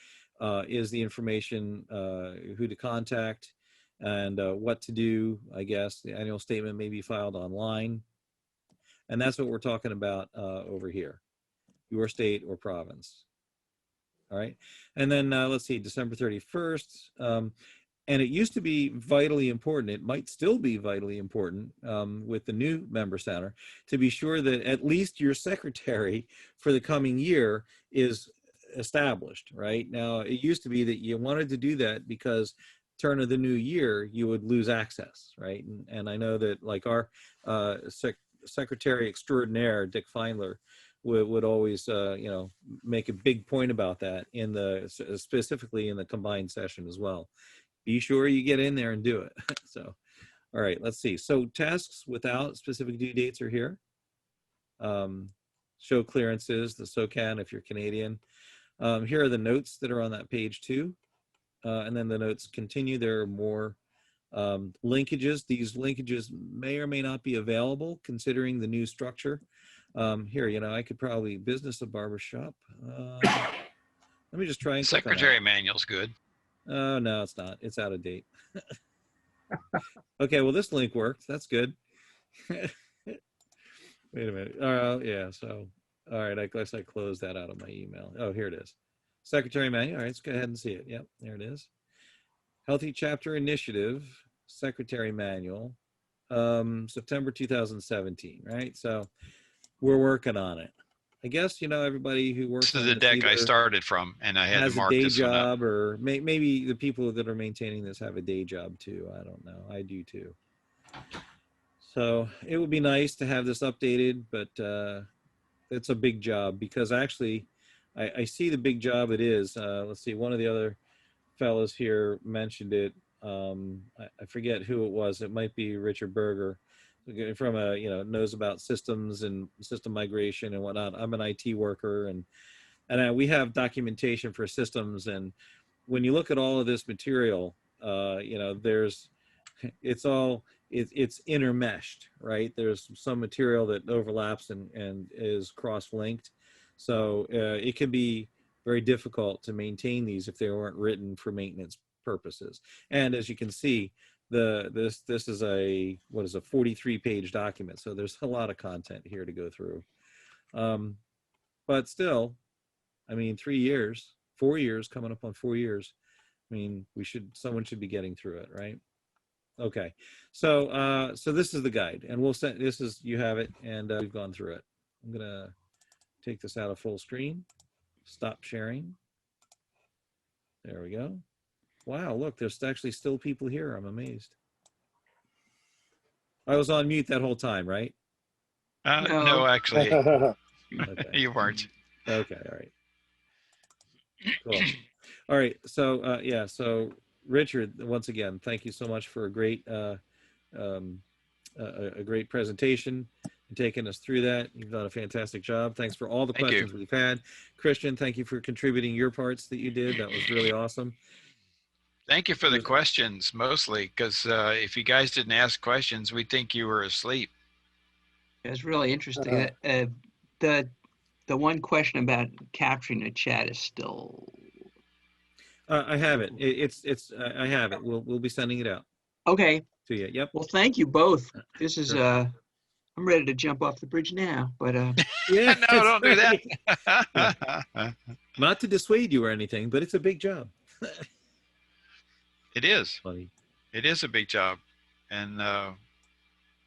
is the information, who to contact and what to do. I guess the annual statement may be filed online. And that's what we're talking about over here, your state or province. All right. And then let's see, December 31st. And it used to be vitally important. It might still be vitally important with the new member center to be sure that at least your secretary for the coming year is established, right? Now, it used to be that you wanted to do that because turn of the new year, you would lose access, right? And I know that like our secretary extraordinaire, Dick Feinler, would always, you know, make a big point about that specifically in the combined session as well. Be sure you get in there and do it. So, all right, let's see. So tasks without specific due dates are here. Show clearances, the SOCAN if you're Canadian. Here are the notes that are on that page too. And then the notes continue. There are more linkages. These linkages may or may not be available considering the new structure. Here, you know, I could probably business a barbershop. Let me just try and Secretary manual's good. Oh, no, it's not. It's out of date. Okay, well, this link worked. That's good. Wait a minute. Yeah, so, all right, I guess I closed that out of my email. Oh, here it is. Secretary manual. All right, let's go ahead and see it. Yep, there it is. Healthy Chapter Initiative, Secretary Manual, September 2017, right? So we're working on it. I guess, you know, everybody who works This is the deck I started from, and I had to mark this one up. has a day job, or maybe the people that are maintaining this have a day job too. I don't know. I do too. So it would be nice to have this updated, but it's a big job because actually I see the big job it is. Let's see, one of the other fellows here mentioned it. I forget who it was. It might be Richard Berger. From a, you know, knows about systems and system migration and whatnot. I'm an IT worker, and we have documentation for systems. And when you look at all of this material, you know, it's intermeshed, right? There's some material that overlaps and is cross-linked. So it can be very difficult to maintain these if they weren't written for maintenance purposes. And as you can see, this is a 43-page document, so there's a lot of content here to go through, but still, I mean, 4 years, coming up on 4 years, I mean, someone should be getting through it, right? Okay, so this is the guide, and we'll send you have it, and we've gone through it. I'm gonna take this out of full screen, stop sharing. There we go. Wow, look, there's actually still people here. I'm amazed. I was on mute that whole time, right? No, actually, Okay. you weren't. Okay, all right. Cool. All right, so yeah, so Richard, once again, thank you so much for a great presentation and taking us through that. You've done a fantastic job. Thanks for all the questions we've had. Christian, thank you for contributing your parts that you did. That was really awesome. Thank you for the questions, mostly, because if you guys didn't ask questions, we'd think you were asleep. It was really interesting. The one question about capturing the chat is still. I have it. I have it. We'll be sending it out. Okay. To you. Yep. Well, thank you both. This is I'm ready to jump off the bridge now, but yeah. No, don't do that. Yeah. Not to dissuade you or anything, but it's a big job. It is. Funny. It is a big job. And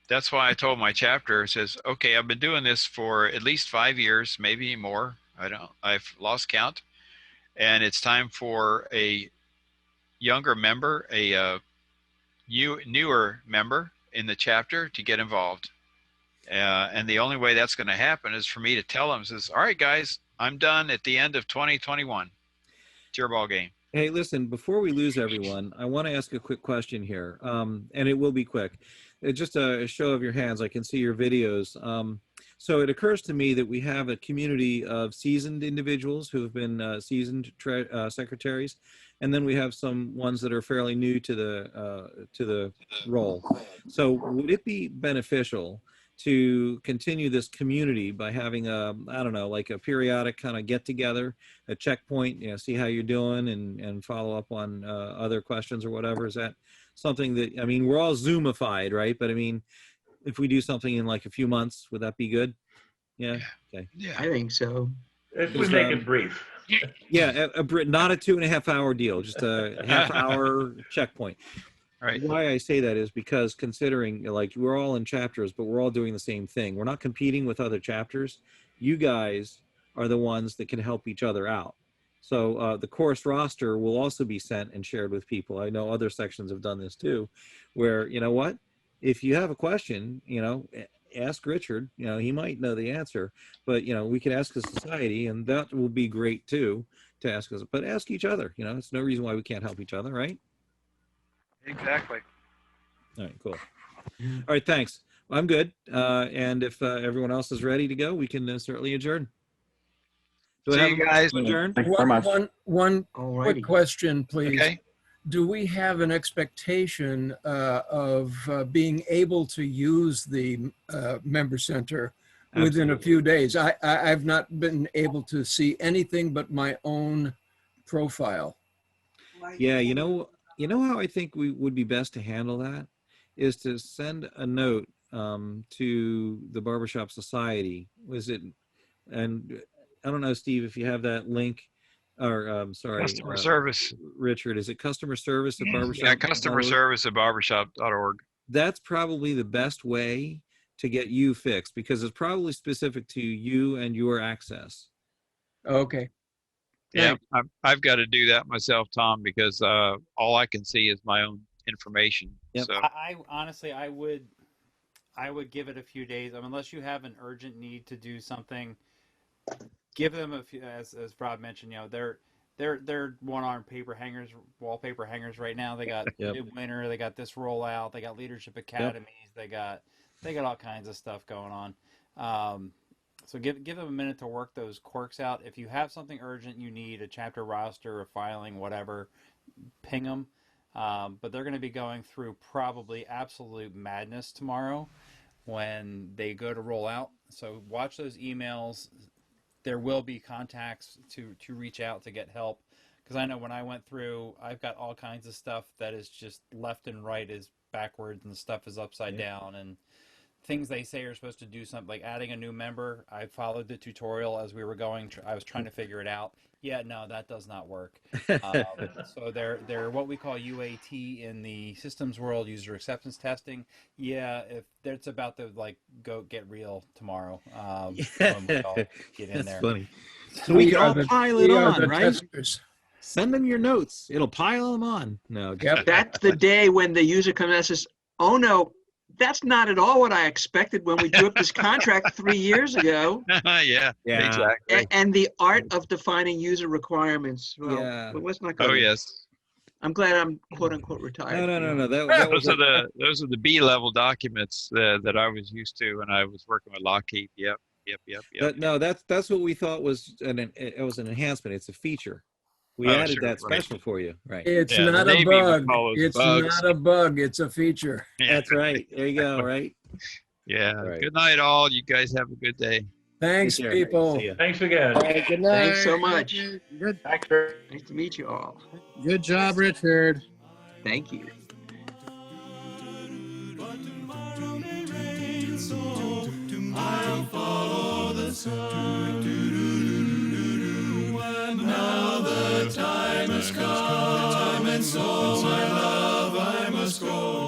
that's why I told my chapter, it says, okay, I've been doing this for at least 5 years, maybe more. I've lost count. And it's time for a younger member, a newer member in the chapter to get involved. And the only way that's going to happen is for me to tell them, says, all right, guys, I'm done at the end of 2021. It's your ball game. Hey, listen, before we lose everyone, I want to ask a quick question here, and it will be quick. It's just a show of your hands. I can see your videos. So it occurs to me that we have a community of seasoned individuals who have been seasoned secretaries, and then we have some ones that are fairly new to the role. So would it be beneficial to continue this community by having a, I don't know, like a periodic kind of get together, a checkpoint, you know, see how you're doing and follow up on other questions or whatever? Is that something that, I mean, we're all Zoomified, right? But I mean, if we do something in like a few months, would that be good? Yeah. Okay. Yeah. I think so. If we make it brief. Yeah, not a 2.5 hour deal, just a half-hour checkpoint. Right. Why I say that is because considering, like, we're all in chapters, but we're all doing the same thing. We're not competing with other chapters. You guys are the ones that can help each other out. So the course roster will also be sent and shared with people. I know other sections have done this too, where, you know what, if you have a question, you know, ask Richard, you know, he might know the answer, but, you know, we could ask the society, and that will be great too, to ask us, but ask each other, you know, it's no reason why we can't help each other, right? Exactly. All right, cool. All right, thanks. I'm good. And if everyone else is ready to go, we can certainly adjourn. Do I See have you guys. a motion to adjourn? Thanks very much. One Alrighty. quick question, please. Okay. Do we have an expectation of being able to use the member center within a few days? I've not been able to see anything but my own profile. Yeah, you know how I think we would be best to handle that is to send a note to the Barbershop Society. And I don't know, Steve, if you have that link, or sorry, Customer service. Richard, is it customer service at barbershop? Yeah, customer service at barbershop.org. That's probably the best way to get you fixed, because it's probably specific to you and your access. Okay. Yeah, I've got to do that myself, Tom, because all I can see is my own information. Yep. So I honestly, I would give it a few days. I mean, unless you have an urgent need to do something, give them a few. As Rob mentioned, you know, they're one-arm paper hangers, wallpaper hangers right now. They got Midwinter, they got this rollout, they got leadership academies, they got all kinds of stuff going on. So give them a minute to work those quirks out. If you have something urgent, you need a chapter roster, a filing, whatever, ping them. But they're going to be going through probably absolute madness tomorrow when they go to roll out. So watch those emails. There will be contacts to reach out to get help. Because I know when I went through, I've got all kinds of stuff that is just left and right is backwards and stuff is upside down. And things they say are supposed to do something, like adding a new member. I followed the tutorial as we were going. I was trying to figure it out. Yeah, no, that does not work. So they're what we call UAT in the systems world, user acceptance testing. Yeah, if it's about to like go get real tomorrow, when we all get in there. That's funny. So we can all pile it on, right? Testers. Send them your notes. It'll pile them on. No. Yep. That's the day when the user comes and says, oh no, that's not at all what I expected when we drew up this contract 3 years ago. Yeah, exactly. And the art of defining user requirements. Well, let's not go there. Yes. I'm glad I'm quote unquote retired. No. That was Those are the B-level documents that I was used to when I was working with Lockheed. Yep. No, that's what we thought was it was an enhancement. It's a feature. We added that special for you, right? It's Yeah, not the a Navy bug. would call those It's bugs. not a bug. It's a feature. That's right. There you go. Right. Yeah. All right. Good night, all. You guys have a good day. Thanks, Take care. people. See ya. Thanks again. All right, good night. Thanks so much. Good, Thanks for Nice to meet you all. good job, Richard. Thank you. I'll follow the sun. Now the time has come, and so my love I must go.